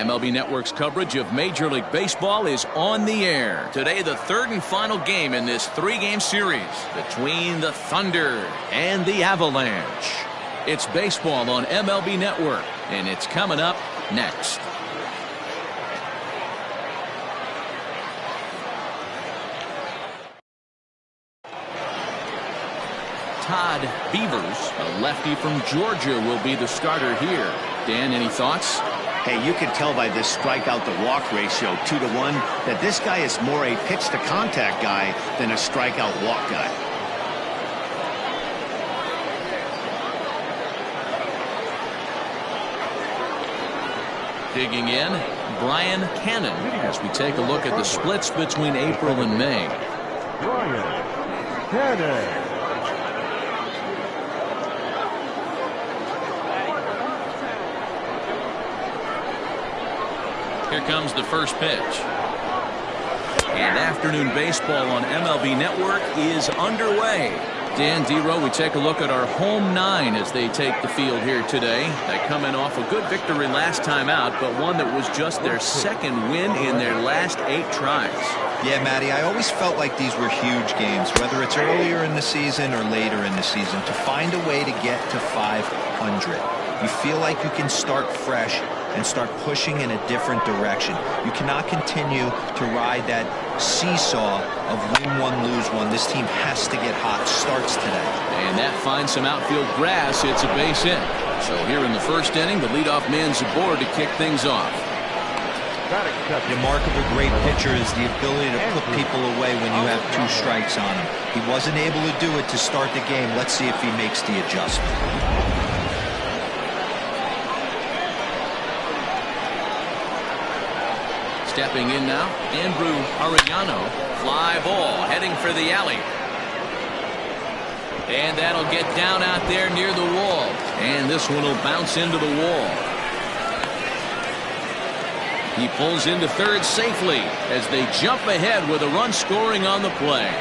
MLB Network's coverage of Major League Baseball is on the air. Today, the third and final game in this three-game series between the Thunder and the Avalanche. It's baseball on MLB Network, and it's coming up next. Todd Beavers, a lefty from Georgia, will be the starter here. Dan, any thoughts? Hey, you can tell by this strikeout to walk ratio 2-to-1 that this guy is more a pitch to contact guy than a strikeout walk guy. Digging in, Brian Cannon, as we take a look at the splits between April and May. Brian Cannon. Here comes the first pitch. And afternoon baseball on MLB Network is underway. Dan, D-Row, we take a look at our home nine as they take the field here today. They come in off a good victory last time out, but one that was just their second win in their last 8 tries. Yeah, Matty, I always felt like these were huge games, whether it's earlier in the season or later in the season, to find a way to get to 500. You feel like you can start fresh and start pushing in a different direction. You cannot continue to ride that seesaw of win one, lose one. This team has to get hot. Starts today. And that finds some outfield grass. It's a base hit. So here in the first inning, the leadoff man's aboard to kick things off. The mark of a great pitcher is the ability to put people away when you have 2 strikes on him. He wasn't able to do it to start the game. Let's see if he makes the adjustment. Stepping in now, Andrew Arellano. Fly ball heading for the alley. And that'll get down out there near the wall. And this one will bounce into the wall. He pulls into third safely as they jump ahead with a run scoring on the play.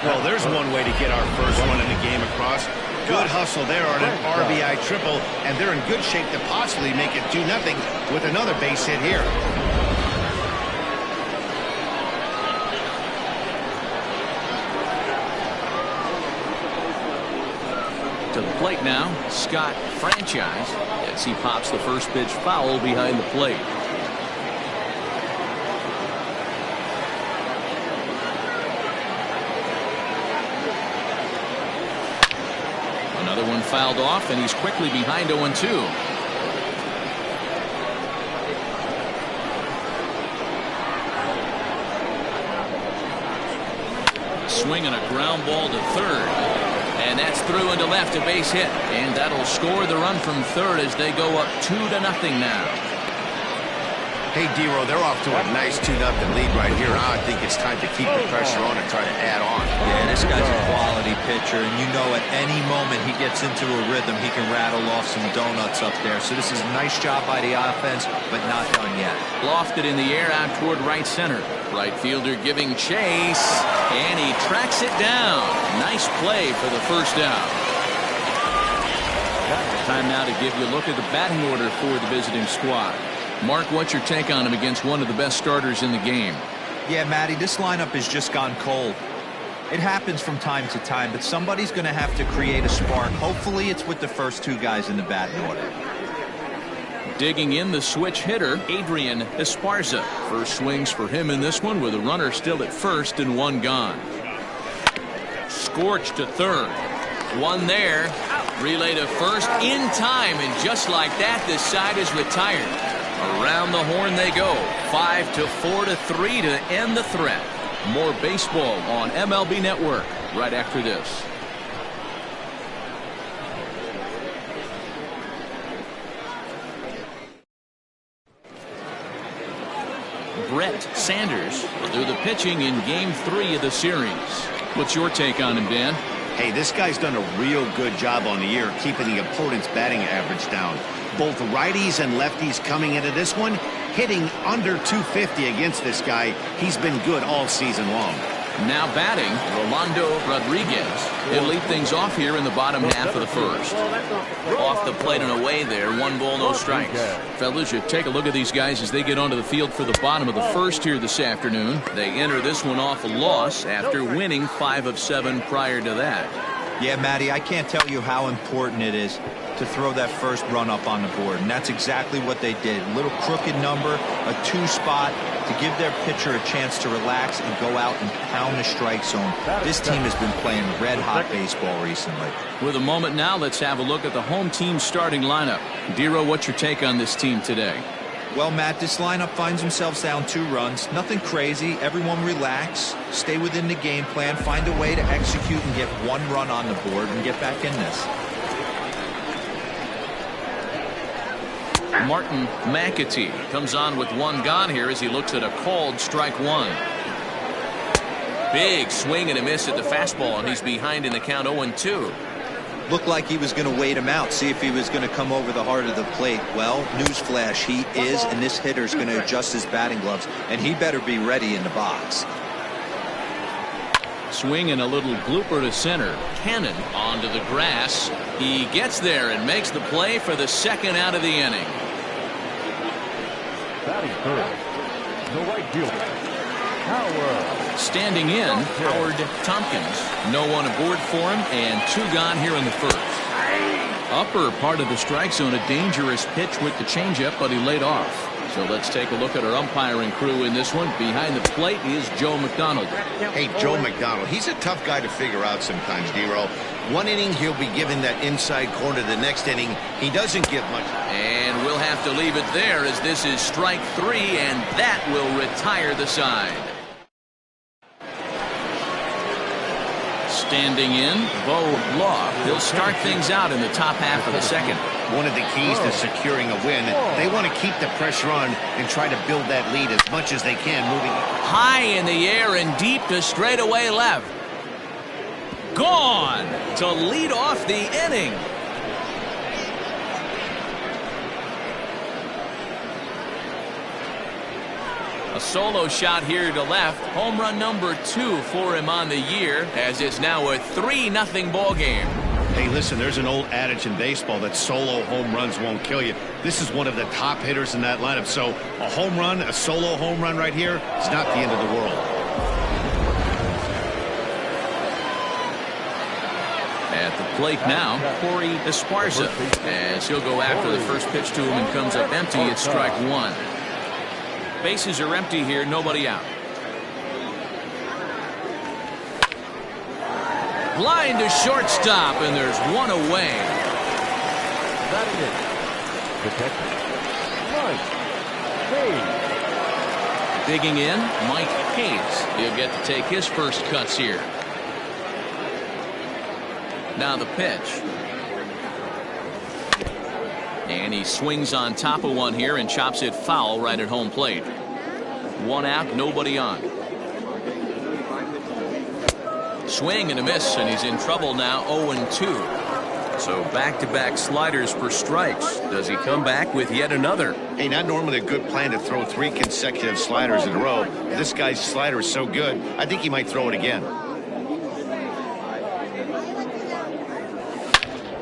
Well, there's one way to get our first one in the game across. Good hustle there on an RBI triple, and they're in good shape to possibly make it 2-0 with another base hit here. To the plate now, Scott Franchise, as he pops the first pitch foul behind the plate. Another one fouled off, and he's quickly behind 0-2. Swinging a ground ball to third. And that's through into left, a base hit. And that'll score the run from third as they go up 2-0 now. Hey, D-Row, they're off to a nice 2-0 lead right here. I think it's time to keep the pressure on and try to add on. Yeah, this guy's a quality pitcher, and you know at any moment he gets into a rhythm, he can rattle off some donuts up there. So this is a nice job by the offense, but not done yet. Lofted in the air out toward right center. Right fielder giving chase, and he tracks it down. Nice play for the first out. Time now to give you a look at the batting order for the visiting squad. Mark, what's your take on him against one of the best starters in the game? Yeah, Matty, this lineup has just gone cold. It happens from time to time, but somebody's going to have to create a spark. Hopefully it's with the first 2 guys in the batting order. Digging in, the switch hitter, Adrian Esparza. First swings for him in this one with a runner still at first and 1 gone. Scorched to third. 1 there. Relay to first in time, and just like that, this side is retired. Around the horn they go. 5-4-3 to end the threat. More baseball on MLB Network right after this. Brett Sanders will do the pitching in Game 3 of the series. What's your take on him, Dan? Hey, this guy's done a real good job on the year keeping the opponent's batting average down. Both righties and lefties coming into this one, hitting under 250 against this guy. He's been good all season long. Now batting, Rolando Rodriguez. He'll lead things off here in the bottom half of the first. Off the plate and away there. 1 ball, no strikes. Fellas, you take a look at these guys as they get onto the field for the bottom of the first here this afternoon. They enter this one off a loss after winning 5 of 7 prior to that. Yeah, Matty, I can't tell you how important it is to throw that first run up on the board, and that's exactly what they did. A little crooked number, a 2 spot to give their pitcher a chance to relax and go out and pound the strike zone. This team has been playing red-hot baseball recently. With a moment now, let's have a look at the home team starting lineup. Dero, what's your take on this team today? Well, Matt, this lineup finds themselves down 2 runs. Nothing crazy. Everyone relax. Stay within the game plan. Find a way to execute and get 1 run on the board and get back in this. Martin McAtee comes on with 1 gone here as he looks at a called strike 1. Big swing and a miss at the fastball, and he's behind in the count 0-2. Looked like he was going to wait him out, see if he was going to come over the heart of the plate. Well, newsflash, he is, and this hitter's going to adjust his batting gloves, and he better be ready in the box. Swing and a little blooper to center. Cannon onto the grass. He gets there and makes the play for the 2nd out of the inning. Batting third, the right fielder, Howard. Standing in, Howard Tompkins. No one aboard for him, and 2 gone here in the first. Upper part of the strike zone, a dangerous pitch with the changeup, but he laid off. So let's take a look at our umpiring crew in this one. Behind the plate is Joe McDonald. Hey, Joe McDonald, he's a tough guy to figure out sometimes, Dero. 1 inning, he'll be given that inside corner. The next inning, he doesn't give much. And we'll have to leave it there as this is strike 3, and that will retire the side. Standing in, Bo Law. He'll start things out in the top half of the 2nd. One of the keys to securing a win, they want to keep the pressure on and try to build that lead as much as they can. Moving high in the air and deep to straightaway left. Gone to lead off the inning. A solo shot here to left. Home run number 2 for him on the year, as it's now a 3-0 ball game. Hey, listen, there's an old adage in baseball that solo home runs won't kill you. This is one of the top hitters in that lineup. So a home run, a solo home run right here, is not the end of the world. At the plate now, Corey Esparza, as he'll go after the first pitch to him and comes up empty at strike 1. Bases are empty here, nobody out. Line to shortstop, and there's 1 away. Batting in, the catcher, Mike Hayes. Digging in, Mike Hayes. He'll get to take his first cuts here. Now the pitch. And he swings on top of one here and chops it foul right at home plate. 1 out, nobody on. Swing and a miss, and he's in trouble now, 0-2. So back-to-back sliders for strikes. Does he come back with yet another? Hey, not normally a good plan to throw 3 consecutive sliders in a row. This guy's slider is so good, I think he might throw it again.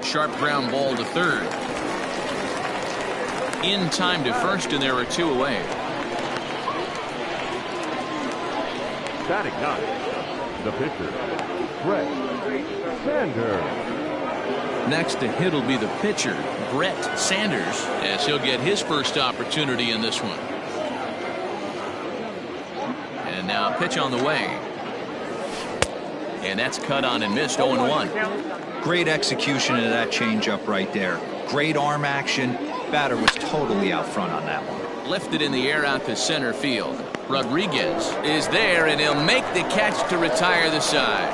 Sharp ground ball to third. In time to first, and there are 2 away. Batting 9, the pitcher, Brett Sanders. Next to hit will be the pitcher, Brett Sanders, as he'll get his first opportunity in this one. And now a pitch on the way. And that's cut on and missed, 0-1. Great execution of that changeup right there. Great arm action. Batter was totally out front on that one. Lifted in the air out to center field. Rodriguez is there, and he'll make the catch to retire the side.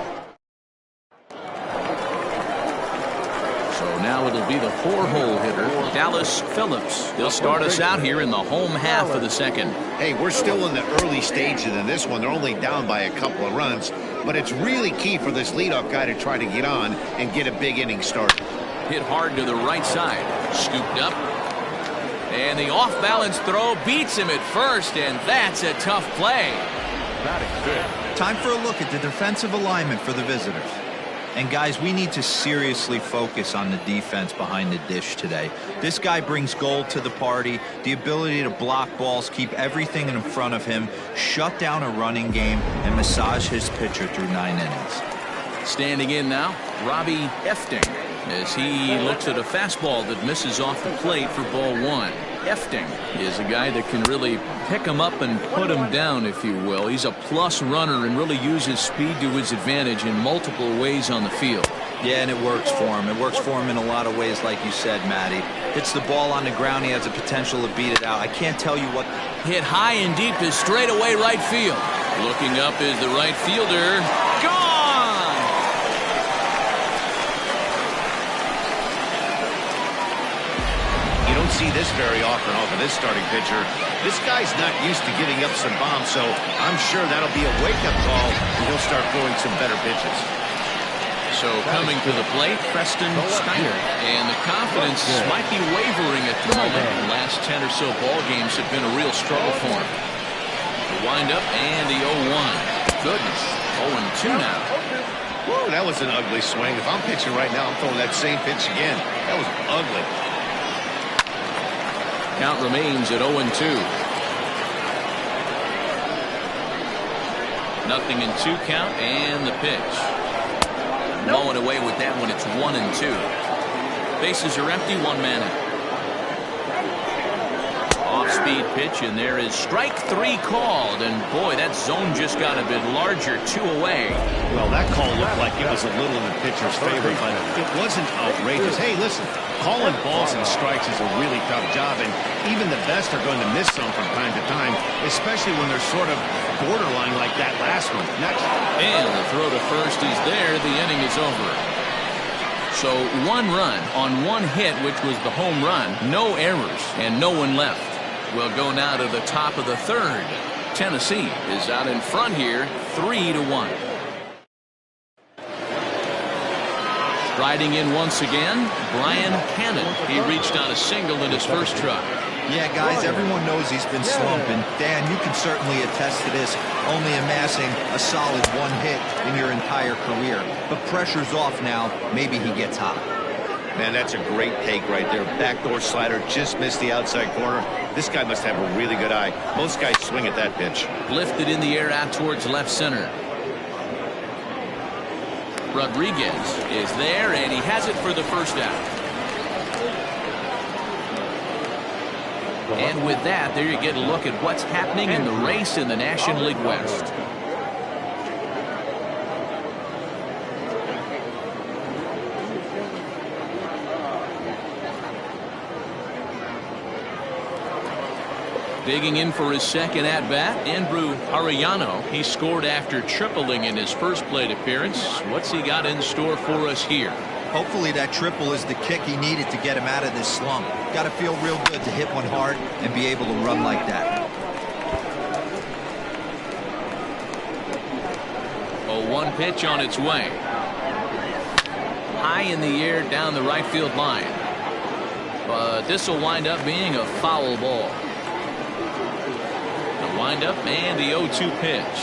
So now it'll be the 4-hole hitter, Dallas Phillips. He'll start us out here in the home half of the 2nd. Hey, we're still in the early stages in this one. They're only down by a couple of runs, but it's really key for this leadoff guy to try to get on and get a big inning start. Hit hard to the right side. Scooped up. And the off-balance throw beats him at first, and that's a tough play. batting fifth. Time for a look at the defensive alignment for the visitors. And guys, we need to seriously focus on the defense behind the dish today. This guy brings gold to the party, the ability to block balls, keep everything in front of him, shut down a running game, and massage his pitcher through 9 innings. Standing in now, Robbie Efting, as he looks at a fastball that misses off the plate for ball 1. Efting is a guy that can really pick him up and put him down, if you will. He's a plus runner and really uses speed to his advantage in multiple ways on the field. Yeah, and it works for him. It works for him in a lot of ways, like you said, Matty. Hits the ball on the ground. He has the potential to beat it out. I can't tell you what. Hit high and deep to straightaway right field. Looking up is the right fielder. Gone! Don't see this very often off of this starting pitcher. This guy's not used to giving up some bombs, so I'm sure that'll be a wake-up call, and he'll start throwing some better pitches. So coming to the plate, Preston Steiner. And the confidence might be wavering at the moment. The last 10 or so ball games have been a real struggle for him. The windup and the 0-1. Goodness, 0-2 now. Whoa, that was an ugly swing. If I'm pitching right now, I'm throwing that same pitch again. That was ugly. Count remains at 0-2. Nothing in 2 count, and the pitch. Blowing away with that one. It's 1-2. Bases are empty, 1 man out. Off-speed pitch, and there is strike 3 called. And boy, that zone just got a bit larger, 2 away. Well, that call looked like it was a little in the pitcher's favor, but it wasn't outrageous. Hey, listen, calling balls and strikes is a really tough job, and even the best are going to miss some from time to time, especially when they're sort of borderline like that last one. Next. And the throw to first is there. The inning is over. So 1 run on 1 hit, which was the home run. No errors, and no one left. We'll go now to the top of the 3rd. Tennessee is out in front here, 3-1. Striding in once again, Brian Cannon. He reached on a single in his first try. Yeah, guys, everyone knows he's been slumping. Dan, you can certainly attest to this, only amassing a solid 1 hit in your entire career. But pressure's off now. Maybe he gets hot. Man, that's a great take right there. Backdoor slider, just missed the outside corner. This guy must have a really good eye. Most guys swing at that pitch. Lifted in the air out towards left center. Rodriguez is there, and he has it for the first out. And with that, there you get a look at what's happening in the race in the National League West. Digging in for his second at-bat, Andrew Arellano. He scored after tripling in his first plate appearance. What's he got in store for us here? Hopefully that triple is the kick he needed to get him out of this slump. Got to feel real good to hit one hard and be able to run like that. 0-1 pitch on its way. High in the air down the right field line. But this will wind up being a foul ball. Wind up and the 0-2 pitch.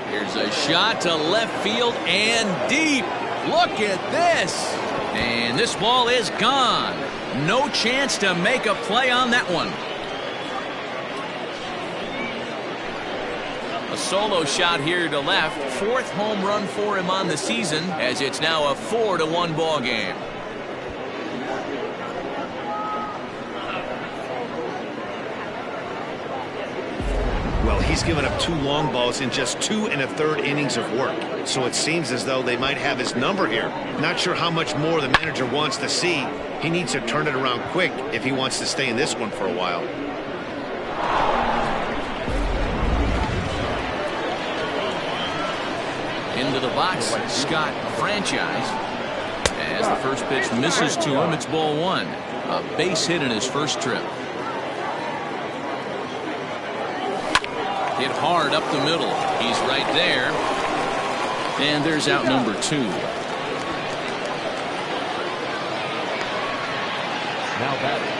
Here's a shot to left field and deep. Look at this. And this ball is gone. No chance to make a play on that one. A solo shot here to left. 4th home run for him on the season, as it's now a 4-1 ball game. Well, he's given up 2 long balls in just 2 1/3 innings of work. So it seems as though they might have his number here. Not sure how much more the manager wants to see. He needs to turn it around quick if he wants to stay in this one for a while. Into the box, Scott Franchise. As the first pitch misses to him, it's ball 1. A base hit in his first trip. Hit hard up the middle. He's right there. And there's out number 2. Now batting.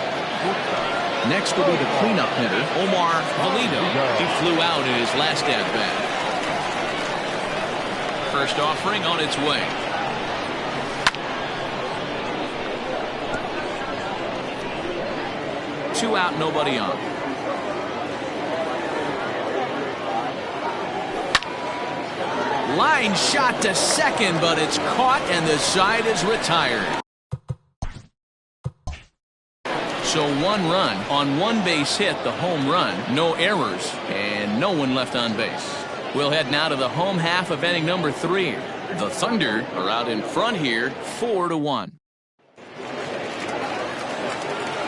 Next will be the cleanup hitter, Omar Valido. He flew out in his last at-bat. First offering on its way. Two out, nobody on. Line shot to second, but it's caught and the side is retired. So one run on one base hit, the home run, no errors, and no one left on base. We'll head now to the home half of inning number 3. The Thunder are out in front here, 4-1.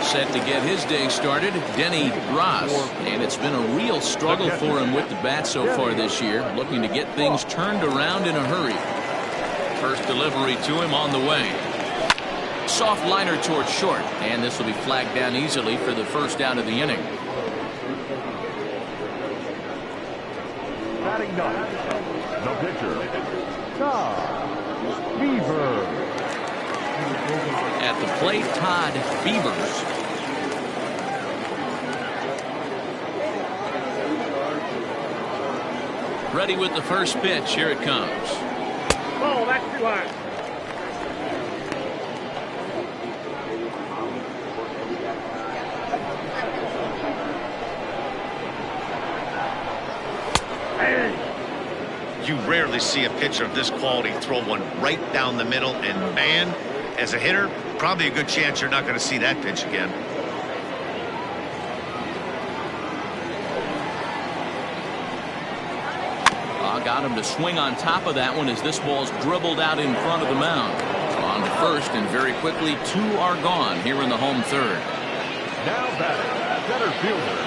Set to get his day started, Denny Ross, and it's been a real struggle for him with the bat so far this year, looking to get things turned around in a hurry. First delivery to him on the way. Soft liner towards short, and this will be flagged down easily for the first out of the inning. Batting ninth, the pitcher, Todd Beaver. At the plate, Todd Beavers. Ready with the first pitch. Here it comes. Oh, that's too high. You rarely see a pitcher of this quality throw one right down the middle, and man, as a hitter, probably a good chance you're not going to see that pitch again. Got him to swing on top of that one as this ball's dribbled out in front of the mound. On to first, and very quickly 2 are gone here in the home third. Now batting, center fielder,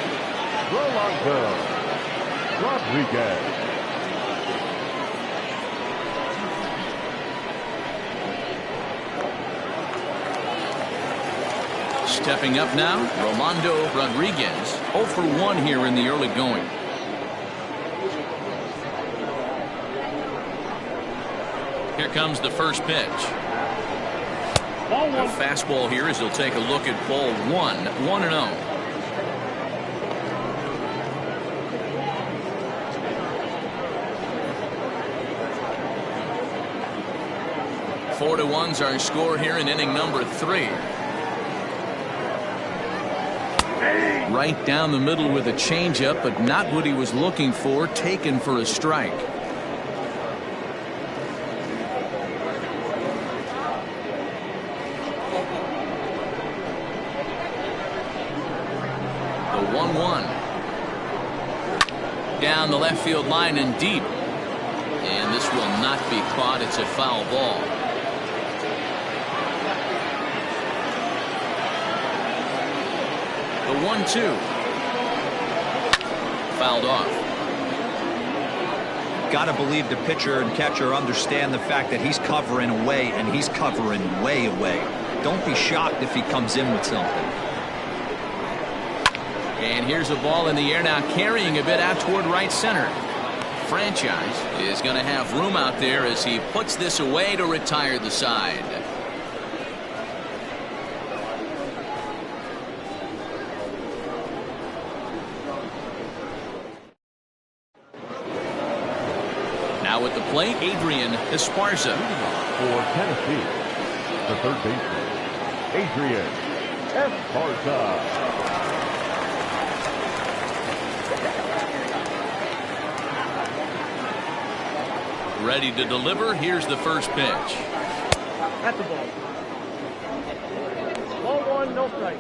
Rolando Rodriguez. Stepping up now, Rolando Rodriguez, 0 for 1 here in the early going. Here comes the first pitch. A fastball here as he'll take a look at ball 1, 1-0. 4-1's our score here in inning number 3. Right down the middle with a changeup, but not what he was looking for, taken for a strike. The 1-1. Down the left field line and deep. And this will not be caught. It's a foul ball. The 1-2. Fouled off. Got to believe the pitcher and catcher understand the fact that he's covering away, and he's covering way away. Don't be shocked if he comes in with something. And here's a ball in the air now, carrying a bit out toward right center. Franchise is going to have room out there as he puts this away to retire the side. Now at the plate, Adrian Esparza. For Tennessee, the third baseman, Adrian Esparza. Ready to deliver. Here's the first pitch. That's a ball. Ball 1, no strike.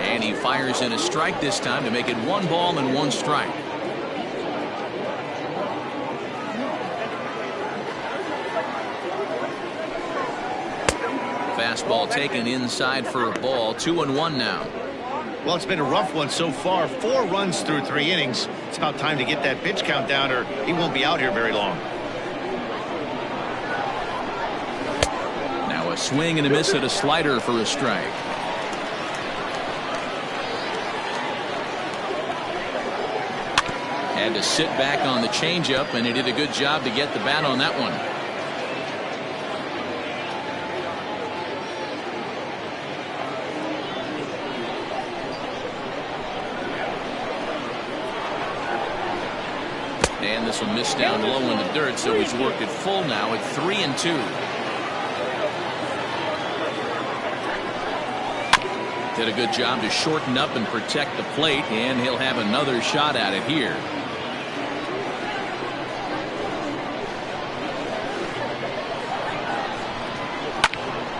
And he fires in a strike this time to make it 1 ball and 1 strike. Fastball taken inside for a ball. 2-1 now. Well, it's been a rough one so far. 4 runs through 3 innings. It's about time to get that pitch count down, or he won't be out here very long. Now a swing and a miss at a slider for a strike. Had to sit back on the changeup, and he did a good job to get the bat on that one. And this will miss down low in the dirt, so he's worked it full now at 3-2. Did a good job to shorten up and protect the plate, and he'll have another shot at it here.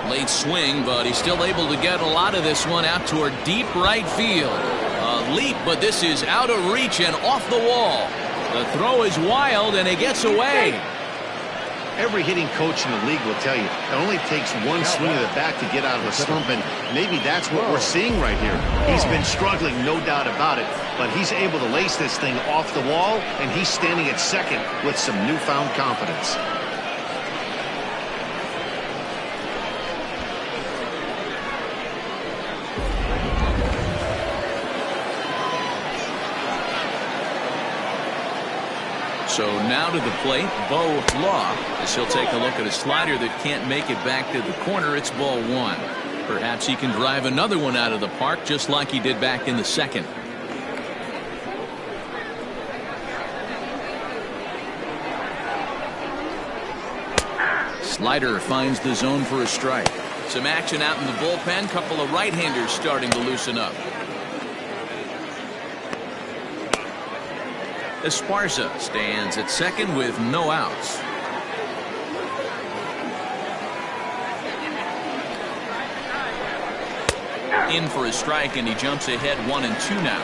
Late swing, but he's still able to get a lot of this one out toward deep right field. A leap, but this is out of reach and off the wall. The throw is wild, and it gets away. Every hitting coach in the league will tell you it only takes one swing of the bat to get out of a slump, and maybe that's what we're seeing right here. He's been struggling, no doubt about it, but he's able to lace this thing off the wall, and he's standing at second with some newfound confidence. So now to the plate, Bo Law, as he'll take a look at a slider that can't make it back to the corner. It's ball one. Perhaps he can drive another one out of the park just like he did back in the second. Slider finds the zone for a strike. Some action out in the bullpen. Couple of right-handers starting to loosen up. Esparza stands at second with no outs. In for a strike, and he jumps ahead 1-2 now.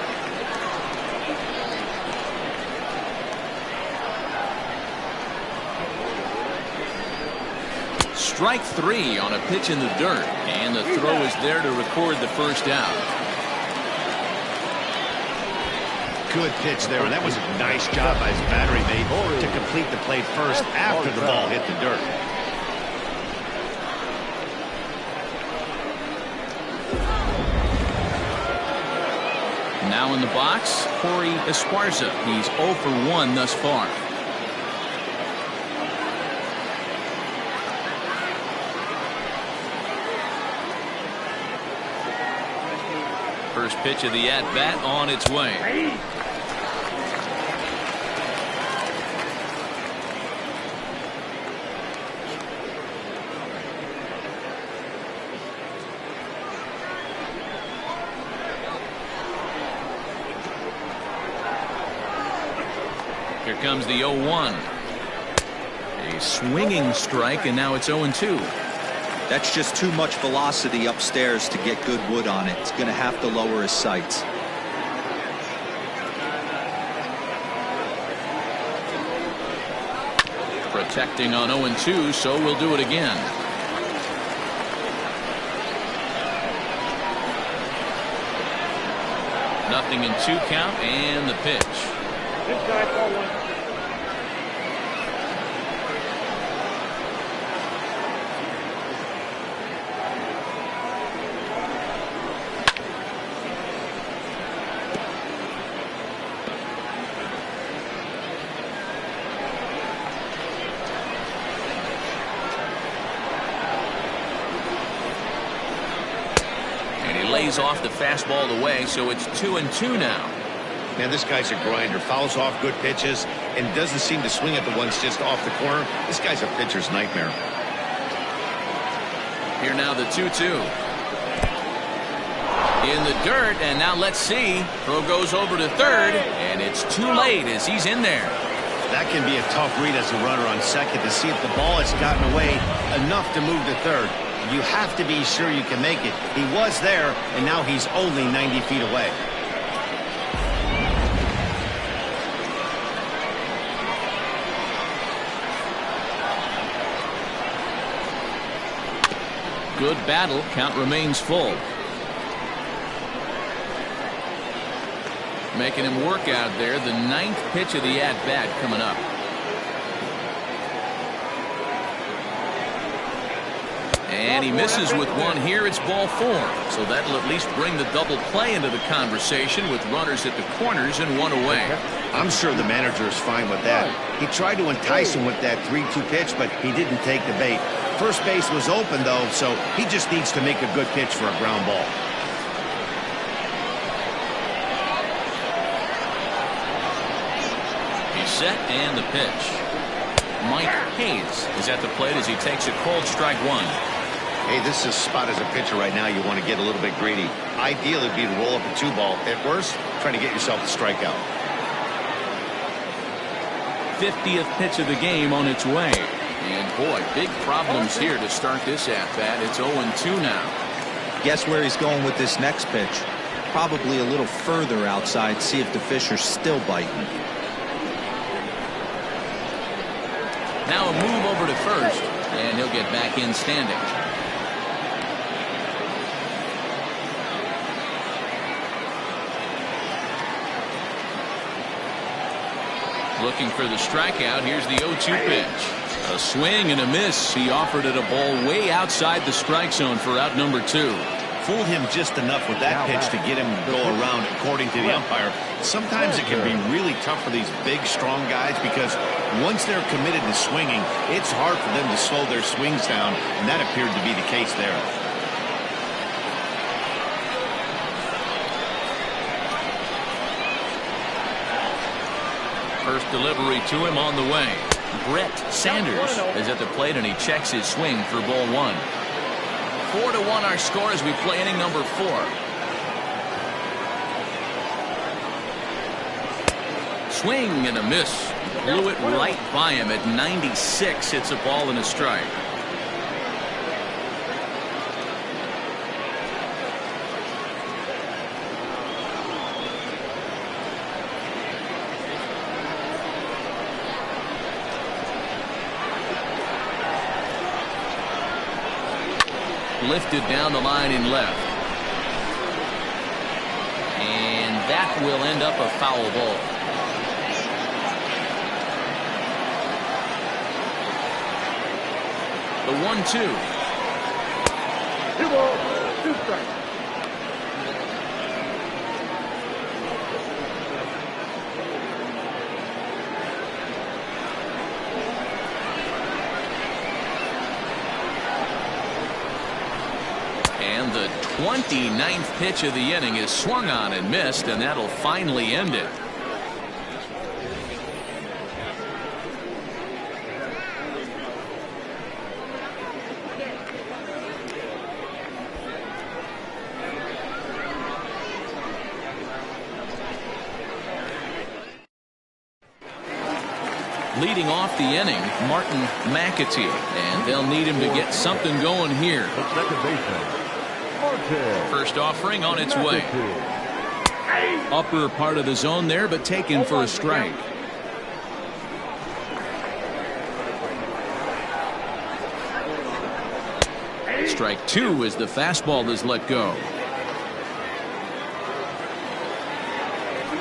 Strike three on a pitch in the dirt, and the throw is there to record the first out. Good pitch there, and that was a nice job by his battery mate to complete the play first after the ball hit the dirt. Now in the box, Corey Esparza. He's 0 for 1 thus far. First pitch of the at-bat on its way. Here comes the 0-1. A swinging strike, and now it's 0-2. That's just too much velocity upstairs to get good wood on it. It's going to have to lower his sights. Protecting on 0-2, so we'll do it again. Nothing in 2 count, and the pitch. This guy, ball one. Lays off the fastball away, so it's 2-2 now. Man, this guy's a grinder. Fouls off good pitches and doesn't seem to swing at the ones just off the corner. This guy's a pitcher's nightmare. Here now the 2-2. In the dirt, and now let's see. Throw goes over to third, and it's too late as he's in there. That can be a tough read as a runner on second to see if the ball has gotten away enough to move to third. You have to be sure you can make it. He was there, and now he's only 90 feet away. Good battle. Count remains full. Making him work out there. The 9th pitch of the at-bat coming up. And he misses with one here. It's ball 4. So that'll at least bring the double play into the conversation with runners at the corners and one away. I'm sure the manager is fine with that. He tried to entice him with that 3-2 pitch, but he didn't take the bait. First base was open, though, so he just needs to make a good pitch for a ground ball. set and the pitch. Mike Hayes is at the plate as he takes a cold strike one. Hey, this is a spot as a pitcher right now you want to get a little bit greedy. Ideally, it'd be to roll up a 2-ball. At worst, try to get yourself a strikeout. 50th pitch of the game on its way. And boy, big problems here to start this at-bat. It's 0-2 now. Guess where he's going with this next pitch? Probably a little further outside, see if the fish are still biting. Now a move over to first, and he'll get back in standing. Looking for the strikeout. Here's the 0-2 pitch. A swing and a miss. He offered it a ball way outside the strike zone for out number 2. Fooled him just enough with that pitch to get him to go around, according to the umpire. Sometimes it can be really tough for these big, strong guys because once they're committed to swinging, it's hard for them to slow their swings down, and that appeared to be the case there. First delivery to him on the way. Brett Sanders is at the plate, and he checks his swing for ball 1. 4-1 our score as we play inning number 4. Swing and a miss. Blew it right by him at 96. It's a ball and a strike. Lifted down the line in left. And that will end up a foul ball. The 1-2. 2 balls, 2 strikes. And the 29th pitch of the inning is swung on and missed, and that'll finally end it. Leading off the inning, Martin McAtee, and they'll need him to get something going here. The second baseman, First offering on its way. Upper part of the zone there, but taken for a strike. Strike 2 as the fastball is let go.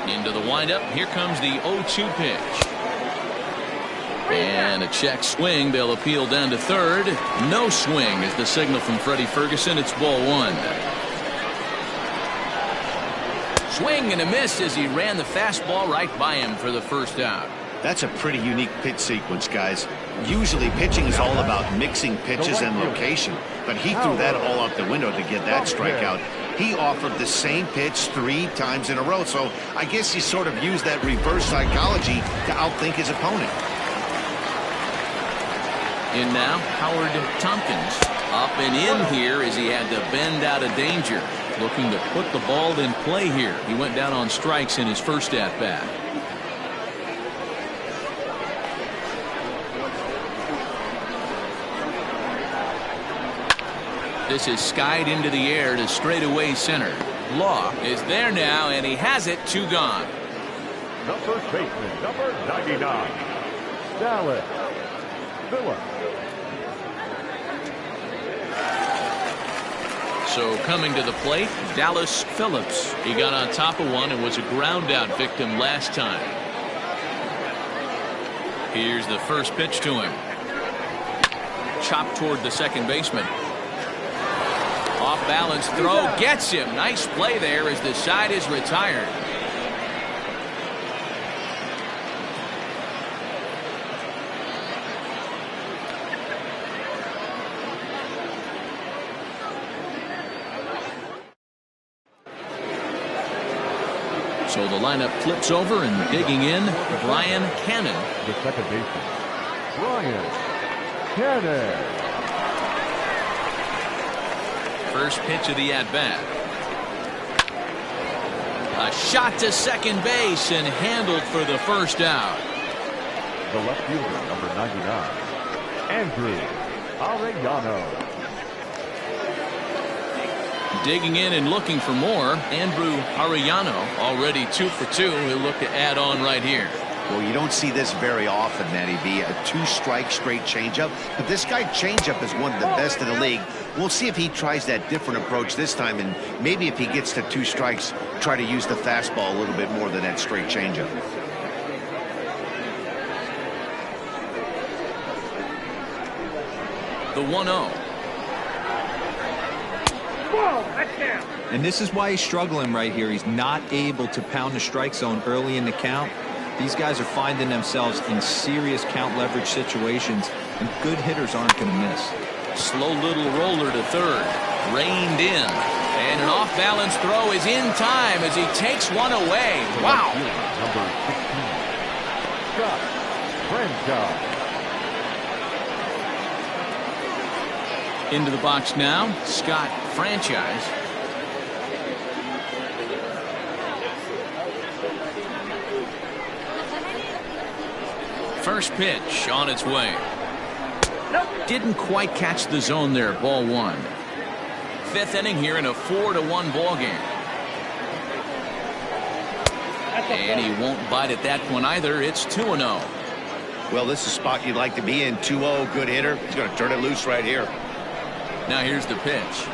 Into the windup. Here comes the 0-2 pitch. And a check swing. They'll appeal down to third. No swing is the signal from Freddie Ferguson. It's ball 1. Swing and a miss as he ran the fastball right by him for the first out. That's a pretty unique pitch sequence, guys. Usually pitching is all about mixing pitches and location, but he threw that all out the window to get that strikeout. He offered the same pitch 3 times in a row, so I guess he sort of used that reverse psychology to outthink his opponent. In now, Howard Tompkins. Up and in here as he had to bend out of danger. Looking to put the ball in play here. He went down on strikes in his first at-bat. This is skied into the air to straightaway center. Law is there now, and he has it. 2 gone. The first baseman, number 99, Dallas Phillips. So coming to the plate, Dallas Phillips. He got on top of one and was a ground out victim last time. Here's the first pitch to him. Chopped toward the second baseman. Off balance throw gets him. Nice play there as the side is retired. So the lineup flips over, and digging in, Brian Cannon. The second baseman, Brian Cannon. First pitch of the at-bat. A shot to second base and handled for the first out. The left fielder, number 99, Andrew Arellano. Digging in and looking for more, Andrew Arellano, already 2 for 2. He'll look to add on right here. Well, you don't see this very often, Matty B. A 2-strike straight changeup. But this guy changeup is one of the best in the league. We'll see if he tries that different approach this time, and maybe if he gets to 2 strikes, try to use the fastball a little bit more than that straight changeup. The 1-0. And this is why he's struggling right here. He's not able to pound the strike zone early in the count. These guys are finding themselves in serious count leverage situations, and good hitters aren't going to miss. Slow little roller to third. Reined in. And an off-balance throw is in time as he takes one away. Wow. Number 16, Scott Franchise. Into the box now, Scott Franchise. First pitch on its way. Didn't quite catch the zone there. Ball 1. 5th inning here in a 4-1 ball game. And he won't bite at that one either. It's 2-0. Well, this is a spot you'd like to be in. 2-0, good hitter. He's going to turn it loose right here. Now here's the pitch.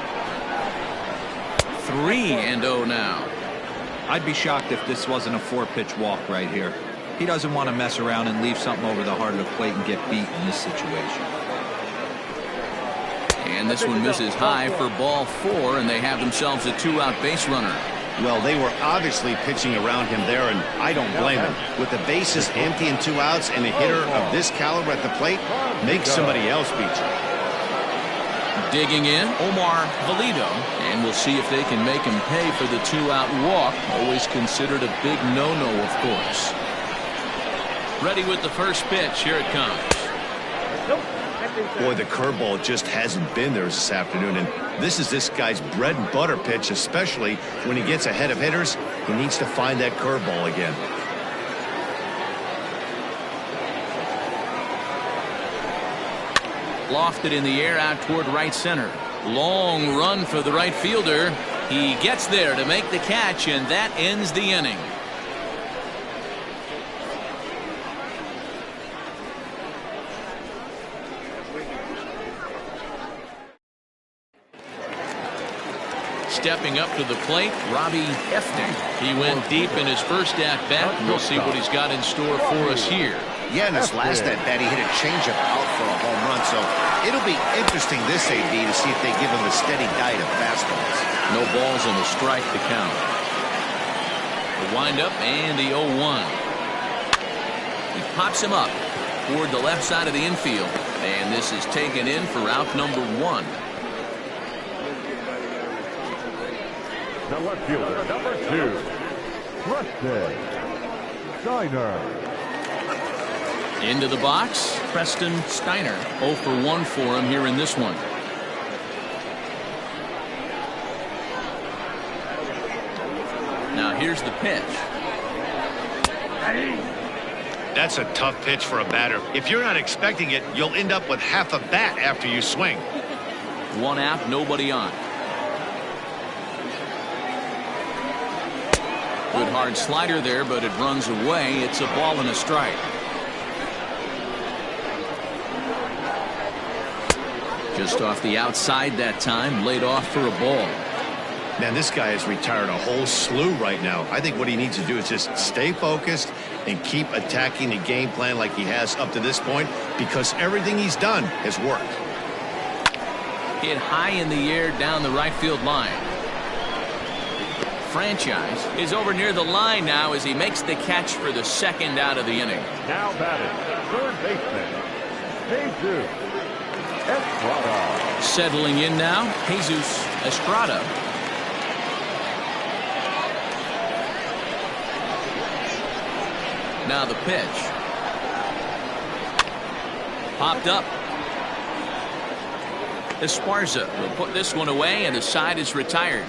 3-0 now. I'd be shocked if this wasn't a 4-pitch walk right here. He doesn't want to mess around and leave something over the heart of the plate and get beat in this situation. And this one misses high for ball 4, and they have themselves a 2-out base runner. Well, they were obviously pitching around him there, and I don't blame him. With the bases empty and 2 outs and a hitter of this caliber at the plate, make somebody else beat you. Digging in, Omar Valido, and we'll see if they can make him pay for the 2-out walk. Always considered a big no-no, of course. Ready with the first pitch. Here it comes. Boy, the curveball just hasn't been there this afternoon, and this is this guy's bread and butter pitch, especially when he gets ahead of hitters. He needs to find that curveball again. Lofted in the air out toward right center. Long run for the right fielder. He gets there to make the catch, and that ends the inning. Stepping up to the plate, Robbie Hefner. He went deep in his first at-bat. We'll see what he's got in store for us here. Yeah, in his last at-bat, he hit a changeup out for a home run, so it'll be interesting this AB to see if they give him a steady diet of fastballs. No balls and a strike to count. The windup and the 0-1. He pops him up toward the left side of the infield, and this is taken in for out number 1. The left fielder, number 2, Preston Steiner. Into the box, Preston Steiner. 0 for 1 for him here in this one. Now here's the pitch. That's a tough pitch for a batter. If you're not expecting it, you'll end up with half a bat after you swing. 1 out, nobody on. Good hard slider there, but it runs away. It's a ball and a strike. Just off the outside that time, laid off for a ball. Man, this guy has retired a whole slew right now. I think what he needs to do is just stay focused and keep attacking the game plan like he has up to this point, because everything he's done has worked. Hit high in the air down the right field line. Franchise is over near the line now as he makes the catch for the 2nd out of the inning. Now batting, third baseman, Jesus Estrada. Settling in now, Jesus Estrada. Now the pitch. Popped up. Esparza will put this one away, and the side is retired.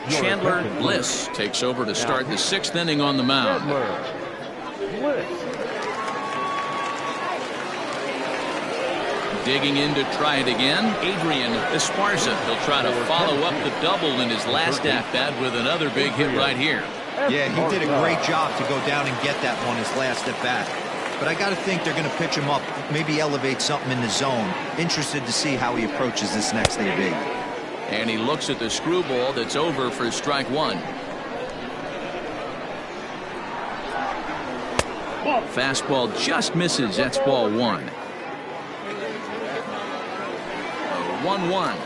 Chandler Bliss takes over to start the 6th inning on the mound. Digging in to try it again, Adrian Esparza. He'll try to follow up the double in his last at-bat with another big hit right here. Yeah, he did a great job to go down and get that one his last at-bat. But I got to think they're going to pitch him up, maybe elevate something in the zone. Interested to see how he approaches this next AB. And he looks at the screwball that's over for strike one. Fastball just misses. That's ball one. 1-1.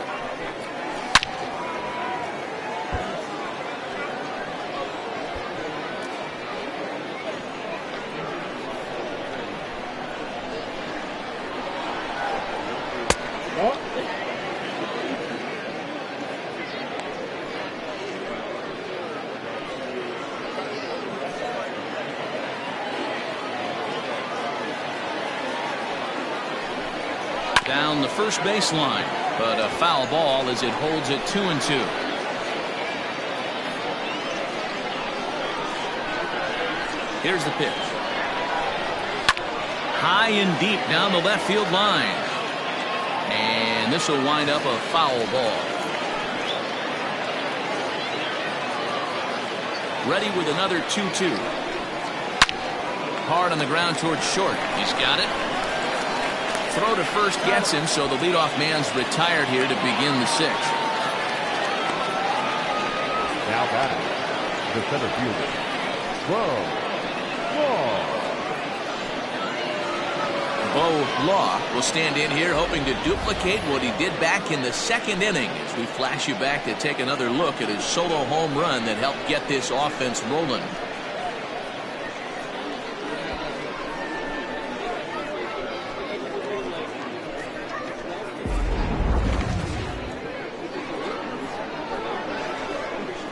Down the first baseline, but a foul ball as it holds it 2-2. Here's the pitch. High and deep down the left field line. And this will wind up a foul ball. Ready with another 2-2. Hard on the ground towards short. He's got it. Throw to first gets him, so the leadoff man's retired here to begin the 6th. Now batting, the center fielder, Bo Law will stand in here hoping to duplicate what he did back in the 2nd inning as we flash you back to take another look at his solo home run that helped get this offense rolling.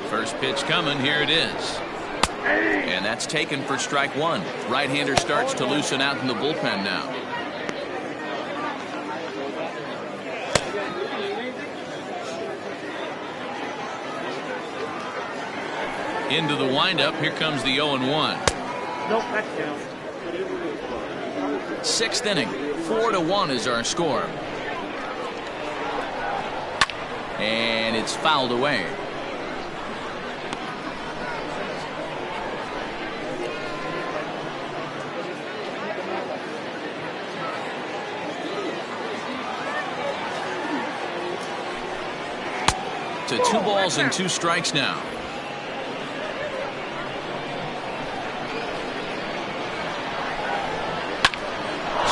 First pitch coming. Here it is. And that's taken for strike one. Right-hander starts to loosen out in the bullpen now. Into the windup. Here comes the 0-1. Nope, that's down. 6th inning. 4-1 is our score. And it's fouled away. To 2 balls and 2 strikes now.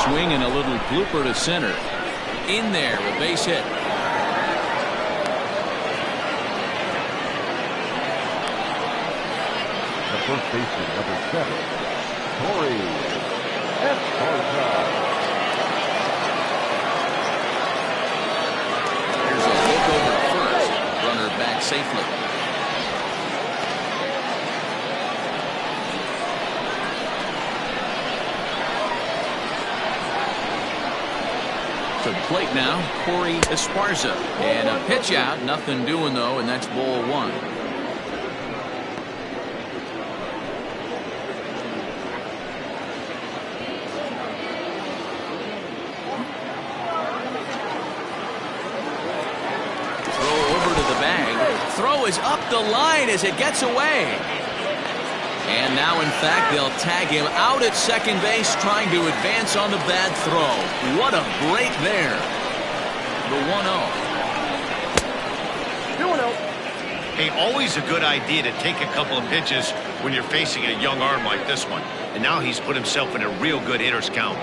Swing and a little blooper to center. In there, a base hit. The first baseman, number 7, Corey Esparza. Here's a look over first. Runner back safely. To the plate now, Corey Esparza. And a pitch out. Nothing doing, though, and that's ball one. Throw is up the line as it gets away. And now, in fact, they'll tag him out at second base, trying to advance on the bad throw. What a break there. The 1-0. 2-0. Hey, always a good idea to take a couple of pitches when you're facing a young arm like this one. And now he's put himself in a real good hitter's count.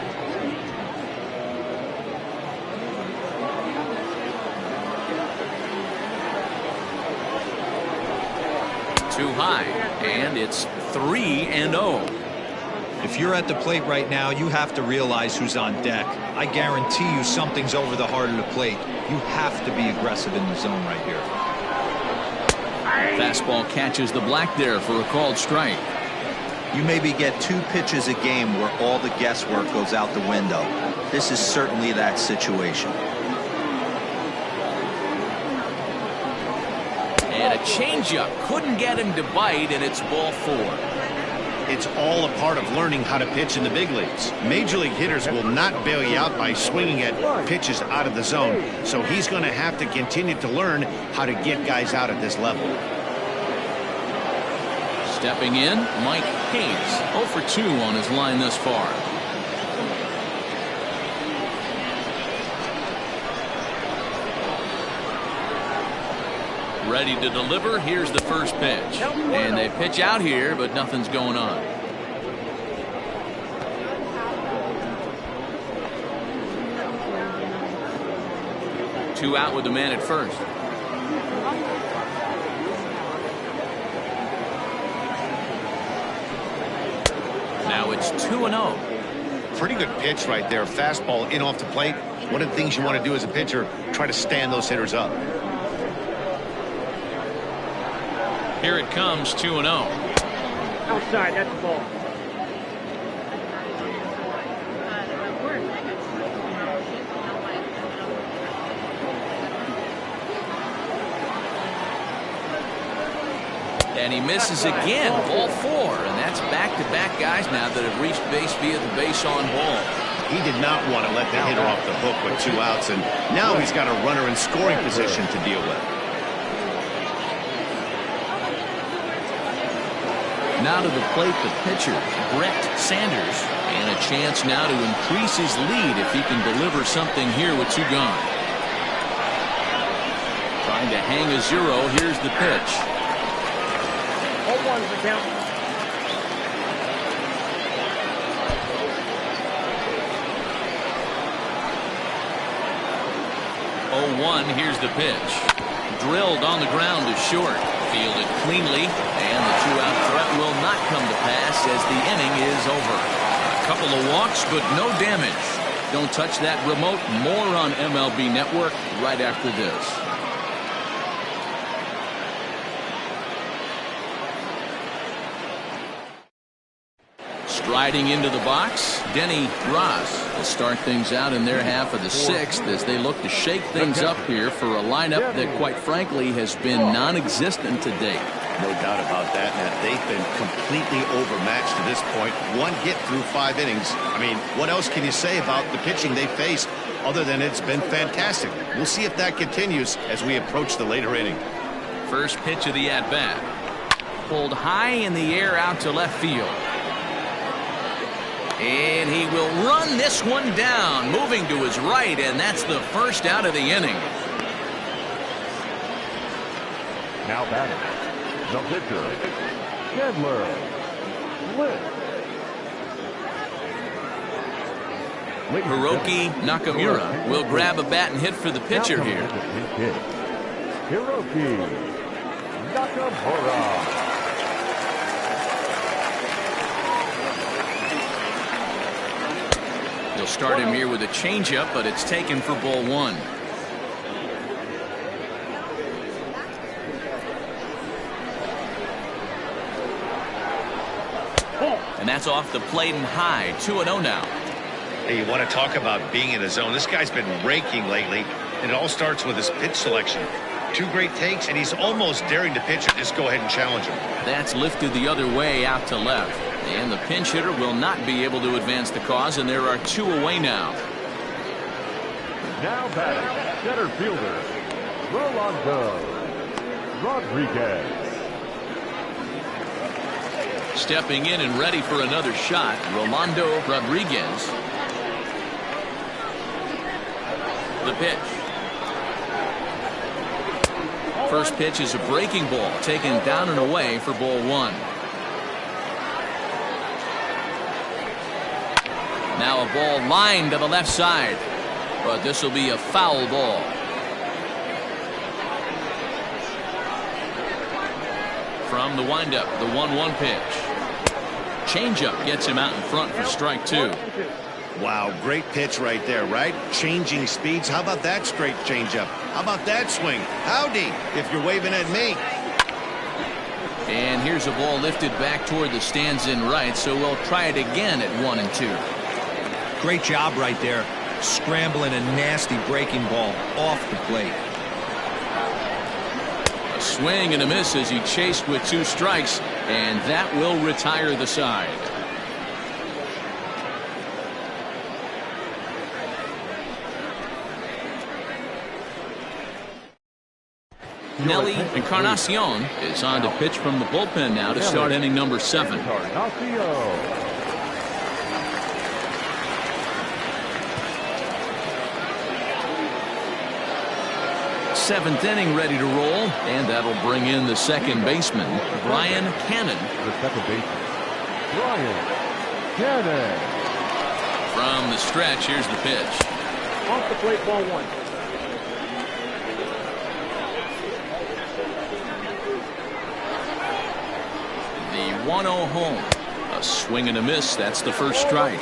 Too high, and it's 3-0. If If you're at the plate right now, you have to realize who's on deck. I guarantee you something's over the heart of the plate. You have to be aggressive in the zone right here. Fastball catches the black there for a called strike. You maybe get 2 pitches a game where all the guesswork goes out the window. This is certainly that situation. And a changeup couldn't get him to bite, and it's ball 4. It's all a part of learning how to pitch in the big leagues. Major league hitters will not bail you out by swinging at pitches out of the zone, so he's going to have to continue to learn how to get guys out at this level. Stepping in, Mike Hayes, 0 for 2 on his line thus far. Ready to deliver. Here's the first pitch. And they pitch out here, but nothing's going on. Two out with the man at first. Now it's 2-0. Pretty good pitch right there. Fastball in off the plate. One of the things you want to do as a pitcher, try to stand those hitters up. Here it comes, 2-0. Outside, that's the ball. And he misses again, ball 4, and that's back-to-back guys now that have reached base via the base on ball. He did not want to let the hitter off the hook with 2 outs, and now he's got a runner in scoring position to deal with. Now to the plate, the pitcher, Brett Sanders, and a chance now to increase his lead if he can deliver something here with 2 gone. Trying to hang a 0, here's the pitch. 0-1's the count. 0-1, here's the pitch. Drilled on the ground to short. Fielded cleanly, and the 2-out threat will not come to pass as the inning is over. A couple of walks, but no damage. Don't touch that remote. More on MLB Network right after this. Striding into the box, Denny Ross will start things out in their half of the 6th as they look to shake things up here for a lineup that, quite frankly, has been non-existent to date. No doubt about that, Matt. They've been completely overmatched to this point. 1 hit through 5 innings. I mean, what else can you say about the pitching they faced other than it's been fantastic? We'll see if that continues as we approach the later inning. First pitch of the at-bat. Pulled high in the air out to left field. And he will run this one down, moving to his right, and that's the first out of the inning. Now batting, the pitcher, Chandler Hiroki Nakamura will grab a bat and hit for the pitcher here. Hiroki Nakamura. They'll start him here with a changeup, but it's taken for ball 1. And that's off the plate and high. 2-0 now. Hey, you want to talk about being in a zone? This guy's been raking lately, and it all starts with his pitch selection. 2 great takes, and he's almost daring the pitcher just go ahead and challenge him. That's lifted the other way out to left. And the pinch hitter will not be able to advance the cause, and there are 2 away now. Now batting, center fielder, Rolando Rodriguez. Stepping in and ready for another shot, Rolando Rodriguez. The pitch. First pitch is a breaking ball, taken down and away for ball 1. Now a ball lined to the left side, but this will be a foul ball. From the windup, the 1-1 pitch. changeup gets him out in front for strike 2. Wow, great pitch right there, right? Changing speeds. How about that straight changeup? How about that swing? Howdy, if you're waving at me. And here's a ball lifted back toward the stands in right, so we'll try it again at 1-2. Great job right there, scrambling a nasty breaking ball off the plate. A swing and a miss as he chased with 2 strikes, and that will retire the side. Nelly Encarnacion is on to pitch from the bullpen now to start inning number 7. Seventh inning ready to roll, and that'll bring in the second baseman, Brian Cannon. The second baseman, Brian Cannon. From the stretch, here's the pitch. Off the plate, ball 1. The 1-0 home. A swing and a miss. That's the first strike.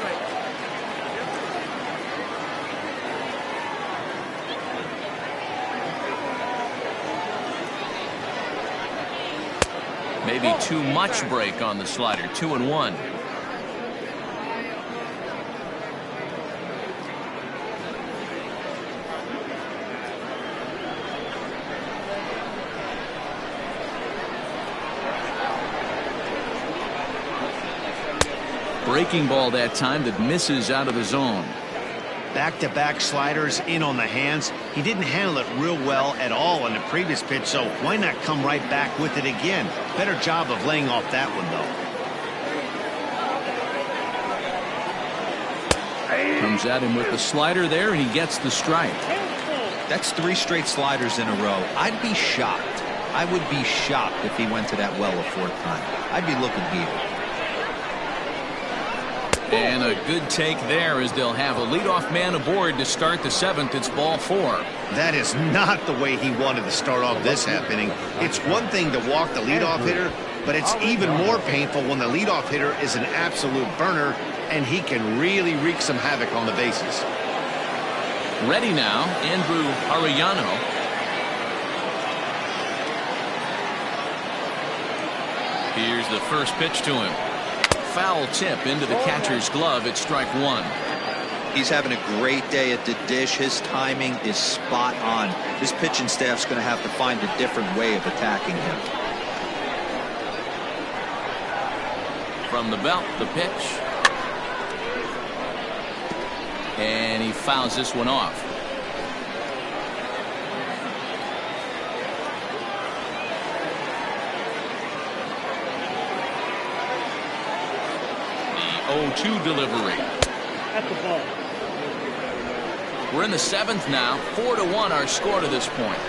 Maybe too much break on the slider. 2-1. Breaking ball that time that misses out of the zone. Back-to-back sliders in on the hands. He didn't handle it real well at all on the previous pitch, so why not come right back with it again? Better job of laying off that one, though. Comes at him with the slider there, and he gets the strike. That's 3 straight sliders in a row. I'd be shocked. I would be shocked if he went to that well a 4th time. I'd be looking here. And a good take there as they'll have a leadoff man aboard to start the 7th. It's ball 4. That is not the way he wanted to start off this half inning. It's one thing to walk the leadoff hitter, but it's even more painful when the leadoff hitter is an absolute burner, and he can really wreak some havoc on the bases. Ready now, Andrew Arellano. Here's the first pitch to him. Foul tip into the catcher's glove at strike 1. He's having a great day at the dish. His timing is spot on. His pitching staff's going to have to find a different way of attacking him. From the belt, the pitch. And he fouls this one off. The 0-2 delivery. That's the ball. We're in the 7th now. 4-1 our score to this point.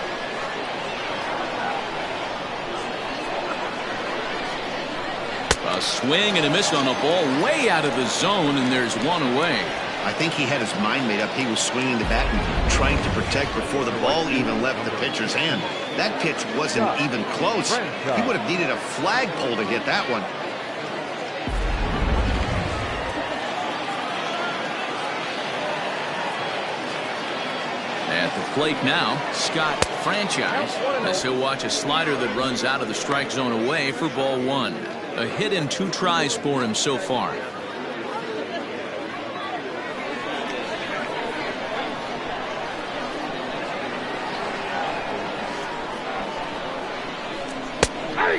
A swing and a miss on a ball way out of the zone, and there's one away. I think he had his mind made up. He was swinging the bat and trying to protect before the ball even left the pitcher's hand. That pitch wasn't even close. He would have needed a flagpole to hit that one. At the plate now, Scott Franchise, as he'll watch a slider that runs out of the strike zone away for ball 1. A hit in 2 tries for him so far.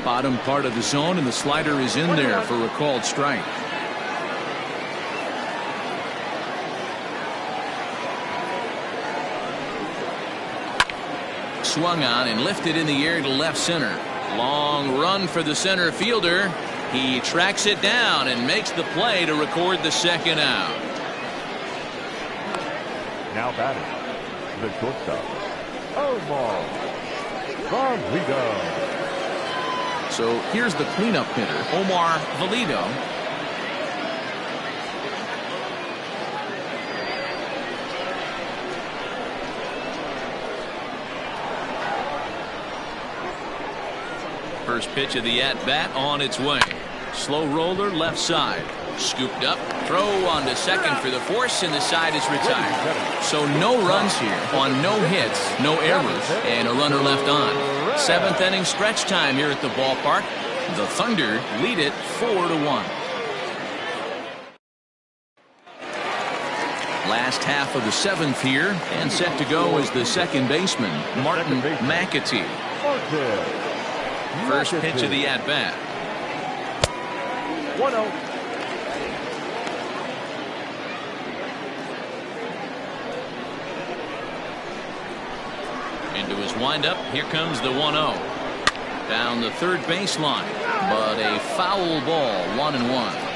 Bottom part of the zone, and the slider is in there for a called strike. Swung on and lifted in the air to left center. Long run for the center fielder. He tracks it down and makes the play to record the second out. Now batting, the shortstop, Omar Valido. So here's the cleanup hitter, Omar Valido. First pitch of the at-bat on its way. Slow roller left side. Scooped up. Throw on to second for the force, and the side is retired. So no runs here on no hits, no errors, and a runner left on. 7th inning stretch time here at the ballpark. The Thunder lead it 4-1. Last half of the 7th here, and set to go is the second baseman, Martin McAtee. First pitch of the at-bat. 1-0. Into his windup, here comes the 1-0. Down the third baseline, but a foul ball, 1-1.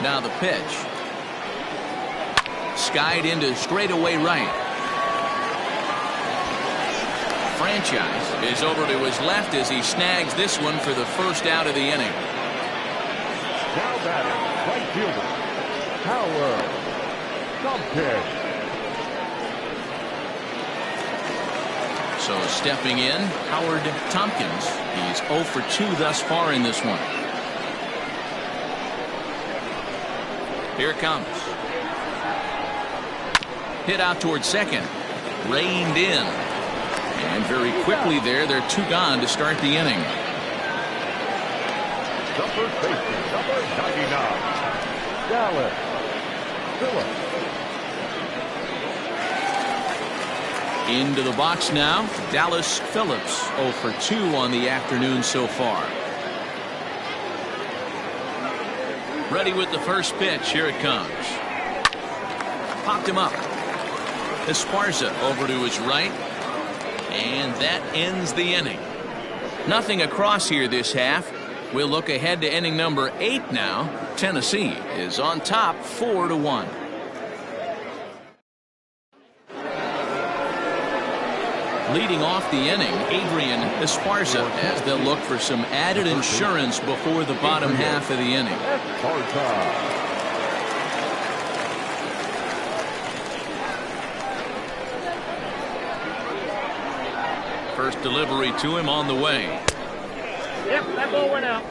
Now the pitch. Skied into straightaway right. Franchise is over to his left as he snags this one for the first out of the inning. Now batting, right fielder, Howard. So stepping in, Howard Tompkins. He's 0 for 2 thus far in this one. Here it comes. Hit out towards second. Reined in. And very quickly there, they're 2 gone to start the inning. The first baseman, number 99, Dallas Phillips. Into the box now, Dallas Phillips, 0 for 2 on the afternoon so far. Ready with the first pitch. Here it comes. Popped him up. Esparza over to his right. And that ends the inning. Nothing across here this half. We'll look ahead to inning number 8 now. Tennessee is on top 4-1. Leading off the inning, Adrian Esparza, as they'll look for some added insurance before the bottom half of the inning. First delivery to him on the way. Yep, that ball went out.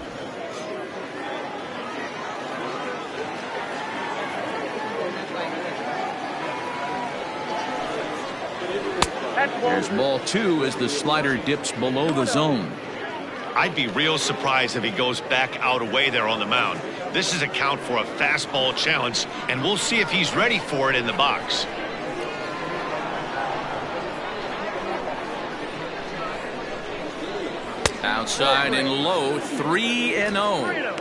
Here's ball 2 as the slider dips below the zone. I'd be real surprised if he goes back out away there on the mound. This is a count for a fastball challenge, and we'll see if he's ready for it in the box. Outside and low, 3-0.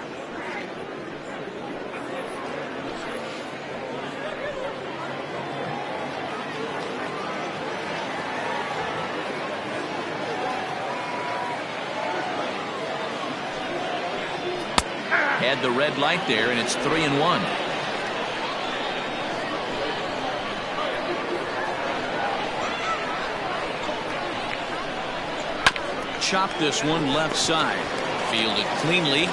Had the red light there, and it's 3-1. Chop this one left side. Fielded cleanly.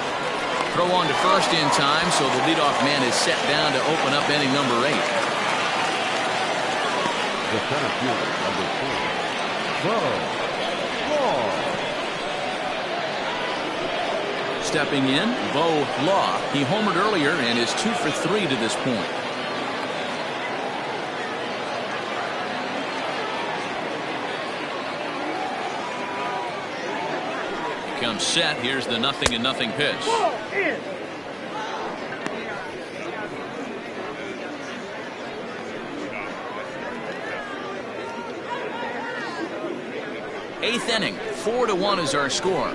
Throw on to first in time, so the leadoff man is set down to open up inning number 8. The center fielder, number 4, Stepping in, Bo Law. He homered earlier and is 2 for 3 to this point. Comes set. Here's the 0-0 pitch. Ball in. Eighth inning, 4-1 is our score.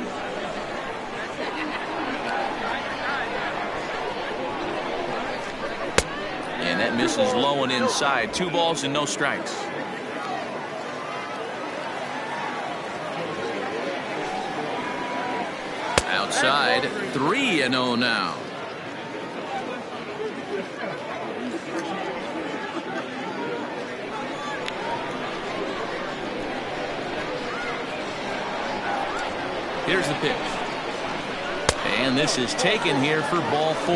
And that misses low and inside. 2 balls and no strikes. Outside, 3-0 now. Here's the pitch. And this is taken here for ball 4.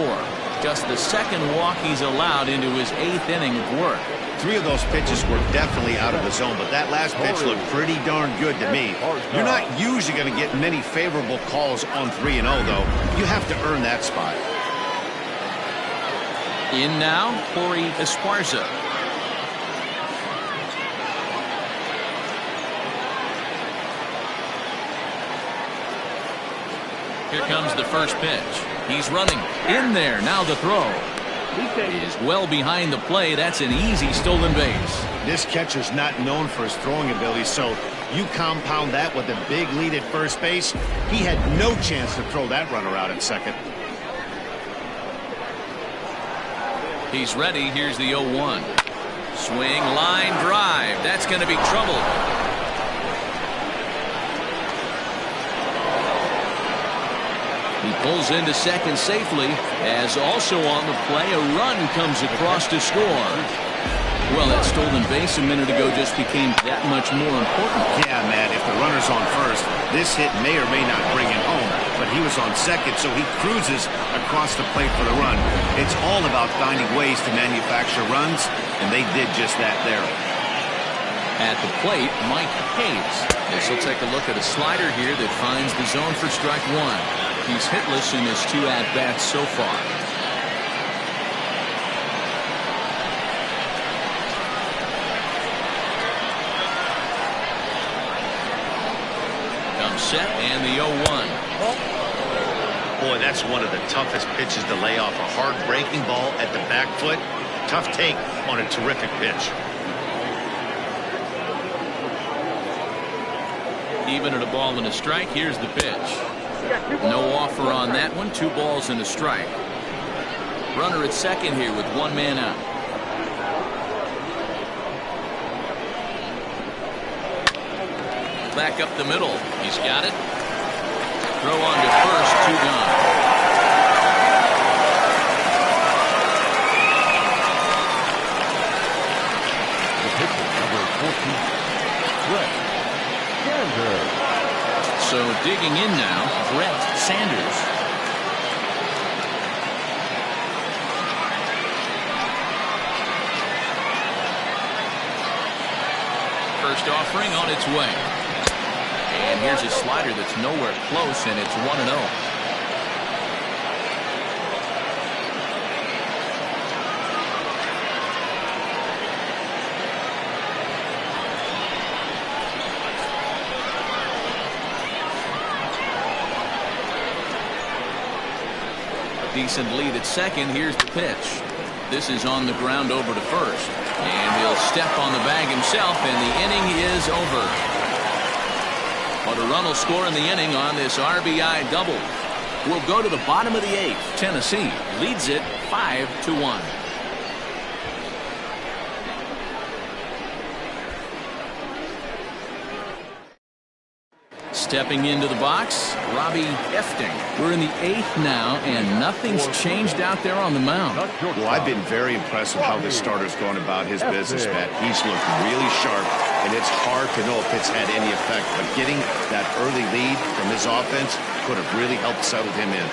Just the second walk he's allowed into his 8th inning of work. 3 of those pitches were definitely out of the zone, but that last pitch looked pretty darn good to me. You're not usually going to get many favorable calls on 3-0, though. You have to earn that spot. In now, Corey Esparza. Here comes the first pitch. He's running in there. Now the throw is well behind the play. That's an easy stolen base. This catcher's not known for his throwing ability, so you compound that with a big lead at first base. He had no chance to throw that runner out at second. He's ready. Here's the 0-1. Swing, line, drive. That's going to be trouble. He pulls into second safely, as also on the play, a run comes across to score. Well, that stolen base a minute ago just became that much more important. Yeah, man, if the runner's on first, this hit may or may not bring him home, but he was on second, so he cruises across the plate for the run. It's all about finding ways to manufacture runs, and they did just that there. At the plate, Mike Hayes. This will take a look at a slider here that finds the zone for strike 1. He's hitless in his 2 at-bats so far. Comes set and the 0-1. Boy, that's one of the toughest pitches to lay off. A hard breaking ball at the back foot. Tough take on a terrific pitch. Even at a ball and a strike, here's the pitch. No offer on that one. 2 balls and a strike. Runner at second here with 1 man out. Back up the middle. He's got it. Throw on to first. 2 gone. The pitcher, number 14, Brett Sanders. So digging in now, Brett Sanders. First offering on its way. And here's a slider that's nowhere close, and it's 1-0. Decent lead at second. Here's the pitch. This is on the ground over to first. And he'll step on the bag himself, and the inning is over. But a run will score in the inning on this RBI double. We'll go to the bottom of the 8th. Tennessee leads it 5-1. Stepping into the box, Robbie Efting. We're in the 8th now, and nothing's changed out there on the mound. Well, I've been very impressed with how this starter's going about his business, Matt. He's looked really sharp, and it's hard to know if it's had any effect. But getting that early lead from his offense could have really helped settle him in.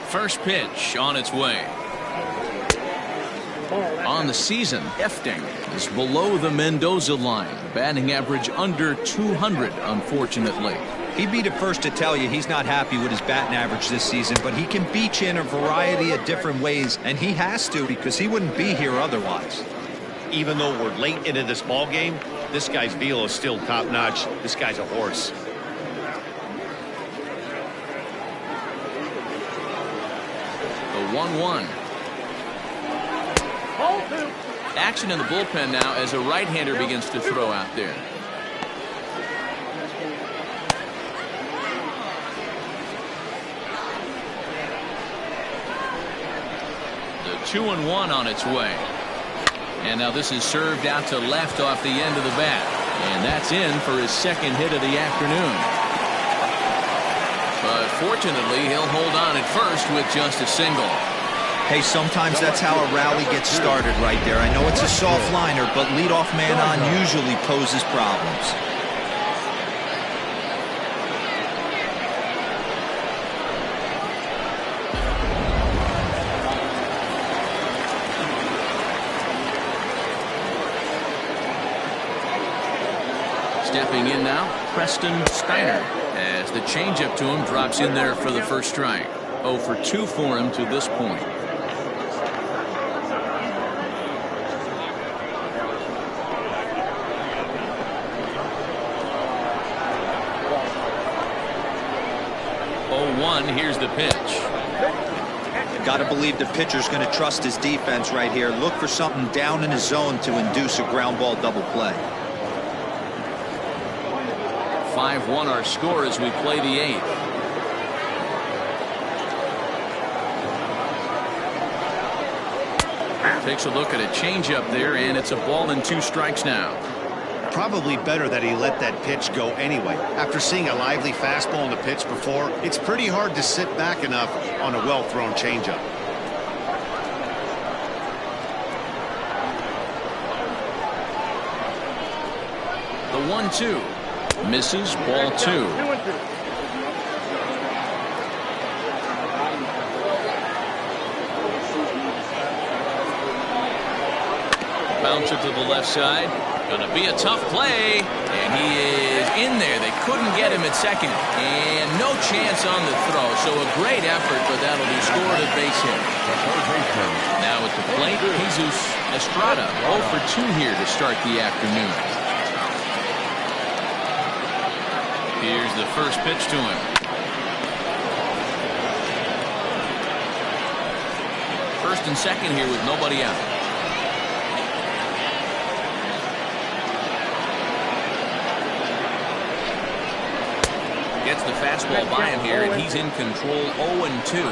First pitch on its way. On the season, Efting is below the Mendoza line. Batting average under 200, unfortunately. He'd be the first to tell you he's not happy with his batting average this season, but he can beat you in a variety of different ways, and he has to because he wouldn't be here otherwise. Even though we're late into this ball game, this guy's velo is still top-notch. This guy's a horse. The 1-1. Action in the bullpen now as a right-hander begins to throw out there. The 2-1 on its way. And now this is served out to left off the end of the bat. And that's in for his second hit of the afternoon. But fortunately, he'll hold on at first with just a single. Hey, sometimes that's how a rally gets started right there. I know it's a soft liner, but leadoff man on usually poses problems. Stepping in now, Preston Steiner, as the changeup to him drops in there for the first strike. 0 for 2 for him to this point. Here's the pitch. Got to believe the pitcher's going to trust his defense right here. Look for something down in his zone to induce a ground ball double play. 5-1 our score as we play the 8th. Takes a look at a changeup there, and it's a ball and 2 strikes now. Probably better that he let that pitch go anyway. After seeing a lively fastball in the pitch before, it's pretty hard to sit back enough on a well-thrown changeup. The 1-2 misses, ball 2. Bouncer to the left side. Going to be a tough play, and he is in there. They couldn't get him at second, and no chance on the throw. So a great effort, but that'll be scored at base hit. Now at the plate, Jesus Estrada, 0 for 2 here to start the afternoon. Here's the first pitch to him. First and second here with nobody out. Gets the fastball by him here, and he's in control. 0-2.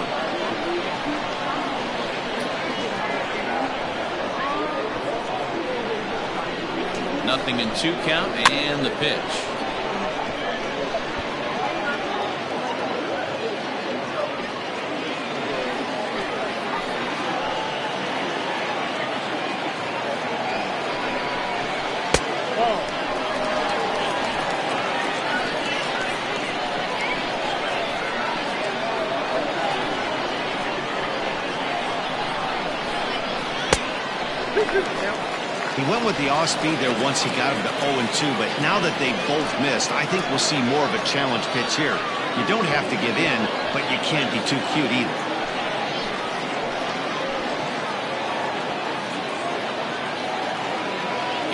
Nothing in 2 count, and the pitch. He went with the off speed there once he got him to 0-2, but now that they both missed, I think we'll see more of a challenge pitch here. You don't have to give in, but you can't be too cute either.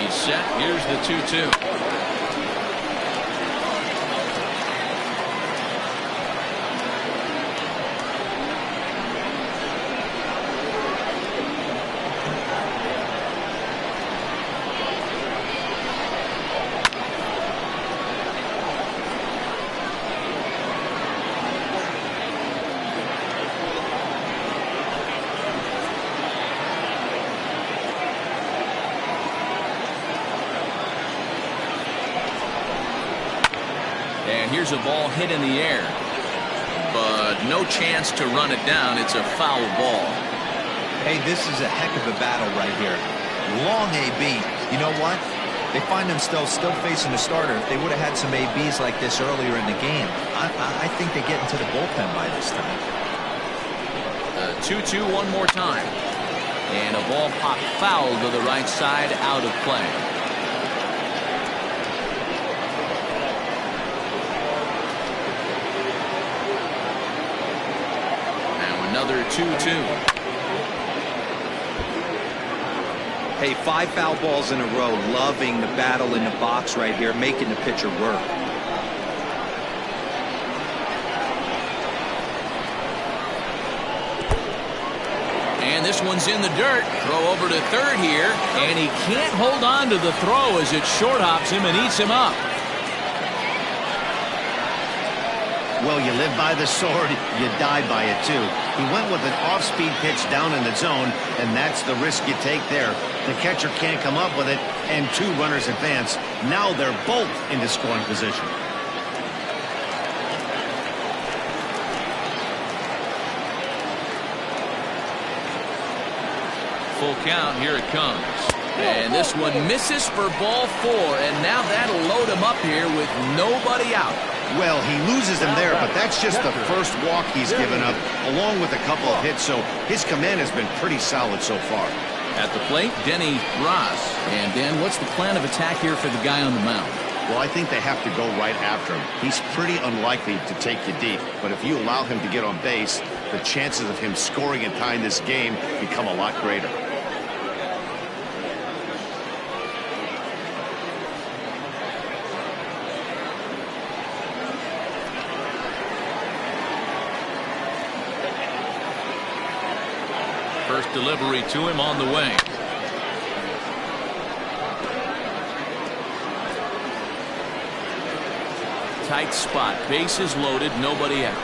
He's set. Here's the 2-2. And here's a ball hit in the air, but no chance to run it down. It's a foul ball. Hey, this is a heck of a battle right here. Long AB. You know what? They find themselves still facing a starter. If they would have had some ABs like this earlier in the game, I think they get into the bullpen by this time. 2-2 one more time. And a ball popped foul to the right side, out of play. Another 2-2. Hey, 5 foul balls in a row. Loving the battle in the box right here, making the pitcher work. And this one's in the dirt. Throw over to third here, and he can't hold on to the throw as it short hops him and eats him up. Well, you live by the sword, you die by it too. He went with an off-speed pitch down in the zone, and that's the risk you take there. The catcher can't come up with it, and 2 runners advance. Now they're both into scoring position. Full count, here it comes. And this one misses for ball 4, and now that'll load him up here with nobody out. Well, he loses him there, but that's just the first walk he's given up, along with a couple of hits, so his command has been pretty solid so far. At the plate, Denny Ross. And Dan, what's the plan of attack here for the guy on the mound? Well, I think they have to go right after him. He's pretty unlikely to take you deep, but if you allow him to get on base, the chances of him scoring and tying this game become a lot greater. First delivery to him on the way. Tight spot, bases loaded, nobody out.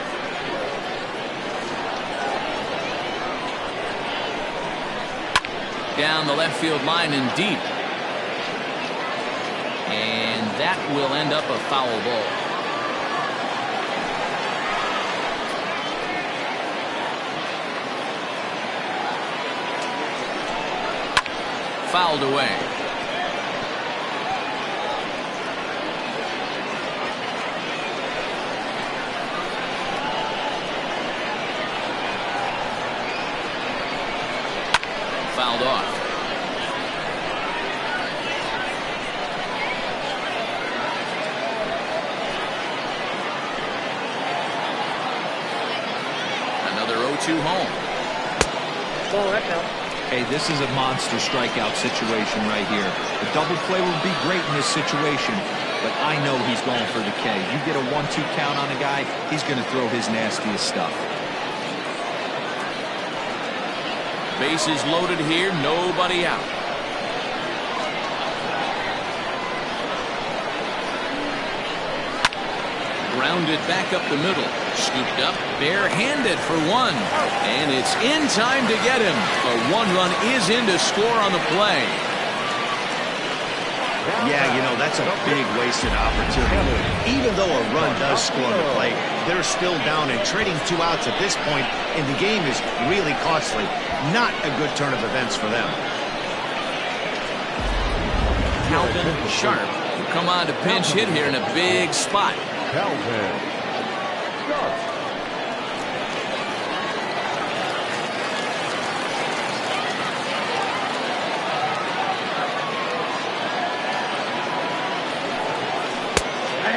Down the left field line and deep. And that will end up a foul ball. Fouled away. Fouled off. Another 0-2 home. Ball, that counts. Hey, this is a monster strikeout situation right here. A double play would be great in this situation, but I know he's going for the K. You get a 1-2 count on a guy, he's going to throw his nastiest stuff. Bases loaded here, nobody out. Grounded back up the middle. Scooped up, barehanded for one. And it's in time to get him. A one-run is in to score on the play. Yeah, you know, that's a big wasted opportunity. Even though a run does score on the play, they're still down, and trading 2 outs at this point in the game is really costly. Not a good turn of events for them. Calvin Sharp will come on to pinch hit here in a big spot. Calvin Sharp.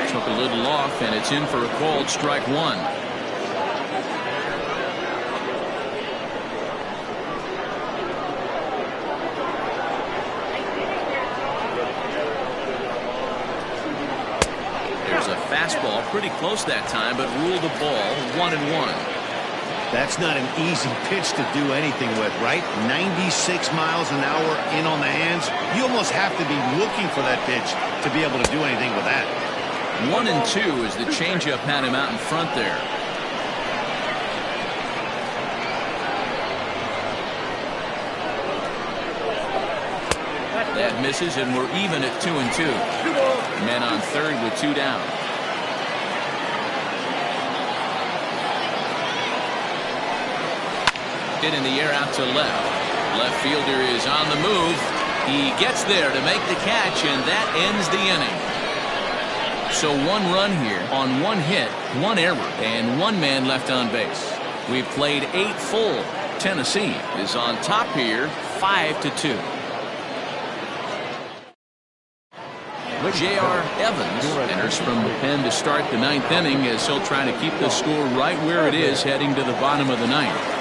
Took a little off, and it's in for a called strike one. There's a fastball pretty close that time, but ruled a ball 1-1. That's not an easy pitch to do anything with, right? 96 miles an hour in on the hands. You almost have to be looking for that pitch to be able to do anything with that. 1-2 as the changeup had him out in front there. That misses, and we're even at 2-2. Men on third with 2 down. Hit in the air out to left. Left fielder is on the move. He gets there to make the catch, and that ends the inning. So 1 run here on 1 hit, 1 error, and 1 man left on base. We've played 8 full. Tennessee is on top here, 5-2. J.R. Evans enters from the pen to start the 9th inning, as he'll try to keep the score right where it is heading to the bottom of the 9th.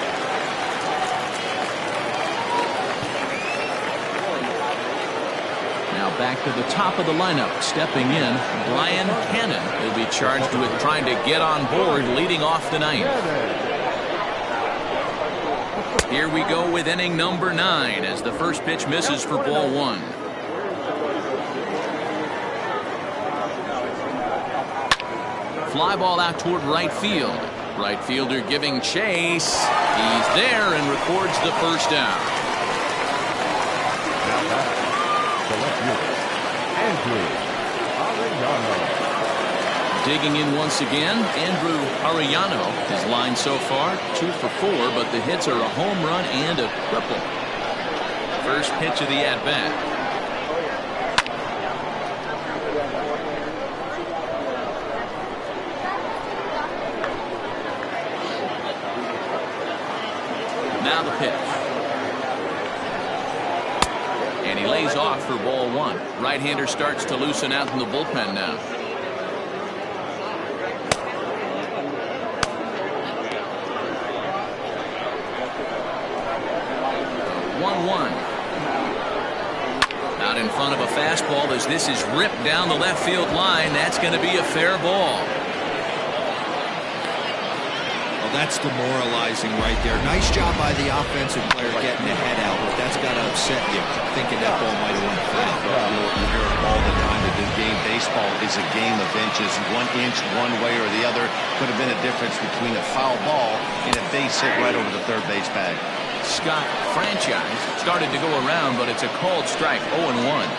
Back to the top of the lineup, stepping in, Brian Cannon will be charged with trying to get on board, leading off the 9th. Here we go with inning number 9 as the first pitch misses for ball 1. Fly ball out toward right field. Right fielder giving chase. He's there and records the first down. Digging in once again, Andrew Arellano. His line so far, 2 for 4, but the hits are a home run and a triple. First pitch of the at-bat. Now the pitch. And he lays off for ball one. Right-hander starts to loosen out in the bullpen now. 1-1. Out in front of a fastball as this is ripped down the left field line. That's going to be a fair ball. Well, that's demoralizing right there. Nice job by the offensive player getting the head out, but that's got to upset you, thinking that ball might have went foul. You hear it all the time. The game baseball is a game of inches. 1 inch one way or the other could have been a difference between a foul ball and a base hit right over the third base bag. Scott Franchise started to go around, but it's a called strike. 0-1.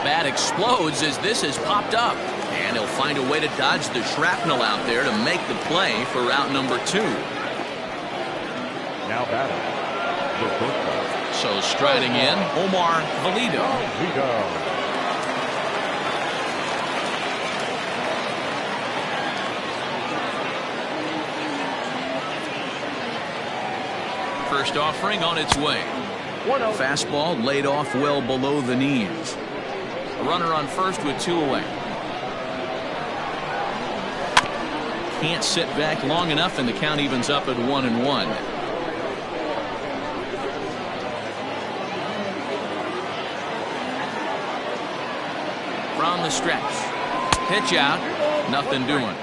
Bat explodes as this has popped up, and he'll find a way to dodge the shrapnel out there to make the play for route number 2. Now batting. So striding in, Omar Valido. First offering on its way. Fastball laid off well below the knees. A runner on first with 2 away. Can't sit back long enough, and the count evens up at 1-1. From the stretch. Pitch out. Nothing doing.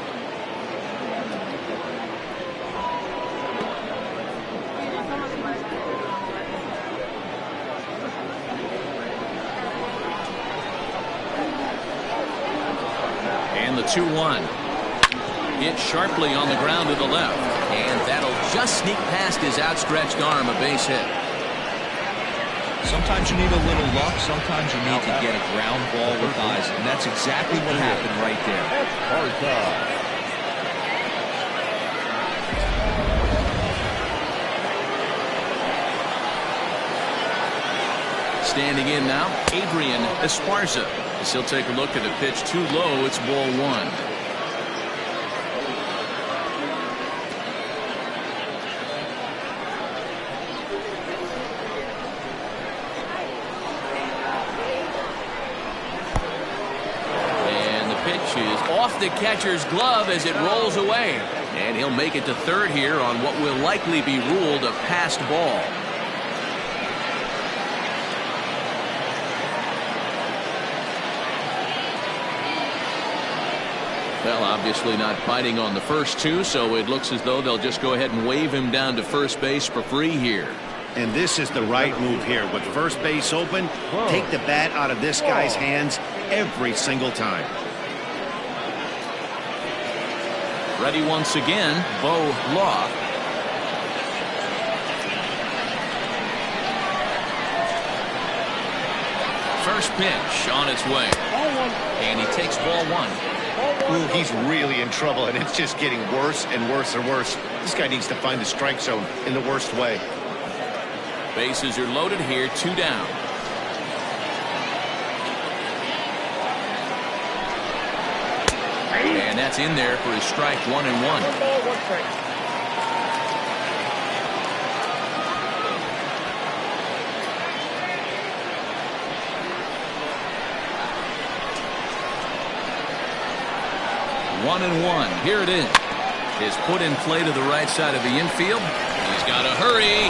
And the 2-1. Hit sharply on the ground to the left. And that'll just sneak past his outstretched arm, a base hit. Sometimes you need a little luck. Sometimes you need to get a ground ball with eyes. And that's exactly what happened right there. Standing in now, Adrian Esparza. As he'll take a look at a pitch too low, it's ball 1. And the pitch is off the catcher's glove as it rolls away. And he'll make it to third here on what will likely be ruled a passed ball. Well, obviously not biting on the first 2, so it looks as though they'll just go ahead and wave him down to first base for free here. And this is the right move here. With first base open, take the bat out of this guy's hands every single time. Ready once again, Bo Law. First pitch on its way. And he takes ball 1. Ooh, he's really in trouble, and it's just getting worse and worse and worse. This guy needs to find the strike zone in the worst way. Bases are loaded here, 2 down. And that's in there for his strike. 1-1. 1-1. Here it is. Is put in play to the right side of the infield. He's got to hurry.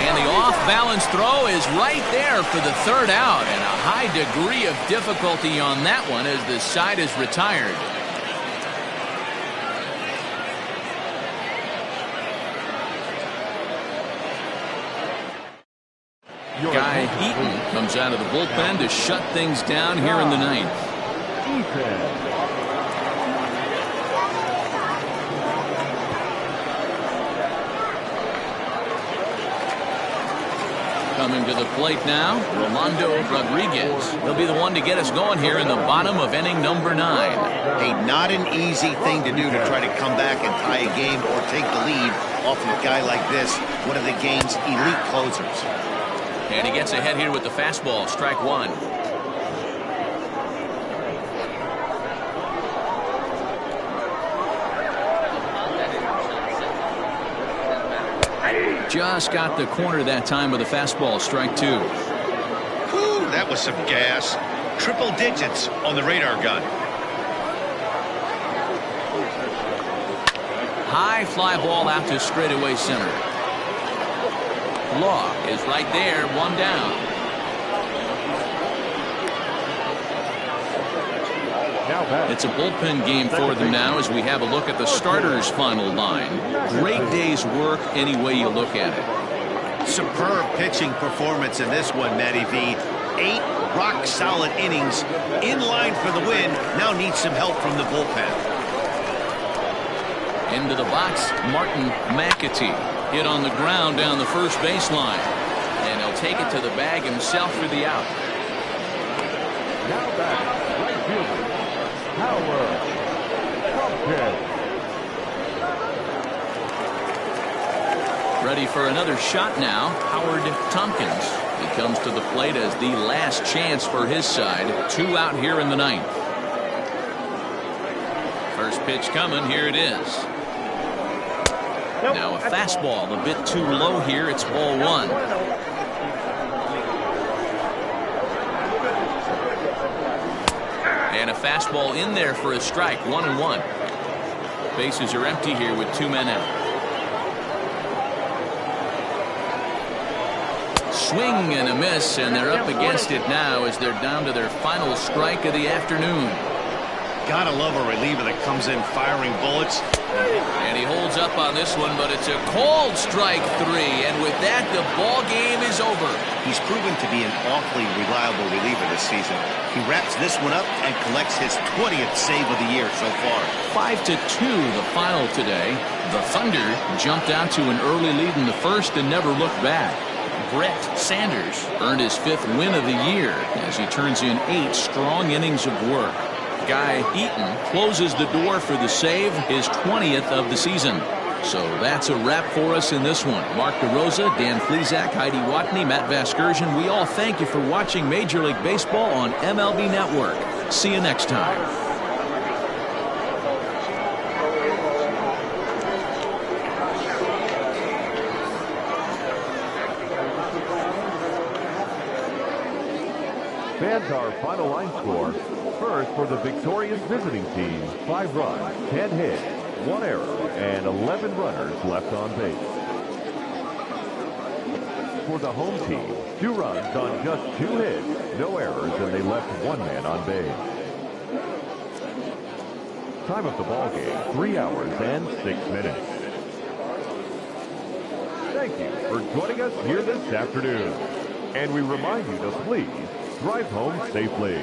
And the off-balance throw is right there for the third out. And a high degree of difficulty on that one as the side is retired. Guy Eaton comes out of the bullpen to shut things down here in the 9th. Coming to the plate now, Rolando Rodriguez. He'll be the one to get us going here in the bottom of inning number 9. Hey, not an easy thing to do to try to come back and tie a game or take the lead off of a guy like this, one of the game's elite closers. And he gets ahead here with the fastball, strike 1. Just got the corner that time with a fastball, strike 2. Whew, that was some gas. Triple digits on the radar gun. High fly ball out to straightaway center. Law is right there, 1 down. It's a bullpen game for them now as we have a look at the starters' final line. Great day's work any way you look at it. Superb pitching performance in this one, Matty V. 8 rock-solid innings, in line for the win. Now needs some help from the bullpen. Into the box, Martin McAtee. Hit on the ground down the first baseline. And he'll take it to the bag himself for the out. Now back, right fielder, Howard Tompkins. Ready for another shot now, Howard Tompkins. He comes to the plate as the last chance for his side. 2 out here in the 9th. First pitch coming, here it is. Now a fastball a bit too low here. It's ball 1. And a fastball in there for a strike. 1-1. Bases are empty here with 2 men out. Swing and a miss, and they're up against it now as they're down to their final strike of the afternoon. Gotta love a reliever that comes in firing bullets. And he holds up on this one, but it's a cold strike 3. And with that, the ball game is over. He's proven to be an awfully reliable reliever this season. He wraps this one up and collects his 20th save of the year so far. 5-2 the final today. The Thunder jumped out to an early lead in the first and never looked back. Brett Sanders earned his 5th win of the year as he turns in 8 strong innings of work. Guy Eaton closes the door for the save, his 20th of the season. So that's a wrap for us in this one. Mark DeRosa, Dan Flezak, Heidi Watney, Matt Vasgersian, we all thank you for watching Major League Baseball on MLB Network. See you next time. Fans, our final line score. First, for the victorious visiting team, 5 runs, 10 hits, 1 error, and 11 runners left on base. For the home team, 2 runs on just 2 hits, no errors, and they left 1 man on base. Time of the ball game, 3 hours and 6 minutes. Thank you for joining us here this afternoon. And we remind you to please drive home safely.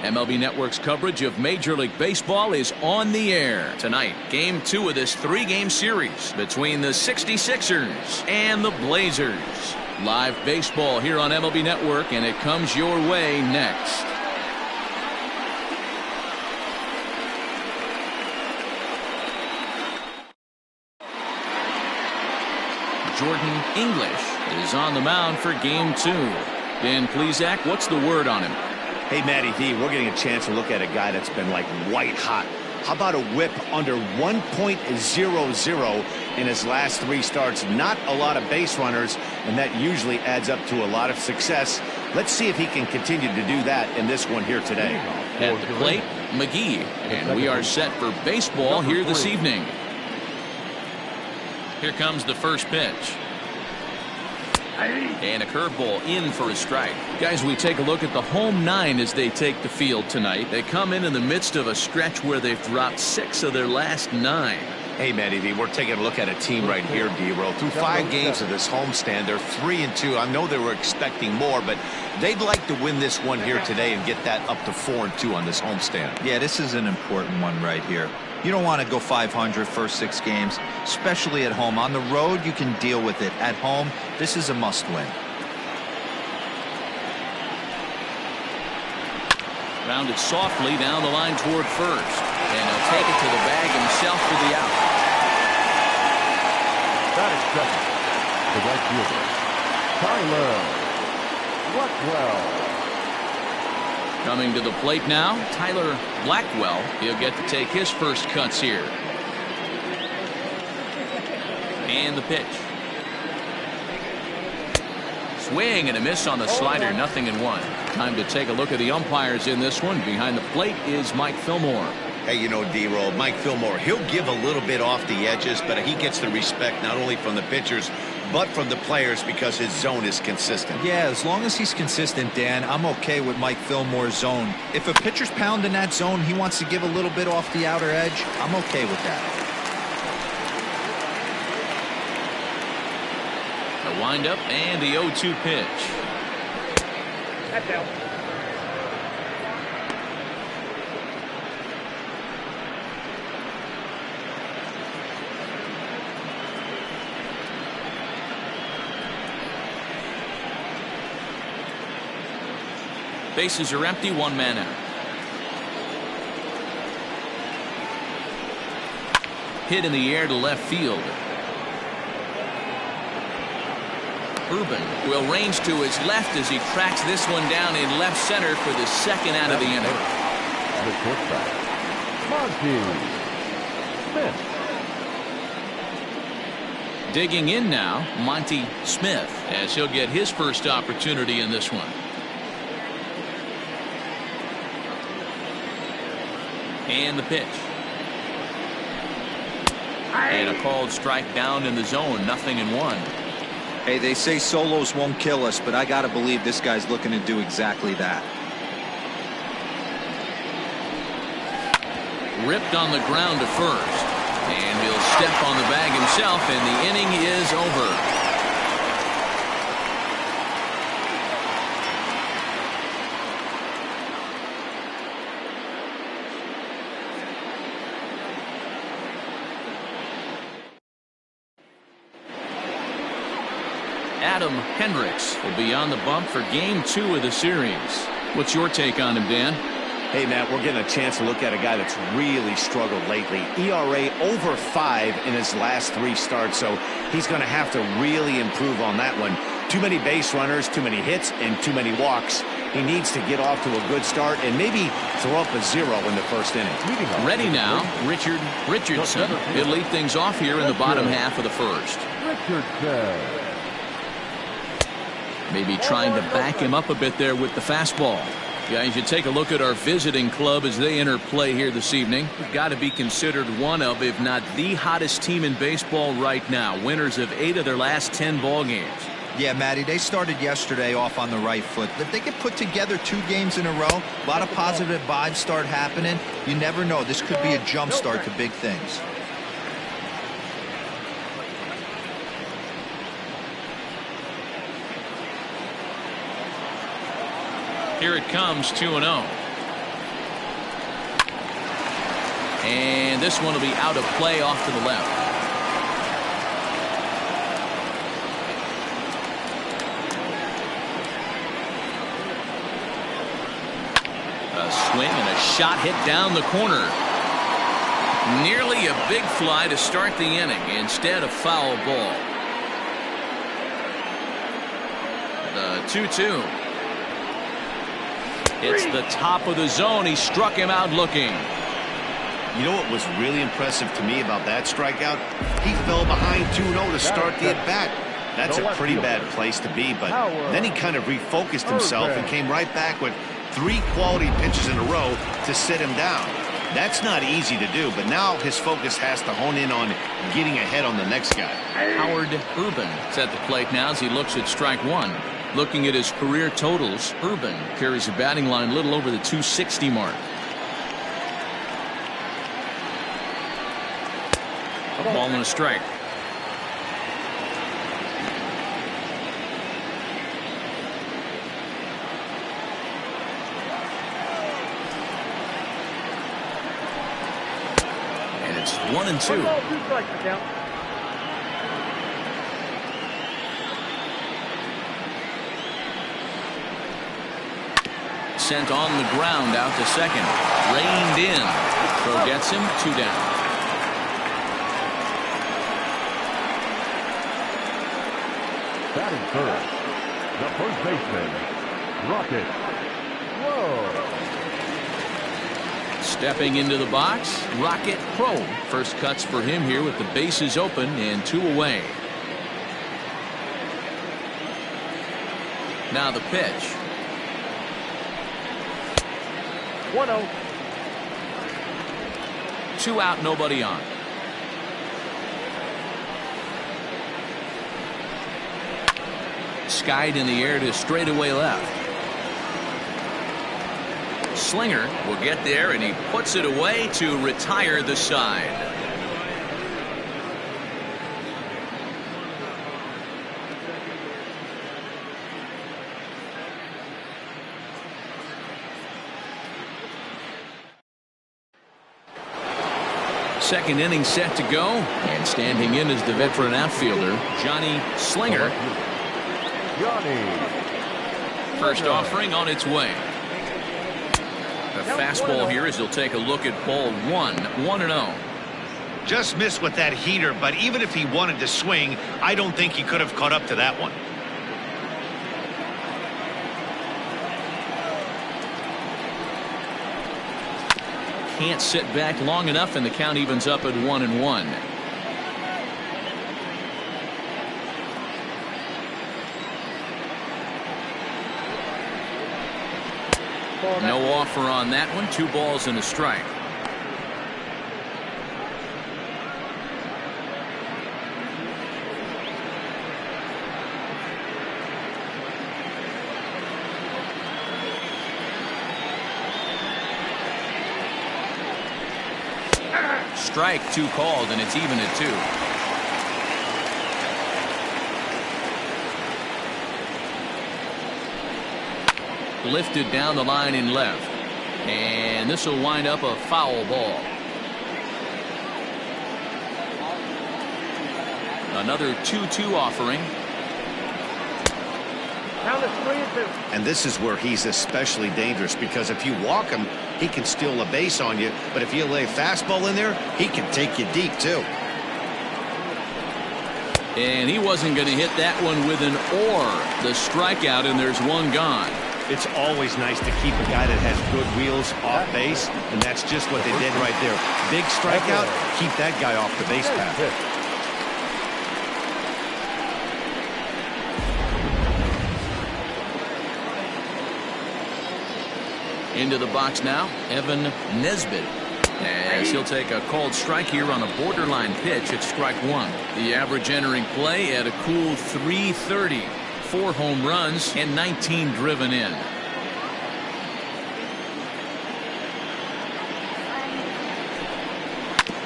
MLB Network's coverage of Major League Baseball is on the air. Tonight, Game 2 of this 3-game series between the 66ers and the Blazers. Live baseball here on MLB Network, and it comes your way next. Jordan English is on the mound for Game 2. Dan Plesac, what's the word on him? Hey, Matty D, we're getting a chance to look at a guy that's been like white hot. How about a whip under 1.00 in his last 3 starts? Not a lot of base runners, and that usually adds up to a lot of success. Let's see if he can continue to do that in this one here today. At the plate, McGee, and we are set for baseball here this evening. Here comes the first pitch. And a curveball in for a strike. Guys, we take a look at the home 9 as they take the field tonight. They come in the midst of a stretch where they've dropped 6 of their last 9. Hey, Matty D, we're taking a look at a team right here, D-Roll. Through 5 games of this homestand, they're 3-2. I know they were expecting more, but they'd like to win this one here today and get that up to 4-2 on this homestand. Yeah, this is an important one right here. You don't want to go 500 first 6 games, especially at home. On the road, you can deal with it. At home, this is a must-win. Rounded softly down the line toward first. And he'll take it to the bag himself for the out. That is second. The right fielder, Tyler Blackwell. Coming to the plate now, Tyler Blackwell. He'll get to take his first cuts here. And the pitch. Swing and a miss on the slider, 0-1. Time to take a look at the umpires in this one. Behind the plate is Mike Fillmore. Hey, you know, D-Roll, Mike Fillmore, he'll give a little bit off the edges, but he gets the respect not only from the pitchers, but from the players because his zone is consistent. Yeah, as long as he's consistent, Dan, I'm okay with Mike Fillmore's zone. If a pitcher's pounding that zone, he wants to give a little bit off the outer edge, I'm okay with that. The windup and the 0-2 pitch. That's out. Bases are empty, 1 man out. Hit in the air to left field. Urban will range to his left as he tracks this one down in left center for the second out of the inning. The quarterback, Monty Smith. Digging in now, Monty Smith, as he'll get his first opportunity in this one. And the pitch. And a called strike down in the zone, 0-1. Hey, they say solos won't kill us, but I got to believe this guy's looking to do exactly that. Ripped on the ground to first. And he'll step on the bag himself, and the inning is over. Adam Hendricks will be on the bump for Game 2 of the series. What's your take on him, Dan? Hey, Matt, we're getting a chance to look at a guy that's really struggled lately. ERA over 5 in his last 3 starts, so he's going to have to really improve on that one. Too many base runners, too many hits, and too many walks. He needs to get off to a good start and maybe throw up a 0 in the first inning. Ready now, Richardson. He'll lead things off here in the bottom half of the first. Richardson. Maybe trying to back him up a bit there with the fastball. Guys, you take a look at our visiting club as they enter play here this evening. We've got to be considered one of, if not the hottest team in baseball right now. Winners of 8 of their last 10 ball games. Yeah, Matty, they started yesterday off on the right foot. If they could put together 2 games in a row, a lot of positive vibes start happening. You never know. This could be a jump start to big things. Here it comes, 2-0. And this one will be out of play off to the left. A swing and a shot hit down the corner. Nearly a big fly to start the inning. Instead, a foul ball. The 2-2. It's the top of the zone. He struck him out looking. You know what was really impressive to me about that strikeout? He fell behind 2-0 to start the at-bat. That's a pretty bad place to be, but then he kind of refocused himself and came right back with 3 quality pitches in a row to sit him down. That's not easy to do, but now his focus has to hone in on getting ahead on the next guy. Howard Urban is at the plate now as he looks at strike one. Looking at his career totals, Urban carries a batting line a little over the 260 mark. A ball and a strike. And it's 1-2. 2 strikes to count. Sent on the ground out to second. Reined in. Throw gets him 2 down. Batting first, the first baseman, Rocket. Whoa. Stepping into the box, Rocket Pro. First cuts for him here with the bases open and 2 away. Now the pitch. 1-0. 2 out, nobody on. Skied in the air to straightaway left. Slinger will get there, and he puts it away to retire the side. Second inning set to go, and standing in is the veteran outfielder, Johnny Slinger. Johnny. First offering on its way. A fastball here as he'll take a look at ball 1, 1-0. Just missed with that heater, but even if he wanted to swing, I don't think he could have caught up to that one. Can't sit back long enough, and the count evens up at 1-1. No offer on that one. 2 balls and a strike. Strike 2 called, and it's even at 2. Lifted down the line in left, and this will wind up a foul ball. Another 2-2 offering. Count is 3-2. And this is where he's especially dangerous, because if you walk him, he can steal a base on you, but if you lay a fastball in there, he can take you deep too. And he wasn't going to hit that one with an or. The strikeout, and there's 1 gone. It's always nice to keep a guy that has good wheels off base, and that's just what they did right there. Big strikeout, keep that guy off the base path. Into the box now, Evan Nesbitt, as he'll take a called strike here on a borderline pitch at strike 1. The average entering play at a cool .330. 4 home runs and 19 driven in.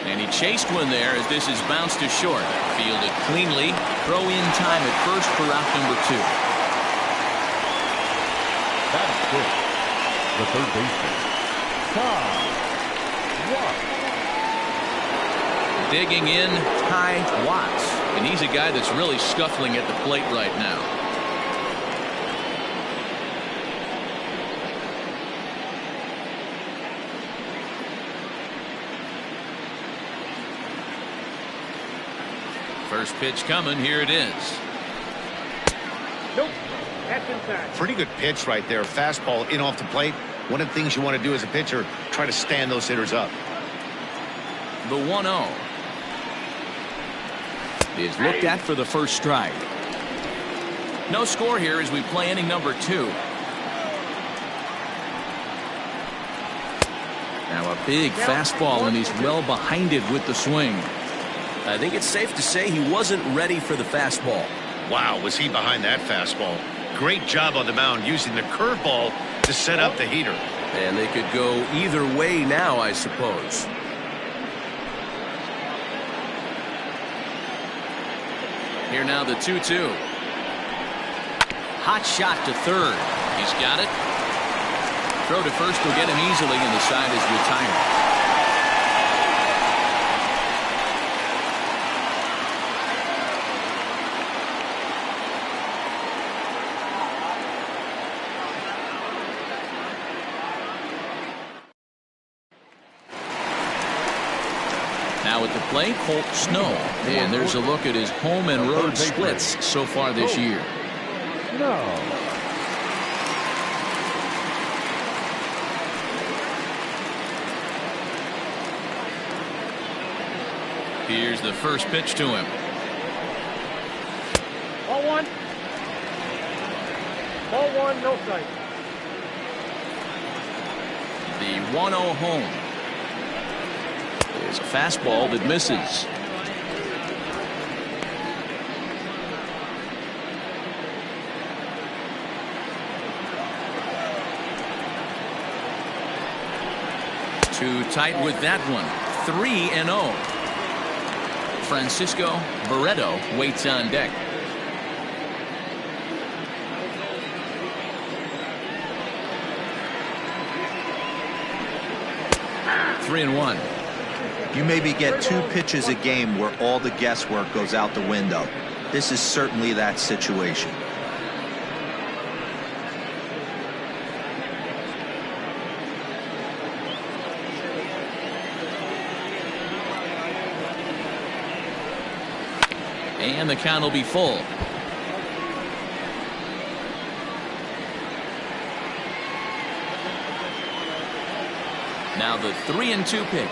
And he chased one there as this is bounced to short. Fielded cleanly. Throw in time at first for out number 2. That's good. The third baseman, Tom Watt. Digging in, Ty Watts. And he's a guy that's really scuffling at the plate right now. First pitch coming. Here it is. Nope. That's inside. Pretty good pitch right there. Fastball in off the plate. One of the things you want to do as a pitcher, try to stand those hitters up. The 1-0 is looked at for the first strike. No score here as we play inning number 2. Now a big fastball, and he's well behind it with the swing. I think it's safe to say he wasn't ready for the fastball. Wow, was he behind that fastball. Great job on the mound using the curveball to set up the heater. And they could go either way now, I suppose. Here now the 2-2. Hot shot to third. He's got it. Throw to first will get him easily, and the side is retired. Now at the plate, Colt Snow. And there's a look at his home and road splits so far this year. No. Here's the first pitch to him. Ball 1. Ball 1, no strike. The 1-0 home. There's a fastball that misses. Too tight with that one. 3-0. Francisco Barreto waits on deck. Three and one. You maybe get 2 pitches a game where all the guesswork goes out the window. This is certainly that situation. And the count will be full. Now the 3-2 pitch.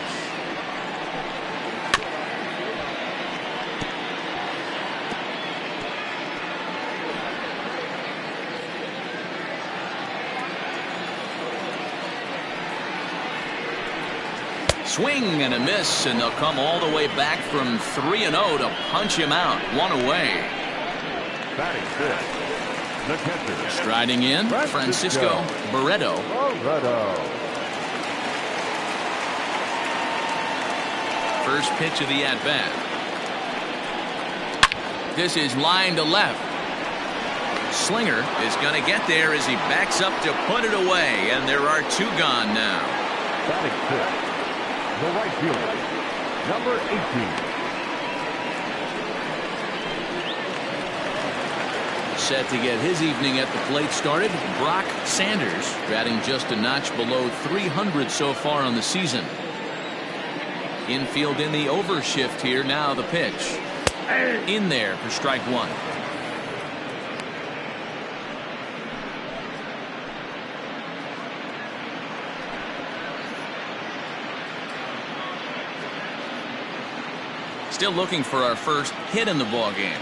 Swing and a miss, and they'll come all the way back from 3-0 to punch him out. 1 away. Batting fifth, the catcher. Striding in, Francisco Barreto. First pitch of the at-bat. This is line to left. Slinger is going to get there as he backs up to put it away, and there are 2 gone now. Batting fifth, the right fielder, number 18. Set to get his evening at the plate started, Brock Sanders, batting just a notch below 300 so far on the season. Infield in the overshift here. Now the pitch. In there for strike 1. Still looking for our first hit in the ball game.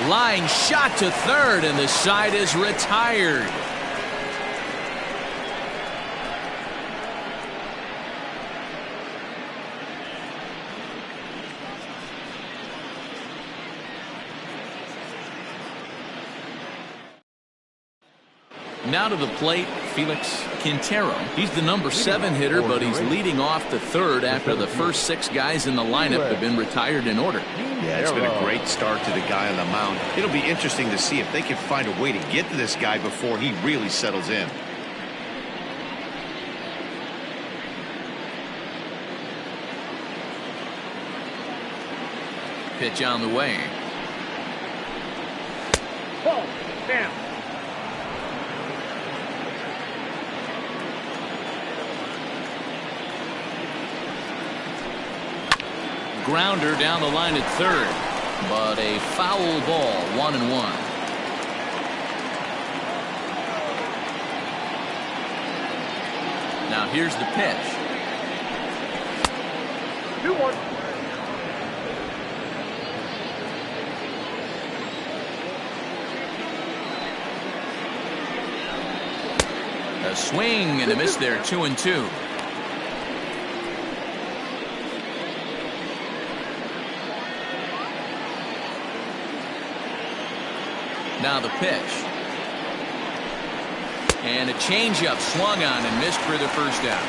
Line shot to third, and the side is retired. Now to the plate, Felix Quintero. He's the number 7 hitter, but he's leading off the third after the first 6 guys in the lineup have been retired in order. Yeah, it's been a great start to the guy on the mound. It'll be interesting to see if they can find a way to get to this guy before he really settles in. Pitch on the way. Ball. Down. Grounder down the line at third, but a foul ball, 1-1. Now here's the pitch. 2-1. A swing and a miss there, 2-2. Now the pitch. And a changeup swung on and missed for the first out.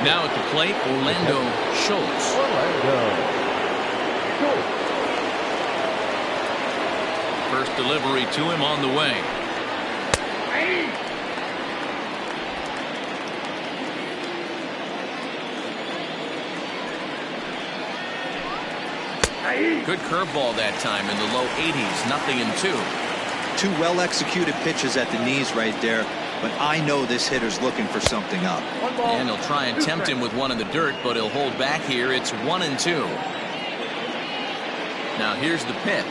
Now at the plate, Orlando Schultz. First delivery to him on the way. Good curveball that time in the low 80s, 0-2. Two well-executed pitches at the knees right there, but I know this hitter's looking for something up. And he'll try and tempt him with one in the dirt, but he'll hold back here. It's 1-2. Now here's the pitch.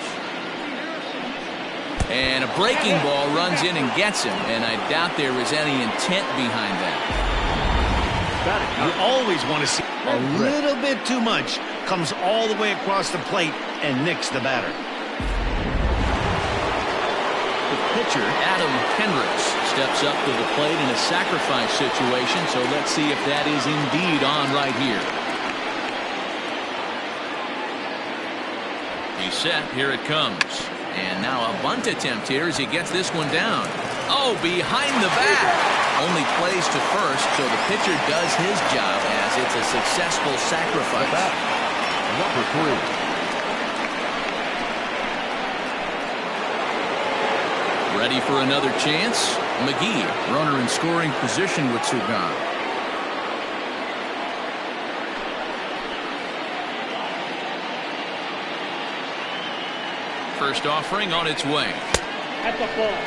And a breaking ball runs in and gets him, and I doubt there is any intent behind that. You always want to see a little bit too much. Comes all the way across the plate and nicks the batter. The pitcher, Adam Hendricks, steps up to the plate in a sacrifice situation, so let's see if that is indeed on right here. He's set. Here it comes. And now a bunt attempt here as he gets this one down. Oh, behind the bat. Only plays to first, so the pitcher does his job as it's a successful sacrifice. Number 3. Ready for another chance? McGee, runner in scoring position with 2 gone. First offering on its way. At the ball.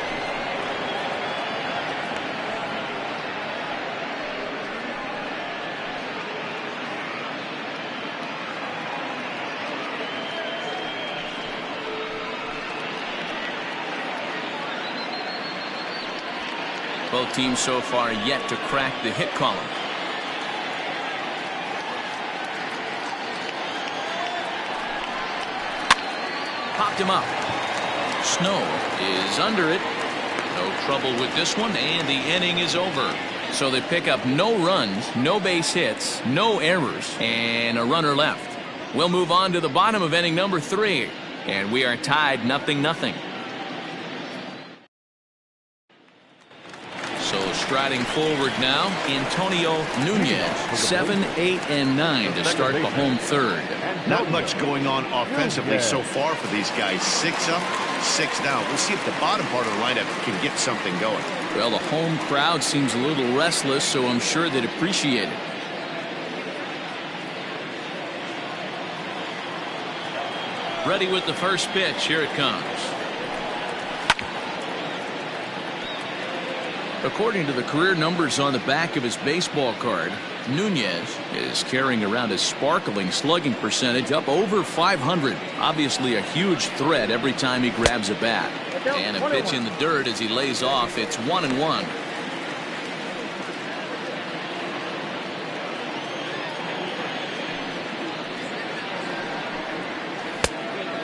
Both teams so far yet to crack the hit column. Popped him up. Snow is under it. No trouble with this one, and the inning is over. So they pick up no runs, no base hits, no errors, and a runner left. We'll move on to the bottom of inning number 3, and we are tied 0-0. So striding forward now, Antonio Nunez, 7, 8, and 9 to start the home third. Not much going on offensively so far for these guys. 6 up, 6 down. We'll see if the bottom part of the lineup can get something going. Well, the home crowd seems a little restless, so I'm sure they'd appreciate it. Ready with the first pitch. Here it comes. According to the career numbers on the back of his baseball card, Nunez is carrying around his sparkling slugging percentage up over 500. Obviously a huge threat every time he grabs a bat. And a pitch in the dirt as he lays off. It's 1-1.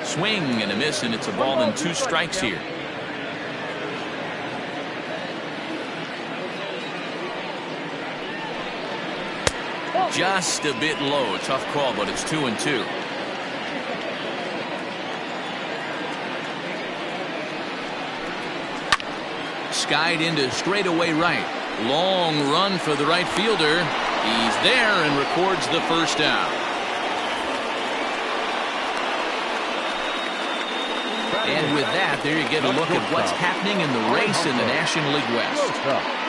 Swing and a miss, and it's a ball and 2 strikes here. Just a bit low. Tough call, but it's 2-2. Skied into straightaway right. Long run for the right fielder. He's there and records the first out. And with that, there you get a look at what's happening in the race in the National League West.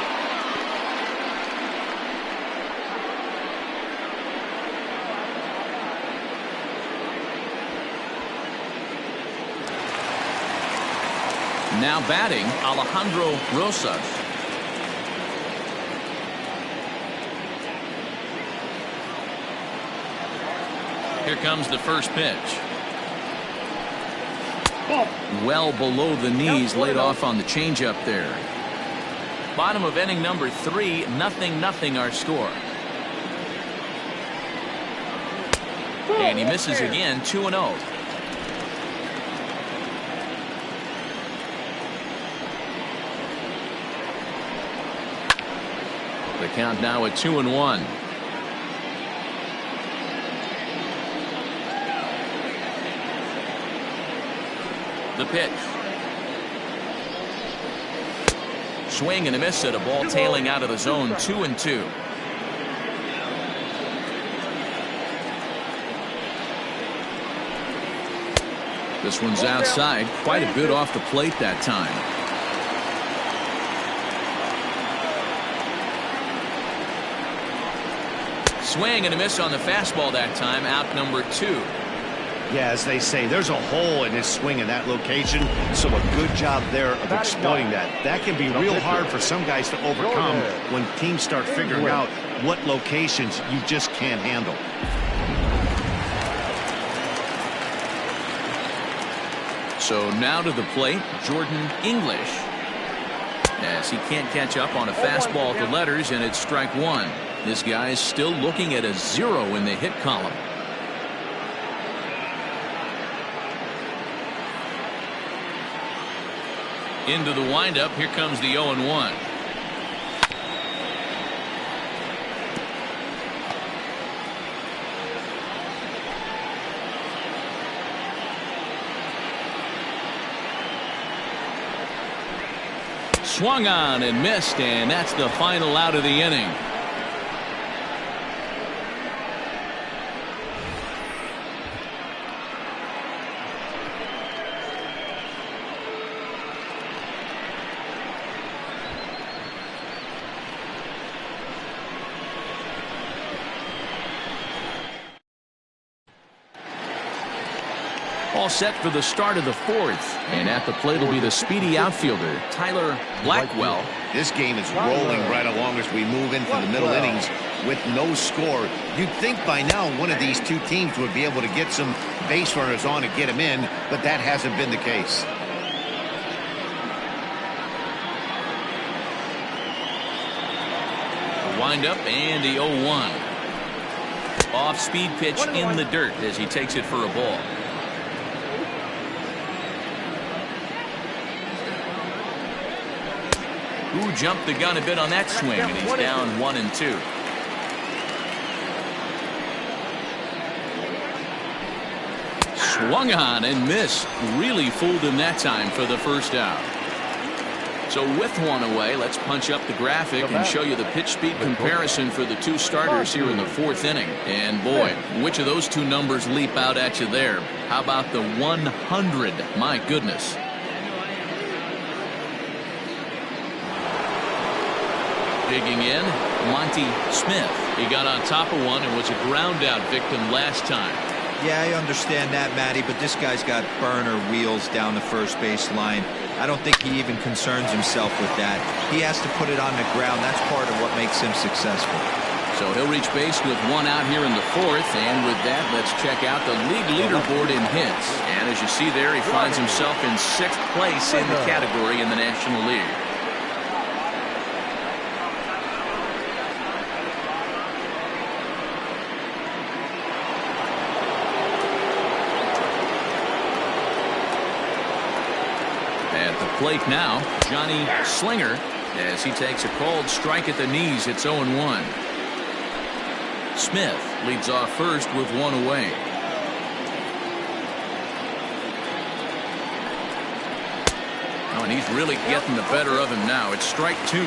Now batting, Alejandro Rosas. Here comes the first pitch. Well below the knees, laid off on the changeup there. Bottom of inning number 3, 0-0 our score. And he misses again, 2-0. The count now at 2-1. The pitch. Swing and a miss at a ball tailing out of the zone, 2-2. This one's outside, quite a bit off the plate that time. Swing and a miss on the fastball that time, out number 2. Yeah, as they say, there's a hole in his swing in that location, so a good job there of exploiting that. That can be real hard for some guys to overcome when teams start figuring out what locations you just can't handle. So now to the plate, Jordan English. As he can't catch up on a fastball to letters, and it's strike 1. This guy is still looking at a 0 in the hit column. Into the windup, here comes the 0-1. Swung on and missed, and that's the final out of the inning. All set for the start of the 4th, and at the plate will be the speedy outfielder Tyler Blackwell. This game is rolling right along as we move into the middle innings with no score. You'd think by now one of these two teams would be able to get some base runners on and get them in, but that hasn't been the case. The windup and the 0-1. Off-speed pitch in the dirt as he takes it for a ball. Who jumped the gun a bit on that swing, and he's down 1-2. Swung on and missed. Really fooled him that time for the first out. So with one away, let's punch up the graphic and show you the pitch speed comparison for the two starters here in the 4th inning. And boy, which of those two numbers leap out at you there? How about the 100? My goodness. Digging in, Monty Smith. He got on top of one and was a ground out victim last time. Yeah, I understand that, Matty, but this guy's got burner wheels down the first base line. I don't think he even concerns himself with that. He has to put it on the ground. That's part of what makes him successful. So he'll reach base with one out here in the 4th, and with that, let's check out the league leaderboard in hits. And as you see there, he finds himself in 6th place in the category in the National League. At the plate now, Johnny Slinger, as he takes a called strike at the knees. It's 0-1. Smith leads off first with one away. Oh, and he's really getting the better of him now. It's strike 2.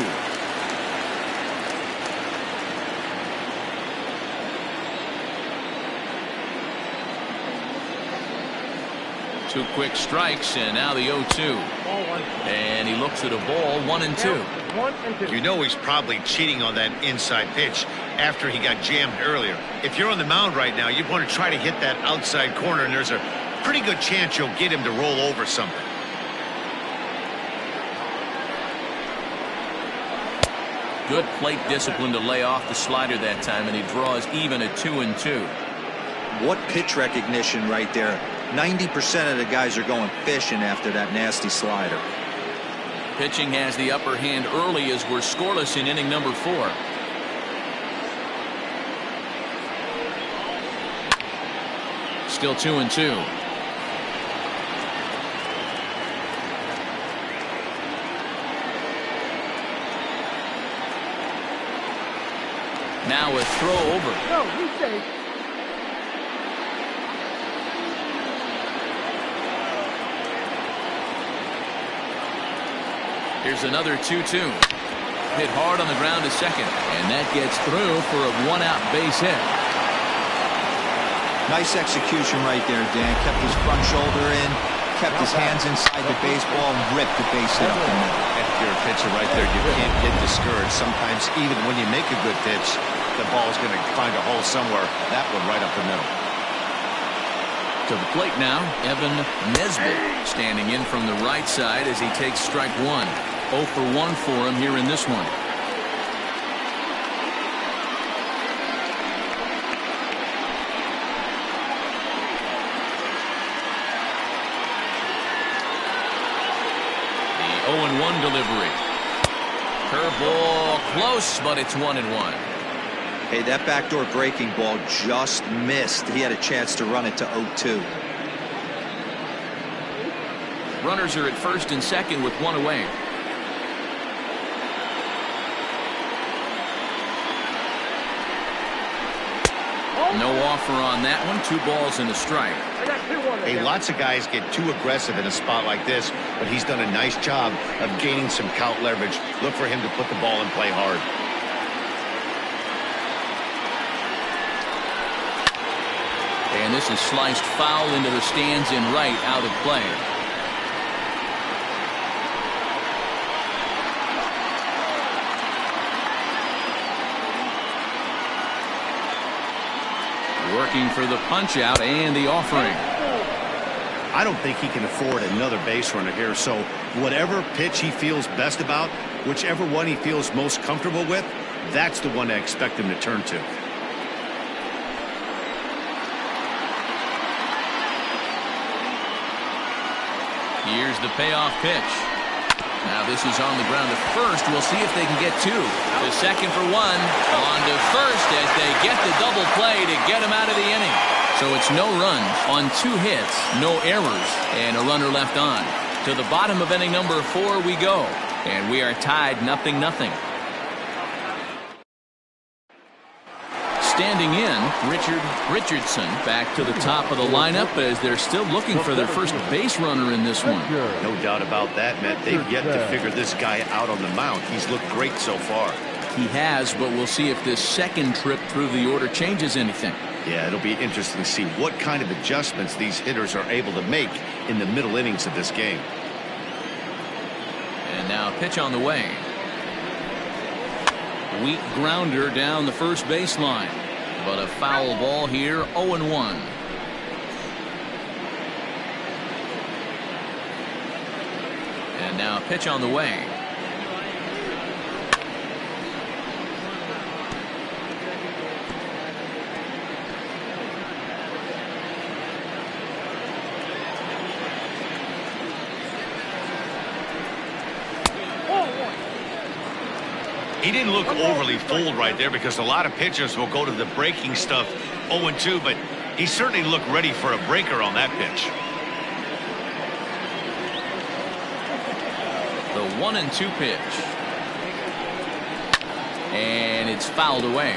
Two quick strikes, and now the 0-2. And he looks at a ball, 1-2. You know he's probably cheating on that inside pitch after he got jammed earlier. If you're on the mound right now, you want to try to hit that outside corner, and there's a pretty good chance you'll get him to roll over something. Good plate discipline to lay off the slider that time, and he draws even at 2-2. What pitch recognition right there. 90% of the guys are going fishing after that nasty slider. Pitching has the upper hand early as we're scoreless in inning number 4. Still 2-2. Now a throw over. No, he's safe. Here's another 2-2. Hit hard on the ground to second, and that gets through for a one-out base hit. Nice execution right there, Dan. Kept his front shoulder in, kept his hands inside the baseball, and ripped the base hit up the middle. If you're a pitcher right there, you can't get discouraged. Sometimes even when you make a good pitch, the ball is going to find a hole somewhere. That one right up the middle. To the plate now, Evan Nesbitt standing in from the right side as he takes strike 1. 0 for 1 for him here in this one. The 0-1 delivery. Curveball close, but it's 1-1. Hey, that backdoor breaking ball just missed. He had a chance to run it to 0-2. Runners are at first and second with one away. No offer on that one. 2 balls and a strike. I got 2-1. Hey, lots of guys get too aggressive in a spot like this, but he's done a nice job of gaining some count leverage. Look for him to put the ball in play hard. And this is sliced foul into the stands in right, out of play. Working for the punch out and the offering. I don't think he can afford another base runner here, so whatever pitch he feels best about, whichever one he feels most comfortable with, that's the one I expect him to turn to. Here's the payoff pitch. Now this is on the ground to first. We'll see if they can get 2. To second for 1. On to first as they get the double play to get him out of the inning. So it's no runs on 2 hits, no errors, and a runner left on. To the bottom of inning number 4 we go. And we are tied 0-0. Standing in, Richardson back to the top of the lineup as they're still looking for their first base runner in this one. No doubt about that, Matt. They've yet to figure this guy out on the mound. He's looked great so far. He has, but we'll see if this second trip through the order changes anything. Yeah, it'll be interesting to see what kind of adjustments these hitters are able to make in the middle innings of this game. And now pitch on the way. Weak grounder down the first baseline. But a foul ball here, 0-1. And now pitch on the way. He didn't look overly fooled right there because a lot of pitchers will go to the breaking stuff 0-2, but he certainly looked ready for a breaker on that pitch. The 1-2 pitch. And it's fouled away.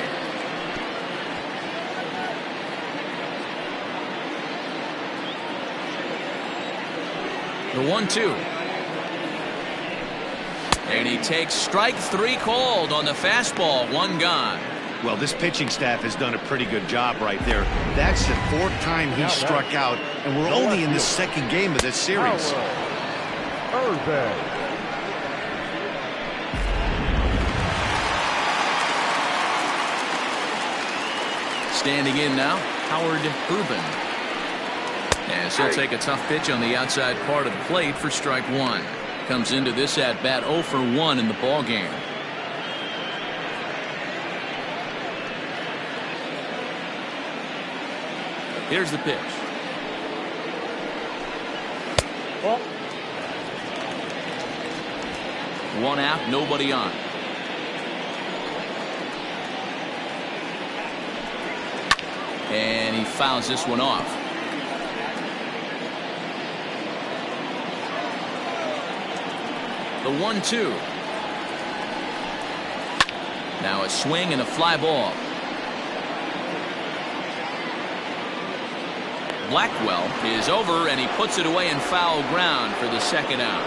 The 1-2. And he takes strike 3 called on the fastball. 1 gone. Well, this pitching staff has done a pretty good job right there. That's the 4th time he struck out, and we're only in the 2nd game of this series. Standing in now, Howard Urban. As he'll take a tough pitch on the outside part of the plate for strike 1. Comes into this at bat 0 for 1 in the ball game. Here's the pitch. Ball. One out, nobody on. And he fouls this one off. The 1-2. Now a swing and a fly ball. Blackwell is over, and he puts it away in foul ground for the second out.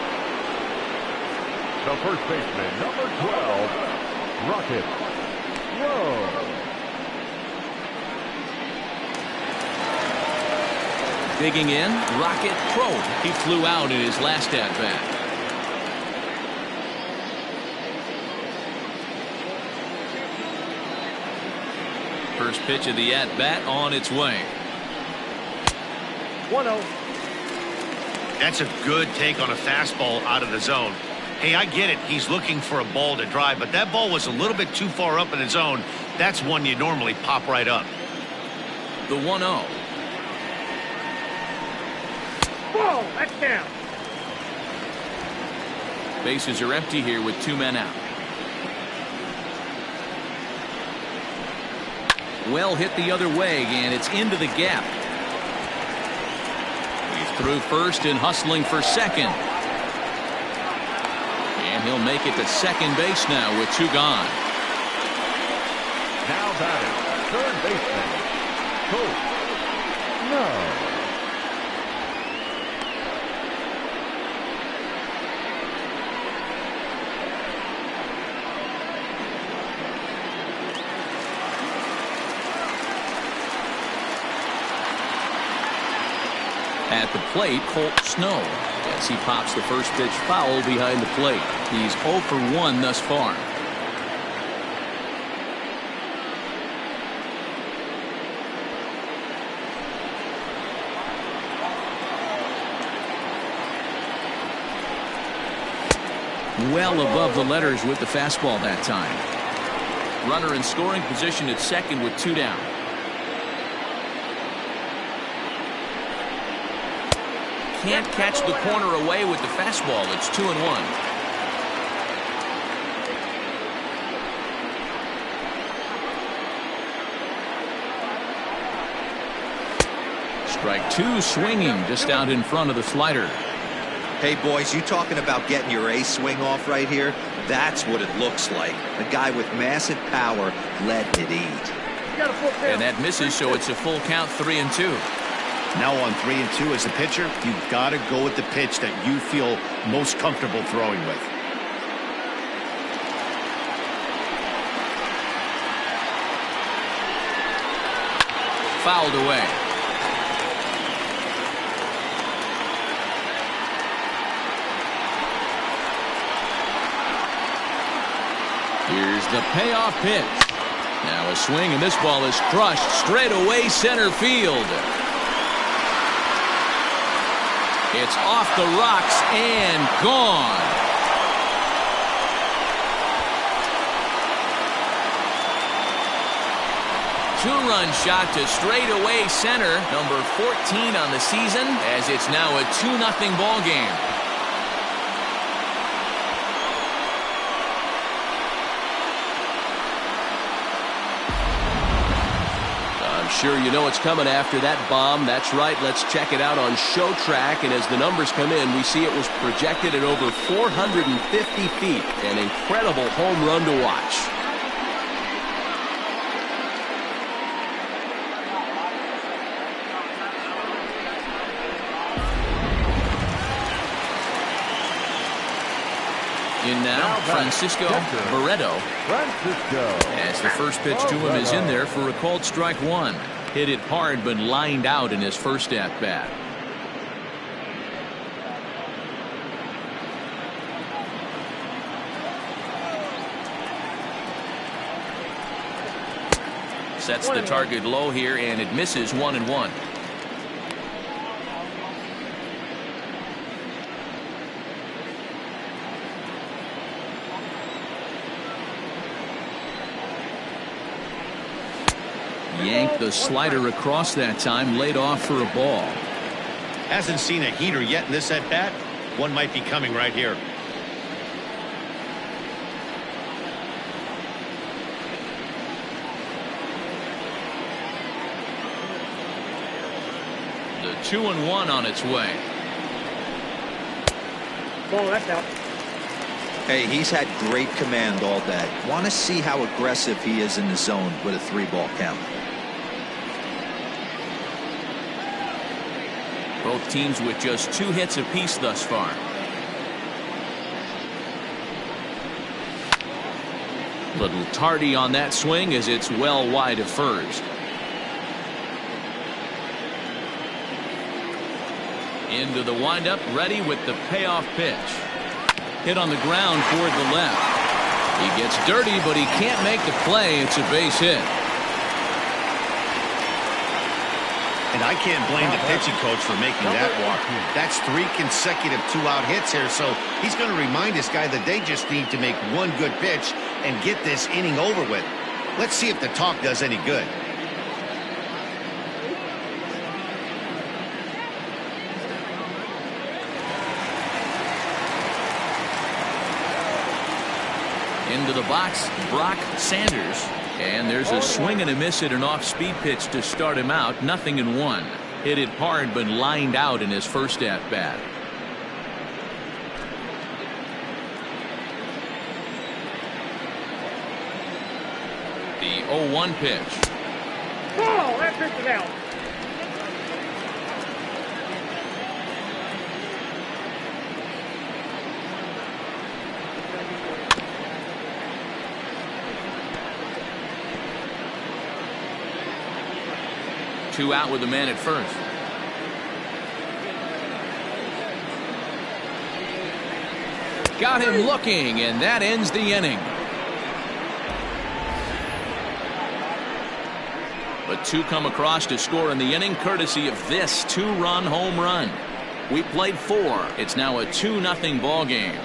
The first baseman, number 12, Rocket. Whoa. Digging in, Rocket Crow. He flew out in his last at-bat. First pitch of the at-bat on its way. 1-0. That's a good take on a fastball out of the zone. Hey, I get it. He's looking for a ball to drive, but that ball was a little bit too far up in the zone. That's one you normally pop right up. The 1-0. Ball. That's down. Bases are empty here with 2 men out. Well hit the other way, and it's into the gap. He's through first and hustling for second. And he'll make it to second base now with 2 gone. Now batting, third baseman, Coach. No. At the plate, Colt Snow, as he pops the first pitch foul behind the plate. He's 0 for 1 thus far. Well above the letters with the fastball that time. Runner in scoring position at second with 2 down. Can't catch the corner away with the fastball. It's 2-1. Strike 2 swinging just out in front of the slider. Hey, boys, you talking about getting your A swing off right here? That's what it looks like. A guy with massive power let it eat. You got a full count. And that misses, so it's a full count, 3-2. Now on 3-2 as a pitcher, you've got to go with the pitch that you feel most comfortable throwing with. Fouled away. Here's the payoff pitch. Now a swing, and this ball is crushed straight away center field. It's off the rocks and gone. Two-run shot to straightaway center, number 14 on the season, as it's now a 2-0 ball game. Sure, you know it's coming after that bomb. That's right. Let's check it out on Show Track. And as the numbers come in, we see it was projected at over 450 feet. An incredible home run to watch. In now, Francisco Barreto. As the first pitch to him is in there for a called strike 1. Hit it hard, but lined out in his first at-bat. Sets the target low here, and it misses 1-1. Yanked the slider across that time, laid off for a ball. Hasn't seen a heater yet in this at-bat. One might be coming right here. The 2-1 on its way. Ball, that's out. Hey, he's had great command all day. Want to see how aggressive he is in the zone with a 3-ball count. Both teams with just 2 hits apiece thus far. Little tardy on that swing as it's well wide of first. Into the windup, ready with the payoff pitch. Hit on the ground toward the left. He gets dirty, but he can't make the play. It's a base hit. And I can't blame the pitching coach for making that walk. That's 3 consecutive 2-out hits here, so he's going to remind this guy that they just need to make one good pitch and get this inning over with. Let's see if the talk does any good. Into the box, Brock Sanders. And there's a swing and a miss at an off-speed pitch to start him out. 0-1. Hit it hard, but lined out in his first at-bat. The 0-1 pitch. Ball, that pitch is out. Two out with the man at first. Got him looking, and that ends the inning. But 2 come across to score in the inning, courtesy of this 2-run home run. We played 4. It's now a 2-0 ball game.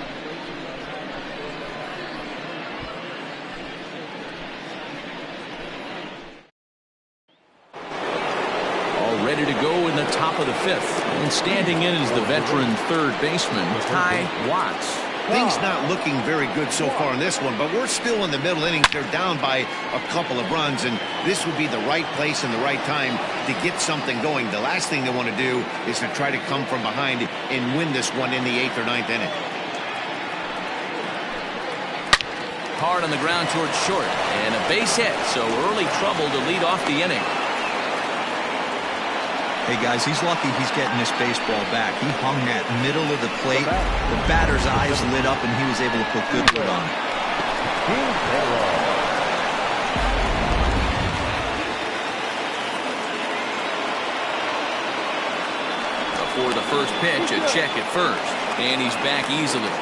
Ready to go in the top of the 5th. And standing in is the veteran third baseman, Ty Watts. Things not looking very good so far in this one, but we're still in the middle innings. They're down by a couple of runs, and this would be the right place and the right time to get something going. The last thing they want to do is to try to come from behind and win this one in the 8th or 9th inning. Hard on the ground towards short, and a base hit, so early trouble to lead off the inning. Hey, guys, he's lucky he's getting this baseball back. He hung that middle of the plate. The batter's eyes lit up, and he was able to put good wood on it. Before the first pitch, a check at first, and he's back easily.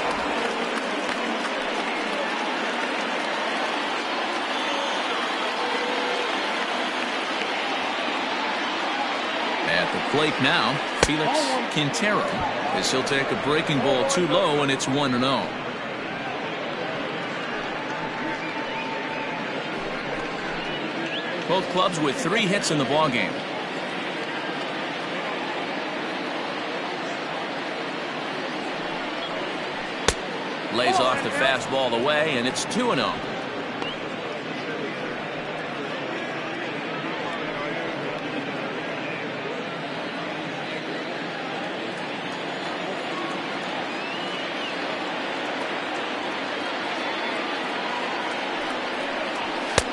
At the plate now, Felix Quintero, as he'll take a breaking ball too low, and it's 1-0. Both clubs with 3 hits in the ballgame. Lays off the fastball away, and it's 2-0.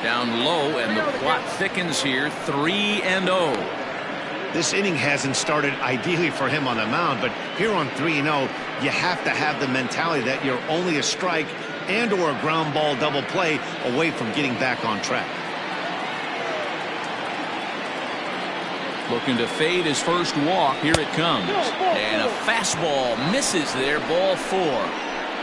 Down low, and the plot thickens here. 3-0. This inning hasn't started ideally for him on the mound, but here on 3-0, you have to have the mentality that you're only a strike and or a ground ball double play away from getting back on track. Looking to fade his first walk. Here it comes. And a fastball misses there. Ball 4.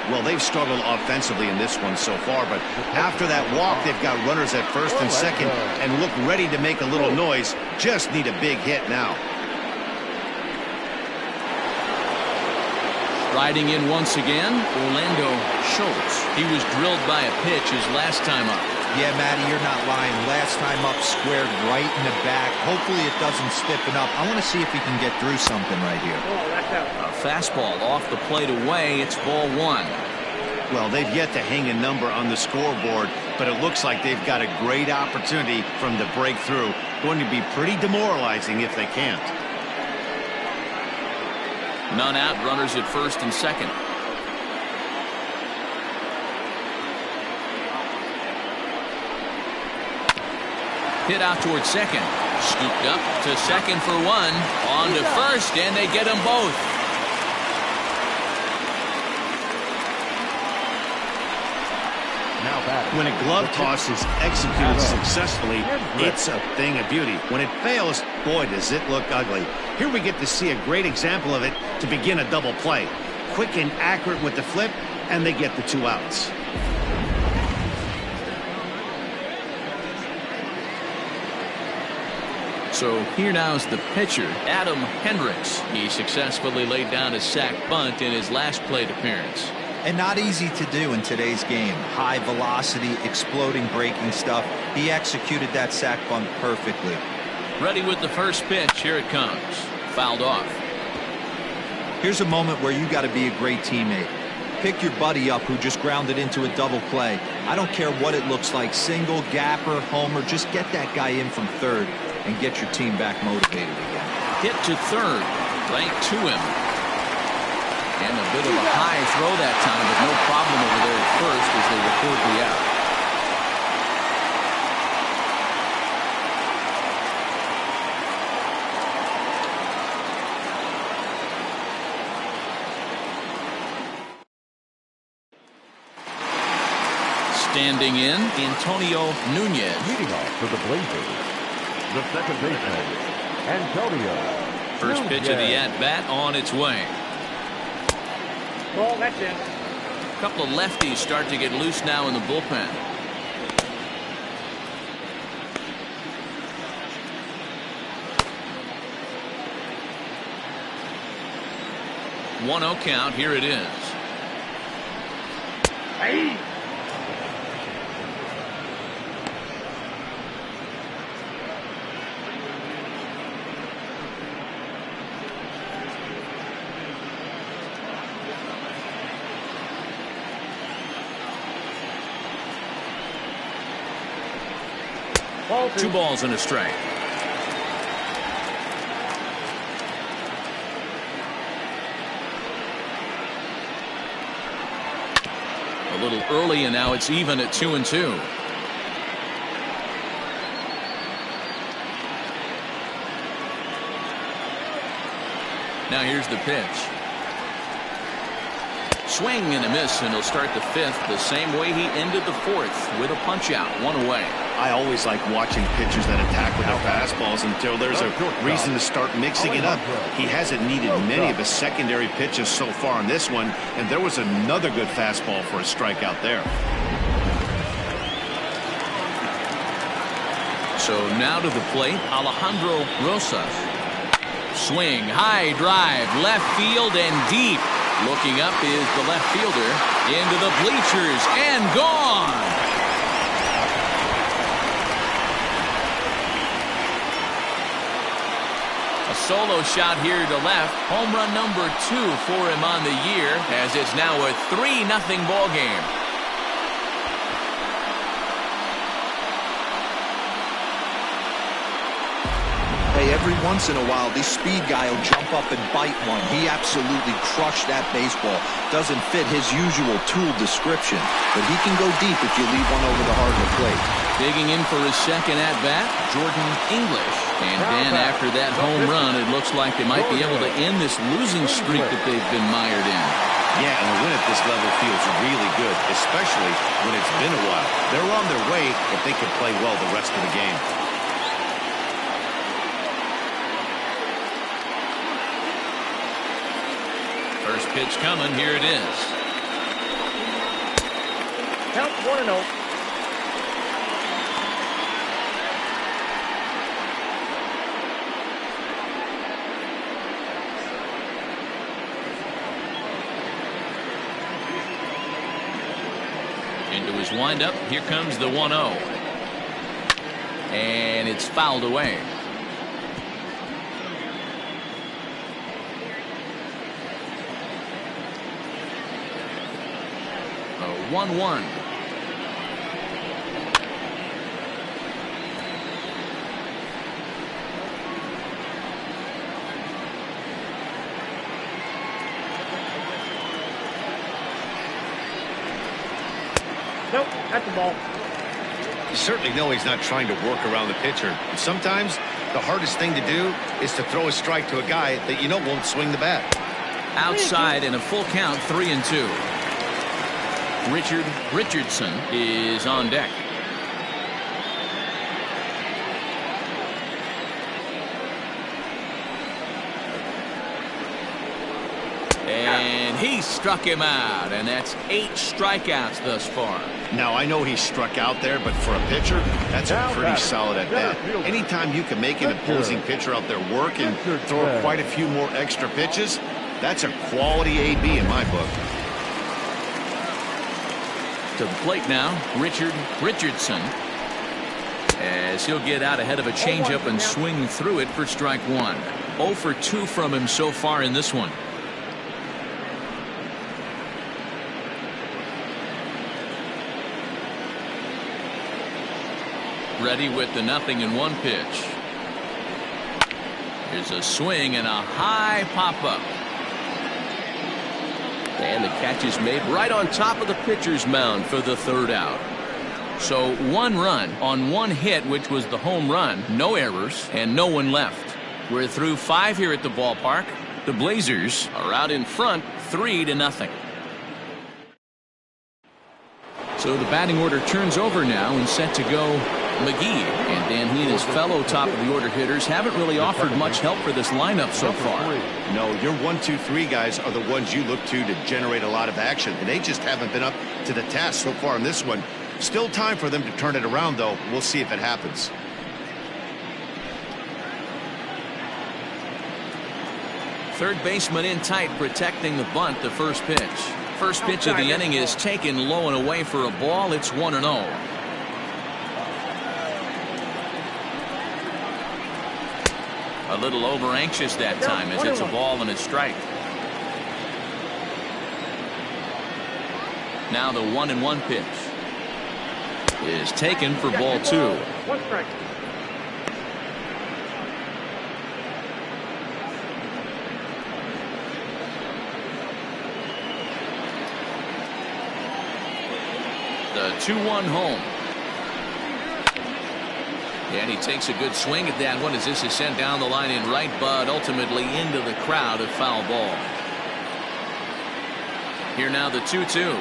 Well, they've struggled offensively in this one so far, but after that walk, they've got runners at first and second and look ready to make a little noise. Just need a big hit now. Riding in once again, Orlando Schultz. He was drilled by a pitch his last time up. Yeah, Matty, you're not lying. Last time up, squared right in the back. Hopefully it doesn't stiffen up. I want to see if he can get through something right here. Oh, that's out. A fastball off the plate away. It's ball one. Well, they've yet to hang a number on the scoreboard, but it looks like they've got a great opportunity from the breakthrough. Going to be pretty demoralizing if they can't. None out, runners at first and second. Hit out towards second. Scooped up to second for one. On to first, and they get them both. When a glove toss is executed successfully, it's a thing of beauty. When it fails, boy, does it look ugly. Here we get to see a great example of it to begin a double play. Quick and accurate with the flip, and they get the 2 outs. So here now is the pitcher, Adam Hendricks. He successfully laid down a sac bunt in his last plate appearance. And not easy to do in today's game. High velocity, exploding breaking stuff. He executed that sac bunt perfectly. Ready with the first pitch. Here it comes. Fouled off. Here's a moment where you got to be a great teammate. Pick your buddy up who just grounded into a double play. I don't care what it looks like, single, gapper, homer, just get that guy in from third and get your team back motivated again. Hit to third, right to him. And a bit of a high throw that time, but no problem over there at first as they record the out. Standing in, Antonio Nunez. Leading off for the Blazers, the second baseman, Antonio. First pitch of the at-bat on its way. Ball, that's in. A couple of lefties start to get loose now in the bullpen. One 0 count. Here it is. Hey. Ball 2 balls and a strike. A little early, and now it's even at 2-2. Now here's the pitch. Swing and a miss, and he'll start the 5th the same way he ended the 4th with a punch out, 1 away. I always like watching pitchers that attack with their fastballs until there's a reason to start mixing it up. He hasn't needed many of his secondary pitches so far in this one, and there was another good fastball for a strikeout there. So now to the plate, Alejandro Rosas. Swing, high drive, left field and deep. Looking up is the left fielder into the bleachers and gone. A solo shot here to left. Home run number 2 for him on the year, as it's now a 3-0 ball game. Hey, every once in a while, this speed guy will jump up and bite one. He absolutely crushed that baseball. Doesn't fit his usual tool description, but he can go deep if you leave one over the heart of the plate. Digging in for his second at-bat, Jordan English. And then after that home run, it looks like they might be able to end this losing streak that they've been mired in. Yeah, and a win at this level feels really good, especially when it's been a while. They're on their way if they can play well the rest of the game. First pitch coming. Here it is. Count 1-0. Into his his windup. Here comes the 1-0. And it's fouled away. A 1-1. Nope, that's the ball. You certainly know he's not trying to work around the pitcher. And sometimes the hardest thing to do is to throw a strike to a guy that you know won't swing the bat. Outside in a full count, 3-2. Richardson is on deck. And he struck him out, and that's 8 strikeouts thus far. Now, I know he struck out there, but for a pitcher, that's a pretty solid at bat. Anytime you can make an opposing pitcher out there work and throw quite a few more extra pitches, that's a quality AB in my book. To the plate now, Richardson, as he'll get out ahead of a changeup and swing through it for strike 1. 0 for 2 from him so far in this one. Ready with the 0-1 pitch. Here's a swing and a high pop-up. And the catch is made right on top of the pitcher's mound for the 3rd out. So 1 run on 1 hit, which was the home run, no errors, and no one left. We're through 5 here at the ballpark. The Blazers are out in front 3-0. So the batting order turns over now and set to go McGee. And Dan, he and his fellow top of the order hitters haven't really offered much help for this lineup so far. No, your 1, 2, 3 guys are the ones you look to generate a lot of action, and they just haven't been up to the task so far in this one. Still time for them to turn it around, though. We'll see if it happens. Third baseman in tight, protecting the bunt. The first pitch. First pitch of the inning is taken low and away for a ball. It's 1-0. A little over anxious that time as it's a ball and a strike. Now the 1-1 pitch is taken for ball 2. 1 strike. The 2-1 home. And he takes a good swing at that one as this is sent down the line in right, but ultimately into the crowd, a foul ball. Here now the 2-2.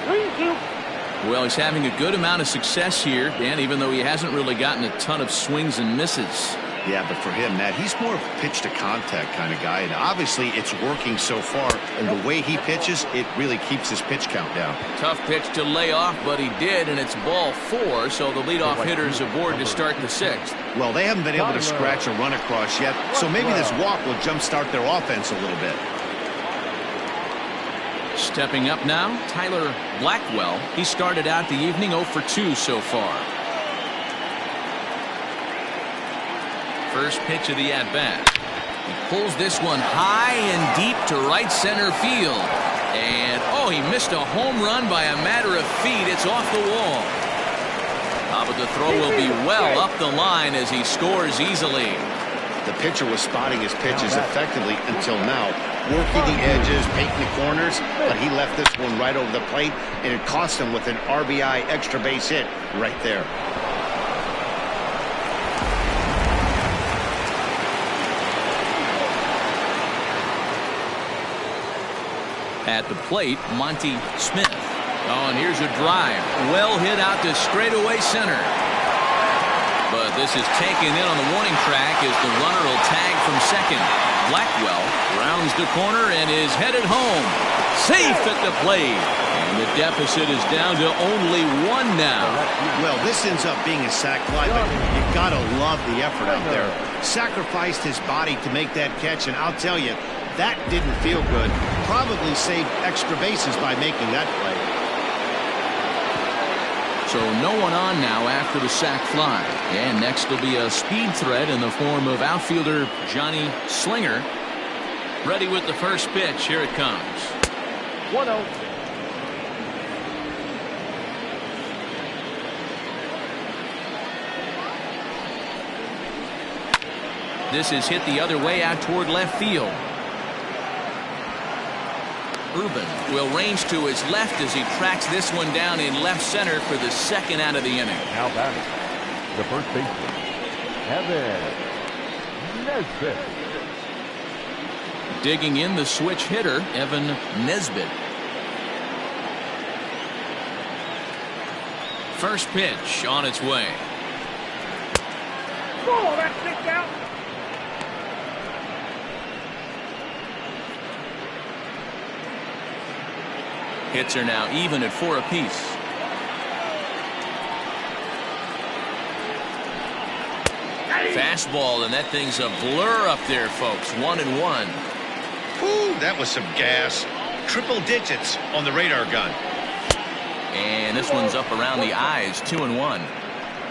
3-2. Well, he's having a good amount of success here, Dan, even though he hasn't really gotten a ton of swings and misses. Yeah, but for him, Matt, he's more of a pitch-to-contact kind of guy, and obviously it's working so far, and the way he pitches, it really keeps his pitch count down. Tough pitch to lay off, but he did, and it's ball 4, so the leadoff hitter's aboard to start the 6th. Well, they haven't been able to scratch a run across yet, so maybe this walk will jumpstart their offense a little bit. Stepping up now, Tyler Blackwell. He started out the evening 0 for 2 so far. First pitch of the at-bat. He pulls this one high and deep to right center field. And, oh, he missed a home run by a matter of feet. It's off the wall. But the throw will be well up the line as he scores easily. The pitcher was spotting his pitches effectively until now, working the edges, painting the corners, but he left this one right over the plate, and it cost him with an RBI extra base hit right there. At the plate, Monty Smith. Oh, and here's a drive. Well hit out to straightaway center. But this is taken in on the warning track as the runner will tag from second. Blackwell rounds the corner and is headed home. Safe at the plate. And the deficit is down to only 1 now. Well, this ends up being a sac fly, but you've got to love the effort out there. Sacrificed his body to make that catch, and I'll tell you, that didn't feel good. probably saved extra bases by making that play. So no one on now after the sac fly. And next will be a speed threat in the form of outfielder Johnny Slinger. Ready with the first pitch. Here it comes. 1-0. This is hit the other way out toward left field. Ruben will range to his left as he tracks this one down in left center for the second out of the inning. Now batting, the first baseman, Evan Nesbitt. Digging in the switch hitter, Evan Nesbitt. First pitch on its way. Oh, that's kicked out. Hits are now even at 4 apiece. Fastball, and that thing's a blur up there, folks. 1-1. Whew, that was some gas. Triple digits on the radar gun. And this one's up around the eyes. 2-1.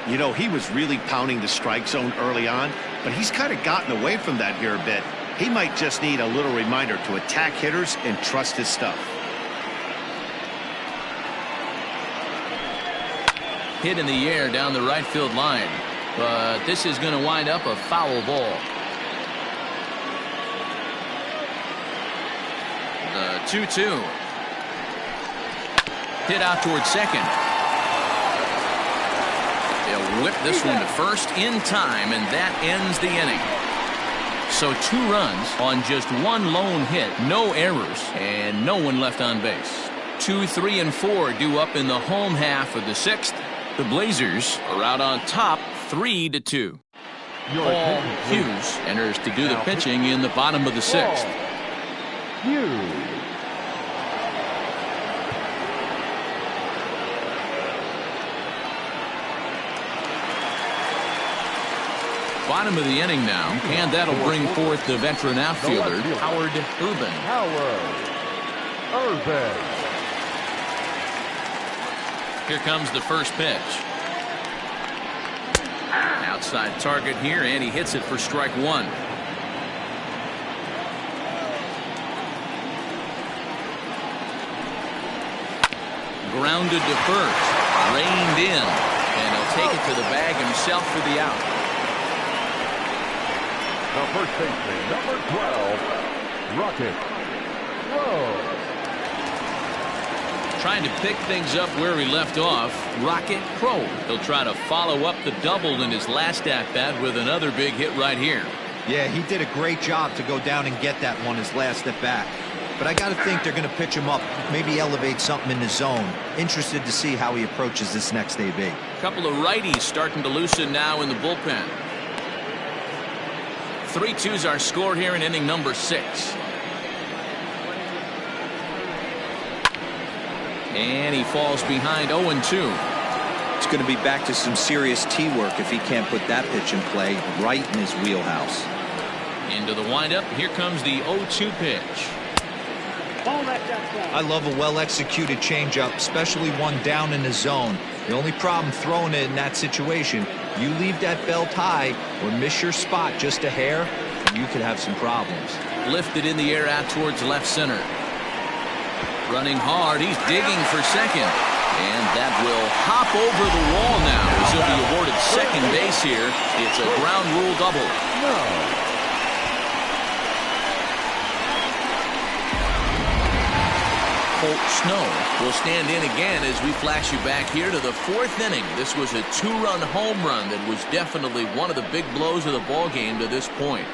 You know, he was really pounding the strike zone early on, but he's kind of gotten away from that here a bit. He might just need a little reminder to attack hitters and trust his stuff. Hit in the air down the right field line, but this is going to wind up a foul ball. The 2-2. Hit out towards second. They'll whip this one to first in time, and that ends the inning. So 2 runs on just 1 lone hit, no errors, and no one left on base. 2, 3, and 4 due up in the home half of the 6th. The Blazers are out on top 3-2. Paul Hughes enters to do the pitching in the bottom of the 6th. Hughes. Bottom of the inning now, and that'll bring forth the veteran outfielder, Howard Urban. Howard Urban. Here comes the first pitch. Outside target here, and he hits it for strike 1. Grounded to first, reined in, and he'll take it to the bag himself for the out. The first baseman, number 12, Rocket Crow. Trying to pick things up where he left off, Rocket Crow. He'll try to follow up the double in his last at-bat with another big hit right here. Yeah, he did a great job to go down and get that one his last at-bat. But I got to think they're going to pitch him up, maybe elevate something in the zone. Interested to see how he approaches this next AB. A couple of righties starting to loosen now in the bullpen. 3-2's our score here in inning number 6. And he falls behind 0-2. It's going to be back to some serious tee work if he can't put that pitch in play right in his wheelhouse. Into the windup. Here comes the 0-2 pitch. I love a well-executed changeup, especially one down in the zone. The only problem throwing it in that situation, you leave that belt high or miss your spot just a hair, you could have some problems. Lifted in the air out towards left center. Running hard, he's digging for second. And that will hop over the wall now as he'll be awarded second base here. It's a ground rule double. Colt Snow will stand in again as we flash you back here to the 4th inning. This was a 2-run home run that was definitely one of the big blows of the ball game to this point.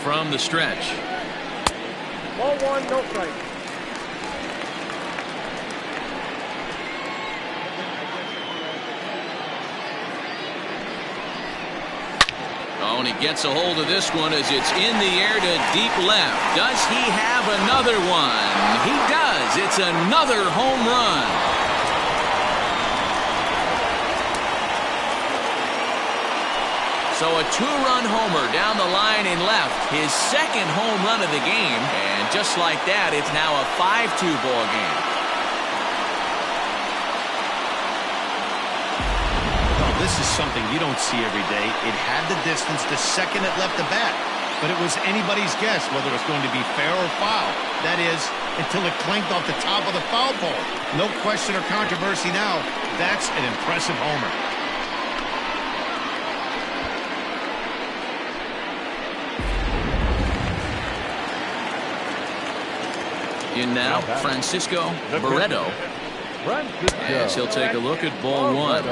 From the stretch. Ball 1, no strike. gets a hold of this one as it's in the air to deep left. Does he have another one? He does. It's another home run. So a two-run homer down the line in left. His second home run of the game. And just like that, it's now a 5-2 ball game. This is something you don't see every day. It had the distance the second it left the bat. But it was anybody's guess whether it was going to be fair or foul. That is, until it clanked off the top of the foul pole. No question or controversy now. That's an impressive homer. In now, Francisco Barreto. As he'll take a look at ball one.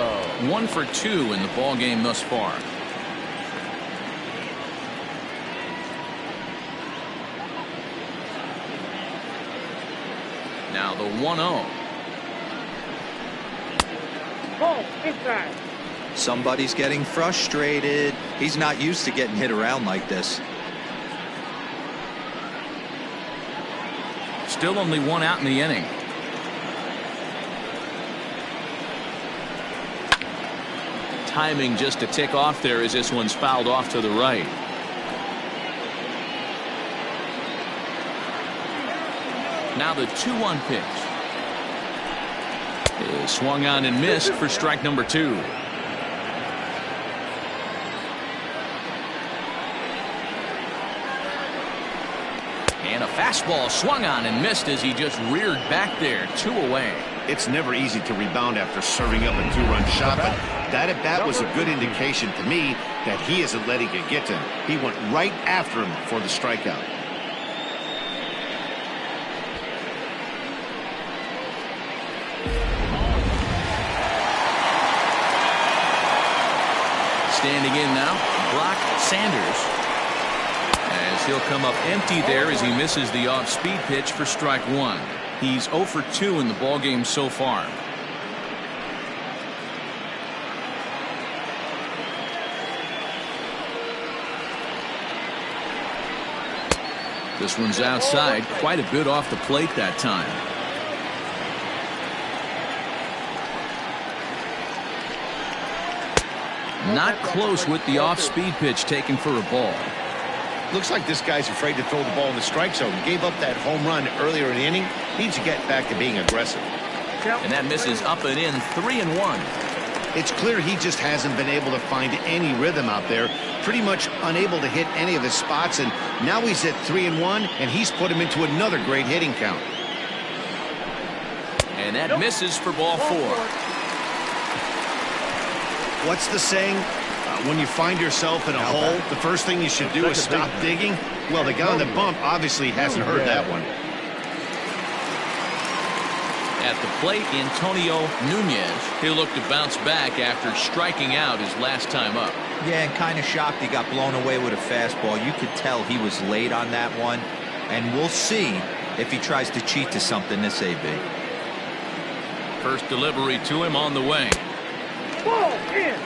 1 for 2 in the ball game thus far. Now the 1-0. Ball inside. Somebody's getting frustrated. He's not used to getting hit around like this. Still only one out in the inning. Timing just to tick off there as this one's fouled off to the right. Now the 2-1 pitch is swung on and missed for strike number 2. And a fastball swung on and missed as he just reared back there. 2 away. It's never easy to rebound after serving up a two-run shot, but that at-bat was a good indication to me that he isn't letting it get to him. He went right after him for the strikeout. Standing in now, Brock Sanders. As he'll come up empty there as he misses the off-speed pitch for strike 1. He's 0 for 2 in the ballgame so far. This one's outside, quite a bit off the plate that time. Not close with the off-speed pitch taken for a ball. Looks like this guy's afraid to throw the ball in the strike zone. Gave up that home run earlier in the inning. Needs to get back to being aggressive. And that misses up and in. 3-1. It's clear he just hasn't been able to find any rhythm out there. Pretty much unable to hit any of his spots. And now he's at 3-1, and he's put him into another great hitting count. And that misses for ball 4. What's the saying? When you find yourself in a hole, the first thing you should do is stop digging. Well, the guy on the bump obviously hasn't heard that one. At the plate, Antonio Nunez. He'll look to bounce back after striking out his last time up. Yeah, and kind of shocked he got blown away with a fastball. You could tell he was late on that one. And we'll see if he tries to cheat to something this AB. First delivery to him on the way. Ball in.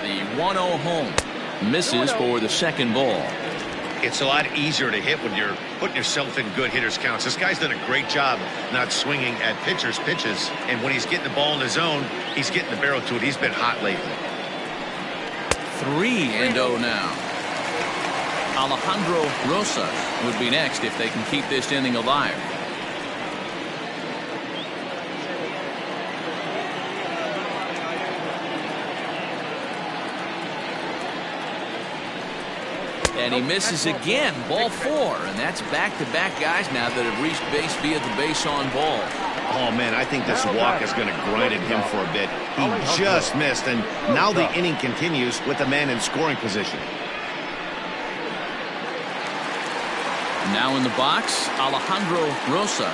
The 1-0 home. Misses for the second ball. It's a lot easier to hit when you're putting yourself in good hitters' counts. This guy's done a great job not swinging at pitchers' pitches. And when he's getting the ball in his zone, he's getting the barrel to it. He's been hot lately. 3-0 now. Alejandro Rosas would be next if they can keep this inning alive. And he misses again. Ball 4. And that's back-to-back guys now that have reached base via the base on ball. Oh, man, I think this walk is going to grind at him for a bit. He just missed, and now the inning continues with the man in scoring position. Now in the box, Alejandro Rosas.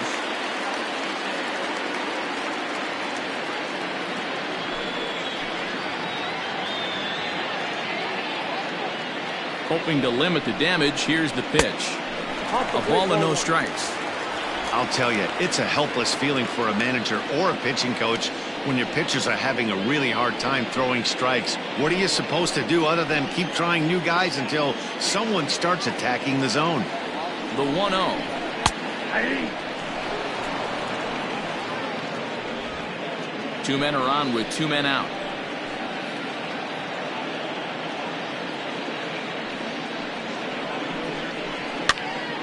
Hoping to limit the damage, here's the pitch. A ball and no strikes. I'll tell you, it's a helpless feeling for a manager or a pitching coach when your pitchers are having a really hard time throwing strikes. What are you supposed to do other than keep trying new guys until someone starts attacking the zone? The 1-0. Two men are on with two men out.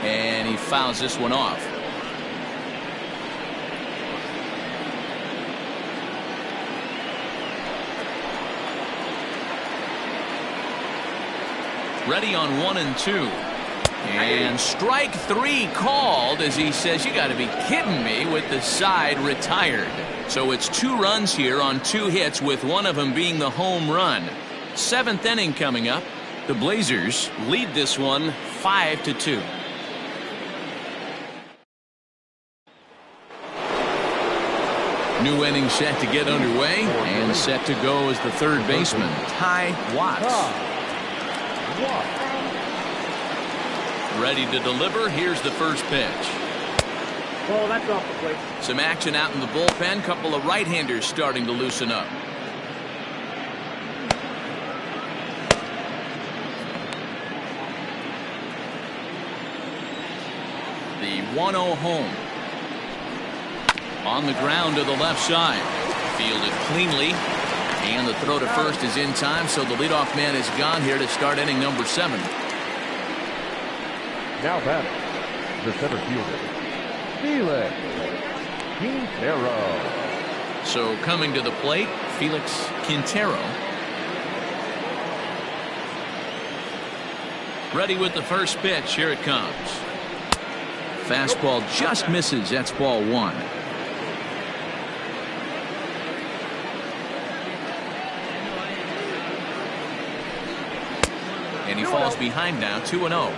And he fouls this one off. Ready on 1 and 2. And strike 3 called as he says, you got to be kidding me, with the side retired. So it's 2 runs here on 2 hits, with one of them being the home run. 7th inning coming up. The Blazers lead this one 5-2. New inning set to get underway, and set to go as the third baseman, Ty Watts. Ready to deliver. Here's the first pitch. Ball, that's off the plate. Some action out in the bullpen. Couple of right-handers starting to loosen up. The 1-0 home. On the ground to the left side. Fielded cleanly. And the throw to first is in time, so the leadoff man is gone here to start inning number 7. Now batting, the center fielder, Felix Quintero. So coming to the plate, Felix Quintero. Ready with the first pitch. Here it comes. Fastball just misses. That's ball 1. And he falls behind now, 2-0.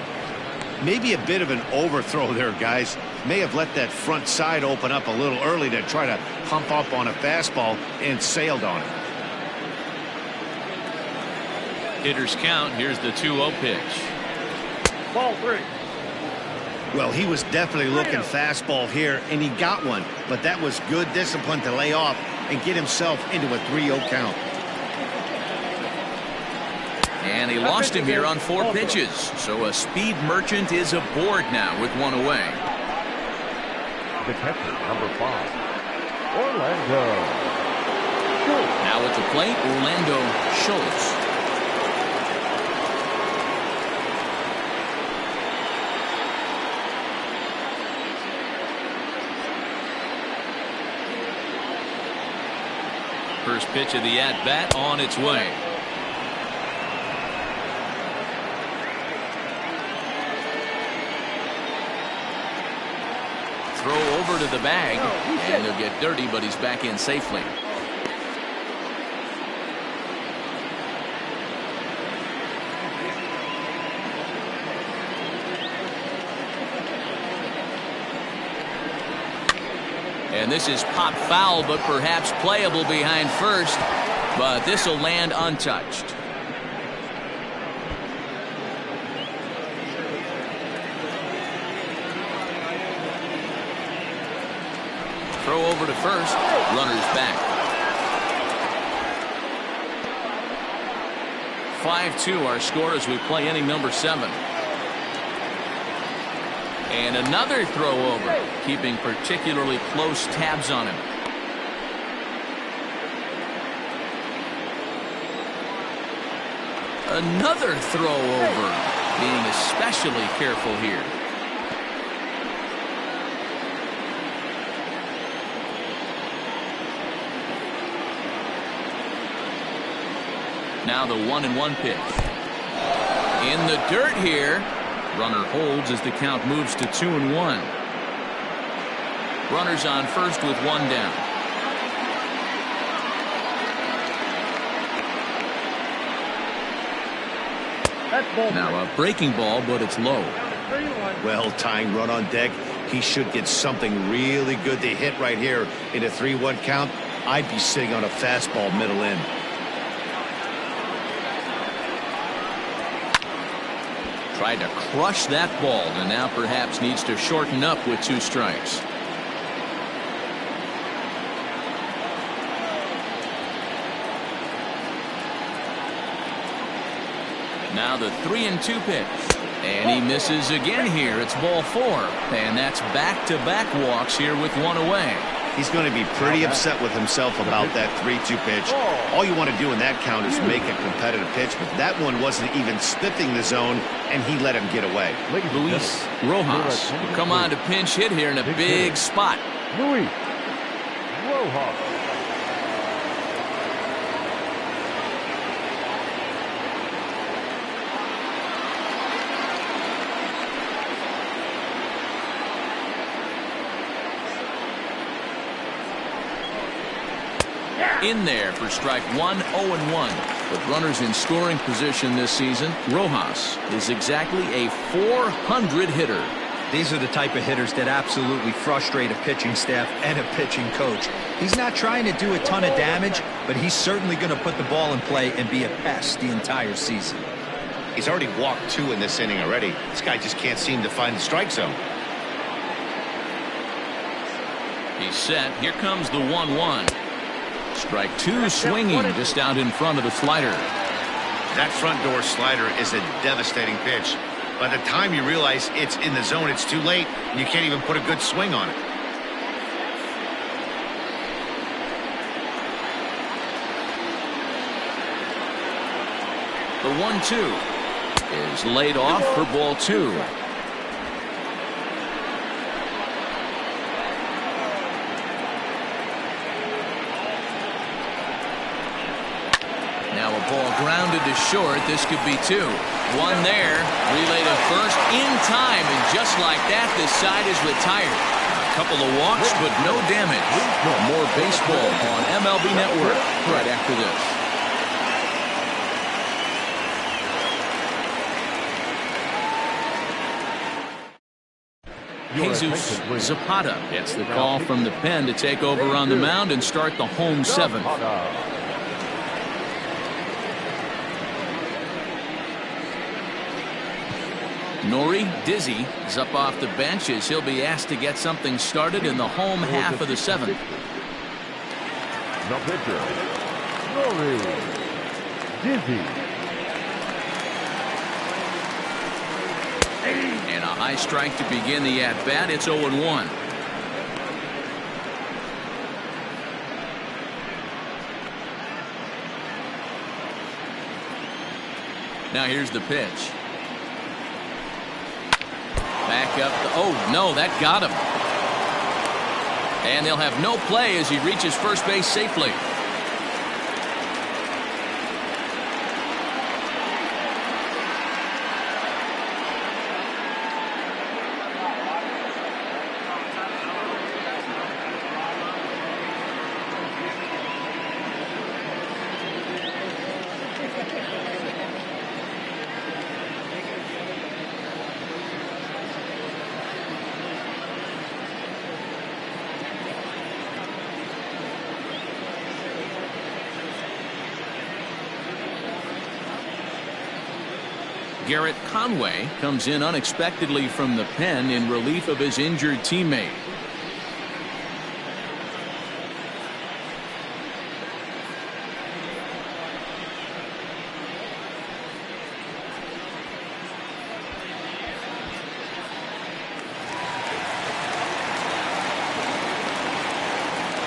Maybe a bit of an overthrow there, guys. May have let that front side open up a little early to try to hump up on a fastball and sailed on it. Hitters count. Here's the 2-0 pitch. Ball 3. Well, he was definitely looking fastball here, and he got one. But that was good discipline to lay off and get himself into a 3-0 count. And he lost him here on 4 pitches. So a speed merchant is aboard now with 1 away. The catcher, number 5, Orlando. Now at the plate, Orlando Schultz. First pitch of the at-bat on its way. Throw over to the bag, and he'll get dirty, but he's back in safely. And this is pop foul, but perhaps playable behind first. But this will land untouched. Throw over to first. Runners back. 5-2 our score as we play inning number 7. And another throw over, keeping particularly close tabs on him. Another throw over, being especially careful here. Now the 1-1 pitch. In the dirt here. Runner holds as the count moves to 2-1. Runners on first with 1 down. That's ball 3. Now a breaking ball, but it's low. 3-1. Well, tying run on deck. He should get something really good to hit right here in a 3-1 count. I'd be sitting on a fastball middle in. Tried to crush that ball and now perhaps needs to shorten up with 2 strikes. Now the 3-2 pitch. And he misses again here. It's ball 4. And that's back-to-back walks here with 1 away. He's going to be pretty upset with himself about that 3-2 pitch. All you want to do in that count is make a competitive pitch, but that one wasn't even spiffing the zone, and he let him get away. Luis Rojas will come on to pinch hit here in a big spot. Luis Rojas. In there for strike 1, 0-1. With runners in scoring position this season, Rojas is exactly a .400 hitter. These are the type of hitters that absolutely frustrate a pitching staff and a pitching coach. He's not trying to do a ton of damage, but he's certainly going to put the ball in play and be a pest the entire season. He's already walked 2 in this inning already. This guy just can't seem to find the strike zone. He's set. Here comes the 1-1. Strike 2 swinging just out in front of the slider. That front door slider is a devastating pitch. By the time you realize it's in the zone, it's too late, and you can't even put a good swing on it. The 1-2 is laid off for ball 2. Now a ball grounded to short. This could be 2. 1 there. Relay to first in time, and just like that, this side is retired. A couple of walks, but no damage. More baseball on MLB Network right after this. Jesus Zapata gets the call from the pen to take over on the mound and start the home 7th. Nori Dizzy is up off the bench as he'll be asked to get something started in the home half of the 7th. The pitcher, Nori Dizzy. And a high strike to begin the at-bat. It's 0-1. Now here's the pitch. Back up. Oh, no, that got him. And they'll have no play as he reaches first base safely. Garrett Conway comes in unexpectedly from the pen in relief of his injured teammate.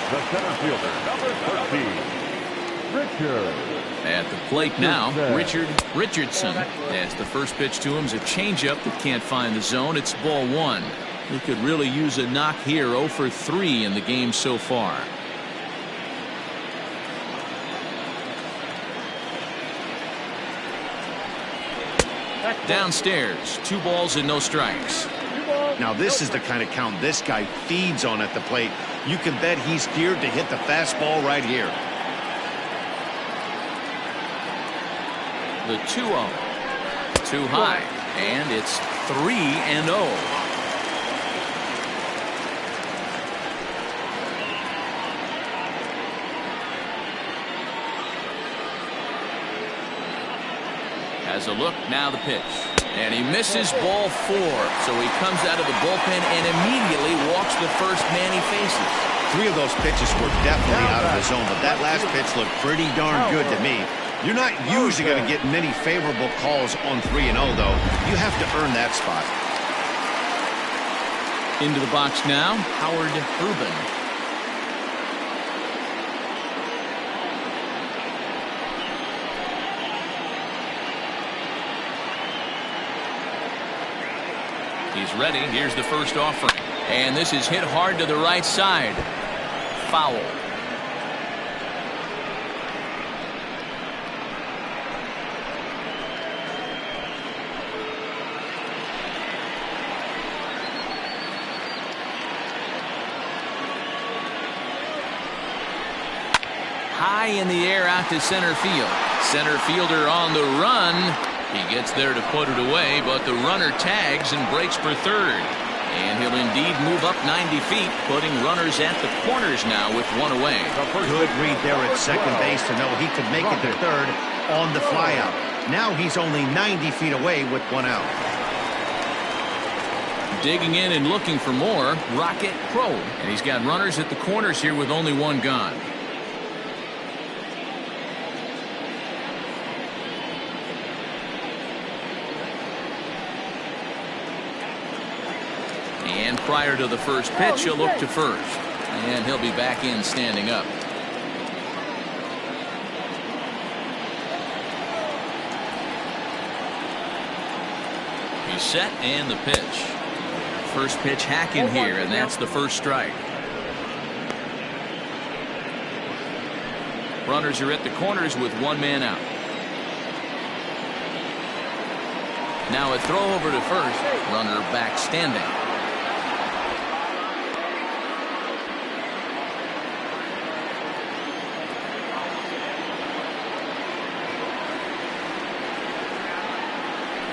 The center fielder, number 13, Richard. At the plate now, Richard Richardson. As the first pitch to him is a changeup that can't find the zone. It's ball 1. He could really use a knock here. 0 for 3 in the game so far. Downstairs, 2 balls and no strikes. Now this is the kind of count this guy feeds on at the plate. You can bet he's geared to hit the fastball right here. The 2-0. Too high. And it's 3-0. Has a look. Now the pitch. And he misses ball 4. So he comes out of the bullpen and immediately walks the first man he faces. 3 of those pitches were definitely out of the zone, but that last pitch looked pretty darn good to me. You're not usually going to get many favorable calls on 3-0, though. You have to earn that spot. Into the box now, Howard Urban. He's ready. Here's the first offering. And this is hit hard to the right side. Foul. High in the air out to center field. Center fielder on the run. He gets there to put it away, but the runner tags and breaks for third. And he'll indeed move up 90 feet, putting runners at the corners now with 1 away. Good read there at second base to know he could make it to third on the flyout. Now he's only 90 feet away with 1 out. Digging in and looking for more, Rocket Crow. And he's got runners at the corners here with only 1 gone. And prior to the first pitch, he'll look to first. And he'll be back in standing up. He's set and the pitch. First pitch hacking here, and that's the first strike. Runners are at the corners with 1 man out. Now a throw over to first. Runner back standing.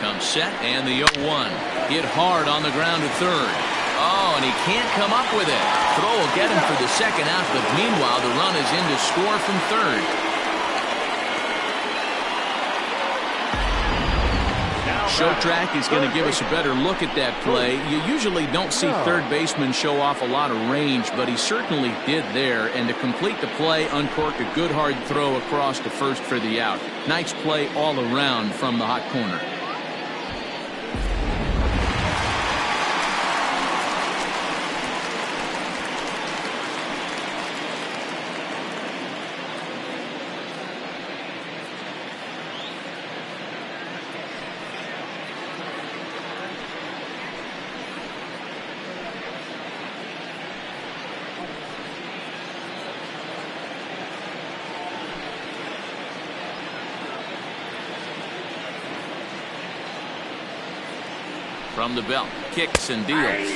Comes set and the 0-1. Hit hard on the ground to third. Oh, and he can't come up with it. Throw will get him for the second out, but meanwhile the run is in to score from third. Show Track is going to give us a better look at that play. You usually don't see third baseman show off a lot of range, but he certainly did there. And to complete the play, uncorked a good hard throw across to first for the out. Nice play all around from the hot corner. From the belt, kicks and deals.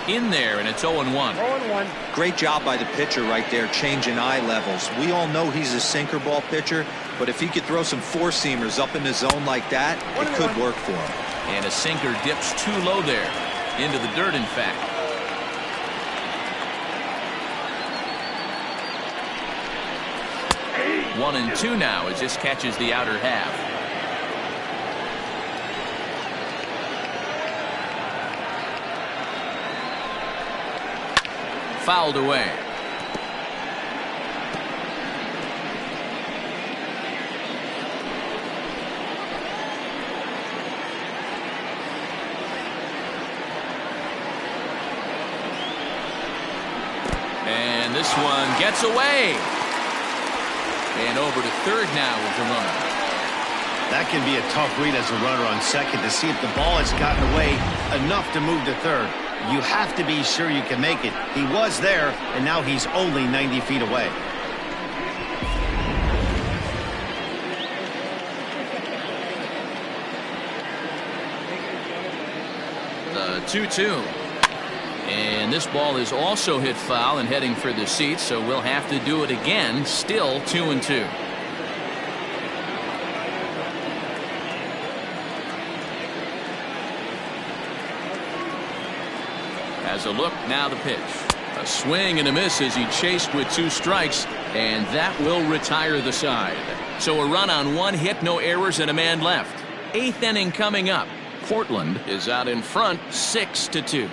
In there, and it's 0-1. 0-1. Great job by the pitcher right there, changing eye levels. We all know he's a sinker ball pitcher, but if he could throw some four-seamers up in the zone like that, it could work for him. And a sinker dips too low there. Into the dirt, in fact. One and two now as this catches the outer half. Fouled away. And this one gets away. And over to third now with the runner. That can be a tough read as a runner on second to see if the ball has gotten away enough to move to third. You have to be sure you can make it. He was there, and now he's only 90 feet away. The 2-2. And this ball is also hit foul and heading for the seats, so we'll have to do it again. Still 2-2. As a look, now the pitch. A swing and a miss as he chased with two strikes, and that will retire the side. So a run on one hit, no errors, and a man left. Eighth inning coming up. Portland is out in front 6-2.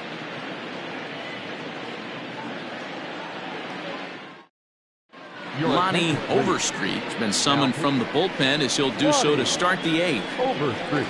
Lonnie Overstreet has been summoned from the bullpen as he'll do so to start the 8th. Overstreet.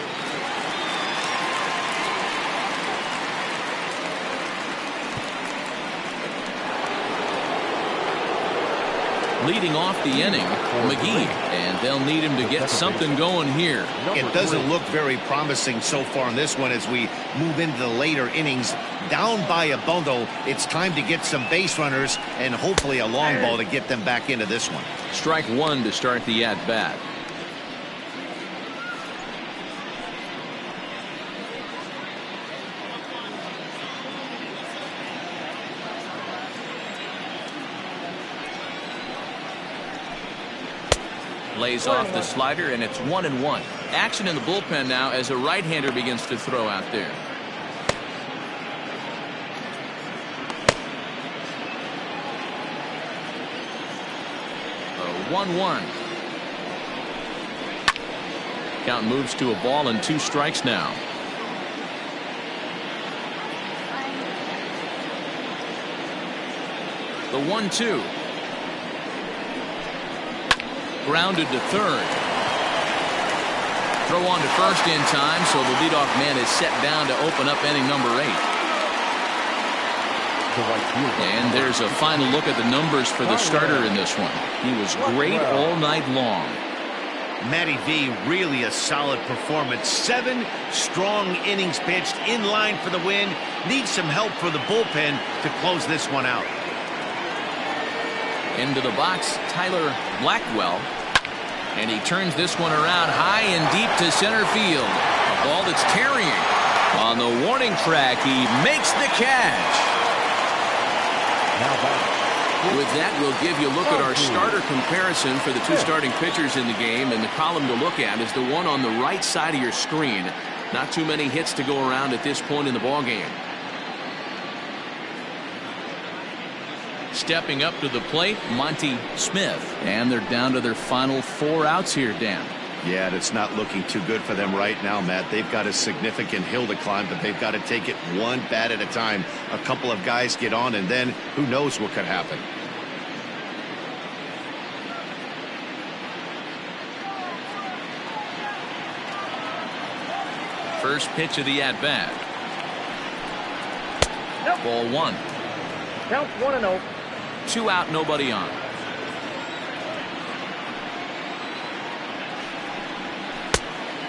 Leading off the inning, McGee, and they'll need him to get something going here. It doesn't look very promising so far in this one as we move into the later innings. Down by a bundle, it's time to get some base runners and hopefully a long ball to get them back into this one. Strike one to start the at-bat. Lays off the slider, and it's 1-1. Action in the bullpen now as a right-hander begins to throw out there. A 1-1. Count moves to a ball and 2 strikes now. The 1-2. Grounded to third. Throw on to first in time, so the leadoff man is set down to open up inning number 8. And there's a final look at the numbers for the starter in this one. He was great all night long. Matty V, really a solid performance. 7 strong innings pitched, in line for the win. Needs some help for the bullpen to close this one out. Into the box, Tyler Blackwell. And he turns this one around high and deep to center field. A ball that's carrying. On the warning track, he makes the catch. With that, we'll give you a look at our starter comparison for the 2 starting pitchers in the game. And the column to look at is the one on the right side of your screen. Not too many hits to go around at this point in the ballgame. Stepping up to the plate, Monty Smith. And they're down to their final 4 outs here, Dan. Yeah, it's not looking too good for them right now, Matt. They've got a significant hill to climb, but they've got to take it one bat at a time. A couple of guys get on, and then who knows what could happen. First pitch of the at-bat. Ball 1. Count 1-0. 2 out, nobody on.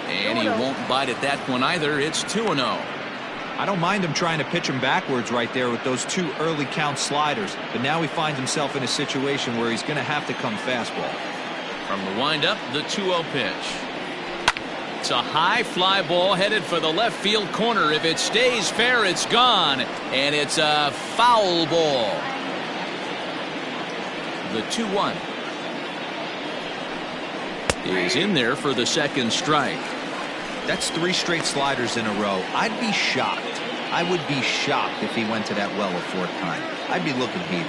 And he won't bite at that one either. It's 2-0. I don't mind him trying to pitch him backwards right there with those 2 early count sliders, but now he finds himself in a situation where he's going to have to come fastball. From the windup, the 2-0 pitch. It's a high fly ball headed for the left field corner. If it stays fair, it's gone, and it's a foul ball. The 2-1 is in there for the second strike. That's 3 straight sliders in a row. I'd be shocked. I would be shocked if he went to that well a 4th time. I'd be looking heated.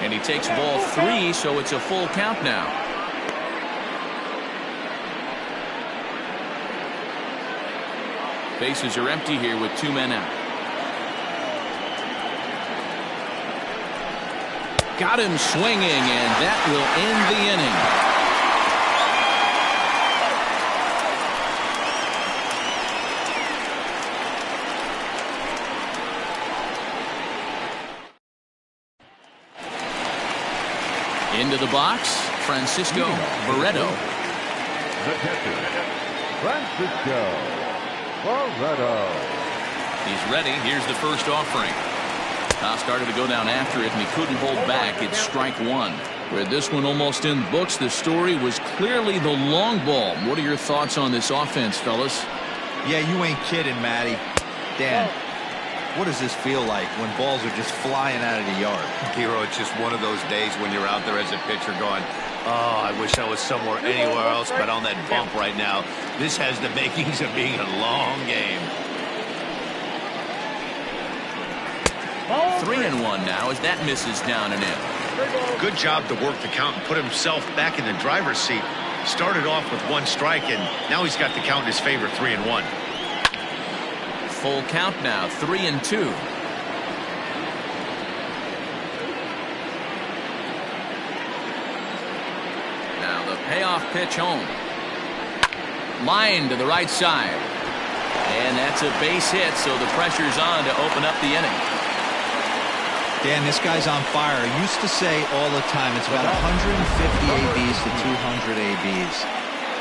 And he takes ball 3, so it's a full count now. Bases are empty here with 2 men out. Got him swinging, and that will end the inning. Into the box, Francisco Barreto. The catcher, Francisco Barreto. He's ready. Here's the first offering. Started to go down after it, and he couldn't hold back. It's strike 1. With this one almost in the books, the story was clearly the long ball. What are your thoughts on this offense, fellas? Yeah, you ain't kidding, Matty. Dan, what does this feel like when balls are just flying out of the yard? Hero, it's just one of those days when you're out there as a pitcher going, oh, I wish I was somewhere anywhere else but on that bump right now. This has the makings of being a long game. 3-1 now as that misses down and in. Good job to work the count and put himself back in the driver's seat. Started off with 1 strike, and now he's got the count in his favor, 3-1. Full count now, 3-2. Now the payoff pitch home. Line to the right side. And that's a base hit, so the pressure's on to open up the inning. Dan, this guy's on fire. I used to say all the time, it's about 150 ABs to 200 ABs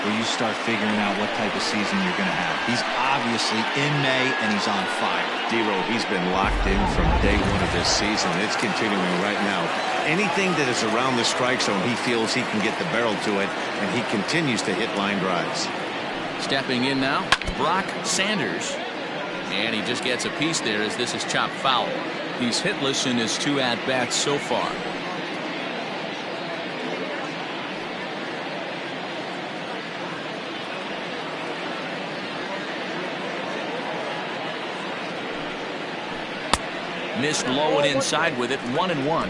where you start figuring out what type of season you're going to have. He's obviously in May, and he's on fire. D-Row, he's been locked in from day 1 of this season. It's continuing right now. Anything that is around the strike zone, he feels he can get the barrel to it, and he continues to hit line drives. Stepping in now, Brock Sanders. And he just gets a piece there as this is chopped foul. He's hitless in his 2 at-bats so far. Missed low and inside with it, 1-1.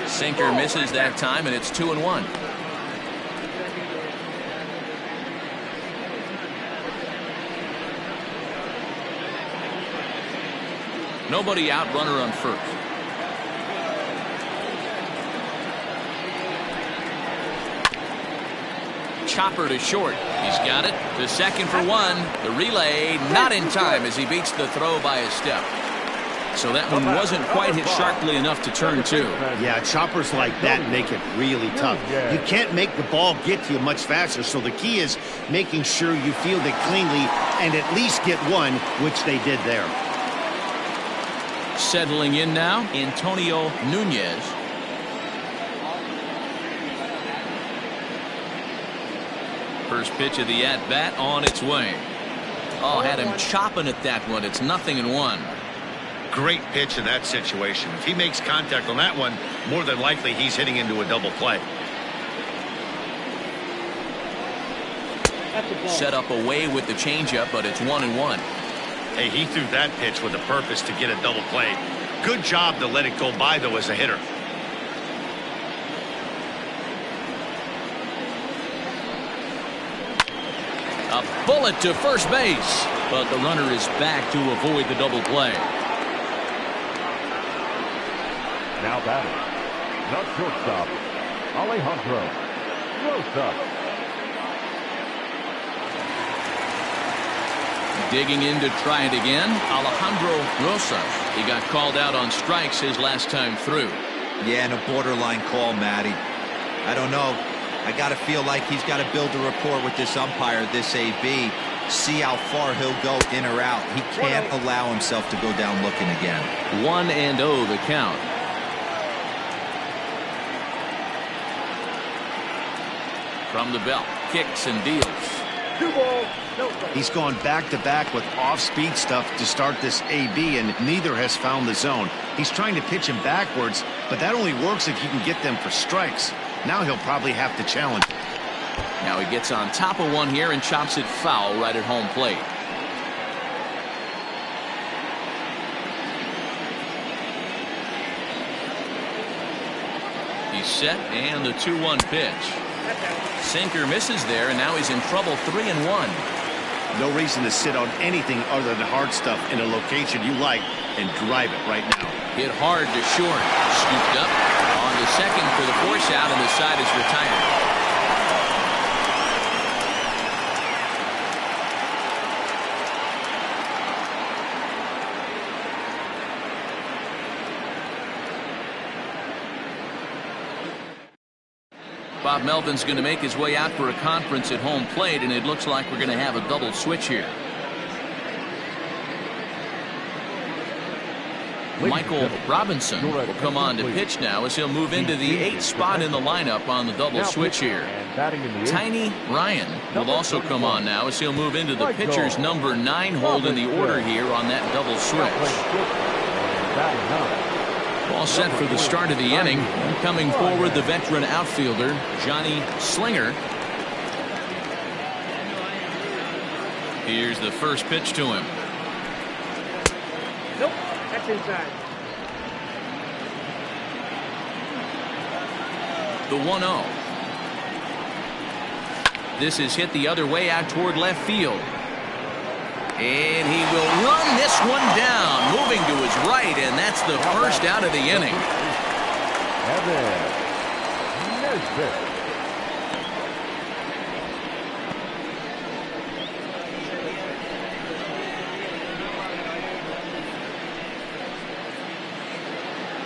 Sinker misses that time, and it's 2-1. Nobody out, runner on first. Chopper to short. He's got it. To second for 1. The relay not in time as he beats the throw by a step. So that one wasn't quite hit sharply enough to turn 2. Yeah, choppers like that make it really tough. You can't make the ball get to you much faster, so the key is making sure you field it cleanly and at least get 1, which they did there. Settling in now, Antonio Nunez. First pitch of the at-bat on its way. Oh, had him chopping at that one. It's 0-1. Great pitch in that situation. If he makes contact on that one, more than likely he's hitting into a double play. Set up away with the changeup, but it's 1-1. Hey, he threw that pitch with a purpose to get a double play. Good job to let it go by, though, as a hitter. A bullet to first base, but the runner is back to avoid the double play. Now batting, the shortstop, Alejandro Rosas. Digging in to try it again, Alejandro Rosas. He got called out on strikes his last time through. Yeah, and a borderline call, Matty. I don't know. I got to feel like he's got to build a rapport with this umpire, this AB. See how far he'll go in or out. He can't allow himself to go down looking again. 1-0 the count. From the belt, kicks and deals. 2 balls, no strikes. He's gone back-to-back with off-speed stuff to start this AB, and neither has found the zone. He's trying to pitch him backwards, but that only works if you can get them for strikes. Now he'll probably have to challenge. Now he gets on top of one here and chops it foul right at home plate. He's set, and the 2-1 pitch. Sinker misses there, and now he's in trouble. 3-1. No reason to sit on anything other than hard stuff in a location you like and drive it right now. Hit hard to short. Scooped up on the second for the force out, and the side is retired. Bob Melvin's going to make his way out for a conference at home plate, and it looks like we're going to have a double switch here. Michael Robinson will come on to pitch now as he'll move into the 8th spot in the lineup on the double switch here. Tiny Ryan will also come on now as he'll move into the pitcher's number 9 hold in the order here on that double switch. All set for the start of the inning. Coming forward, the veteran outfielder, Johnny Slinger. Here's the first pitch to him. Nope. That's inside. The 1-0. This is hit the other way out toward left field. And he will run this one down, moving to his right, and that's the first out of the inning.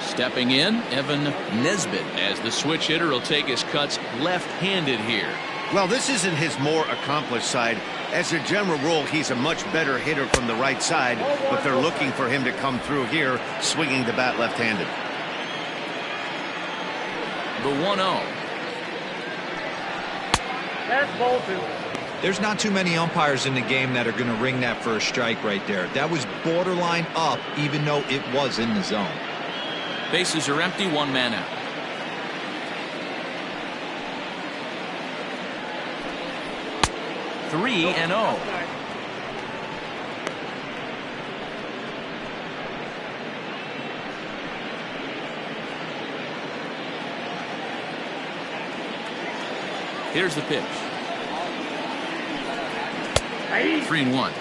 Stepping in, Evan Nesbitt, as the switch hitter will take his cuts left-handed here. Well, this isn't his more accomplished side. As a general rule, he's a much better hitter from the right side, but they're looking for him to come through here, swinging the bat left-handed. The 1-0. That's Bolton. There's not too many umpires in the game that are going to ring that for a strike right there. That was borderline up, even though it was in the zone. Bases are empty, one man out. Three and 0. Here's the pitch. 3-1.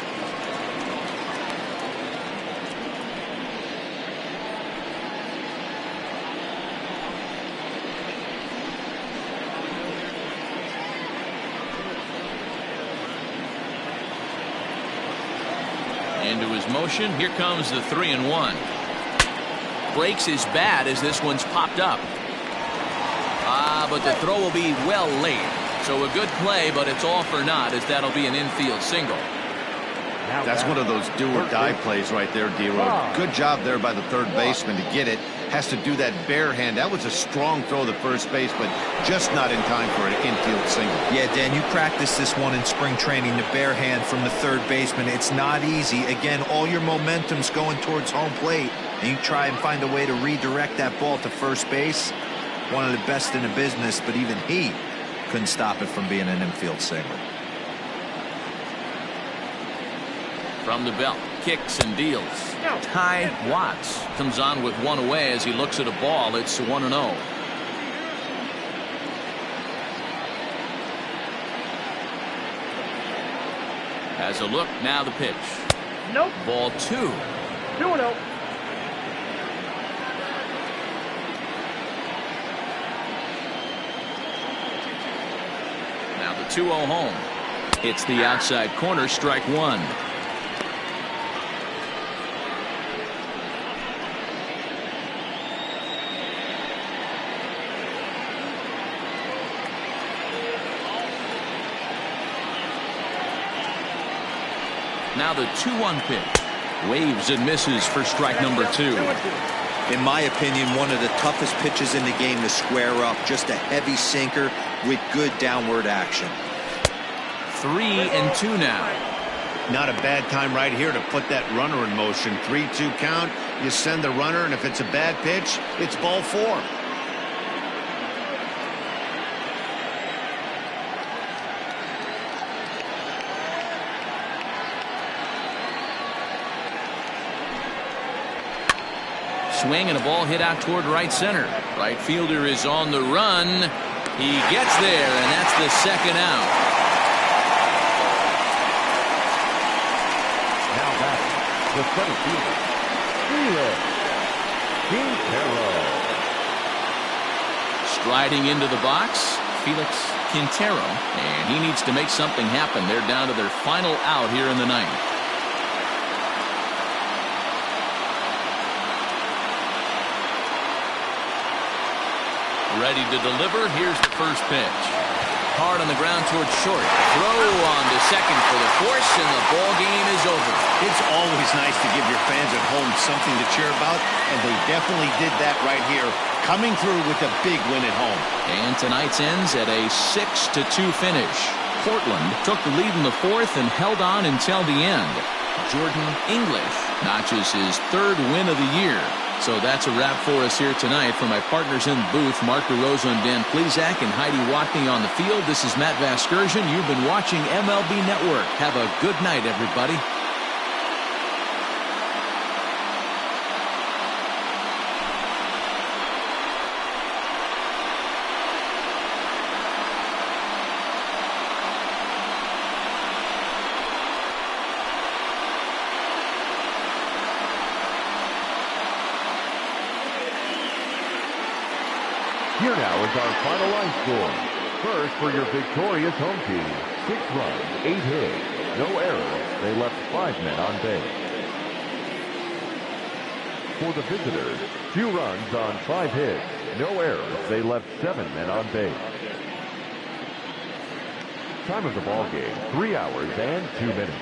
Into his motion. Here comes the 3-1. Breaks his bat as this one's popped up. But the throw will be well late. So a good play, but it's all for naught, as that'll be an infield single. That's one of those do-or-die plays right there, D-Road. Good job there by the third baseman to get it. Has to do that bare hand. That was a strong throw to first base, but just not in time for an infield single. Yeah, Dan, you practiced this one in spring training, the bare hand from the third baseman. It's not easy. Again, all your momentum's going towards home plate, and you try and find a way to redirect that ball to first base. One of the best in the business, but even he couldn't stop it from being an infield single. From the belt, kicks and deals. Ty Watts comes on with one away as he looks at a ball. It's 1-0. Has a look, now the pitch. Nope. Ball 2. 2-0. Now the 2-0 home. It's the outside corner, strike one. Now the 2-1 pitch. Waves and misses for strike number 2. In my opinion, one of the toughest pitches in the game to square up. Just a heavy sinker with good downward action. 3-2 now. Not a bad time right here to put that runner in motion. 3-2 count. You send the runner, and if it's a bad pitch, it's ball 4. Swing and a ball hit out toward right center. Right fielder is on the run. He gets there, and that's the second out. Now back, the center fielder, Felix Quintero. Striding into the box, Felix Quintero, and he needs to make something happen. They're down to their final out here in the ninth. Ready to deliver. Here's the first pitch. Hard on the ground towards short. Throw on to second for the force, and the ball game is over. It's always nice to give your fans at home something to cheer about, and they definitely did that right here, coming through with a big win at home. And tonight's ends at a 6-2 finish. Portland took the lead in the fourth and held on until the end. Jordan English notches his third win of the year. So that's a wrap for us here tonight. For my partners in the booth, Mark DeRosa and Dan Plesac, and Heidi Watney on the field, this is Matt Vasgersian. You've been watching MLB Network. Have a good night, everybody. Here now is our final line score. First for your victorious home team, 6 runs, 8 hits, no errors. They left 5 men on base. For the visitors, 2 runs on 5 hits, no errors. They left 7 men on base. Time of the ball game, 3 hours and 2 minutes.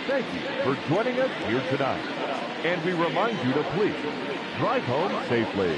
Thank you for joining us here tonight. And we remind you to please drive home safely.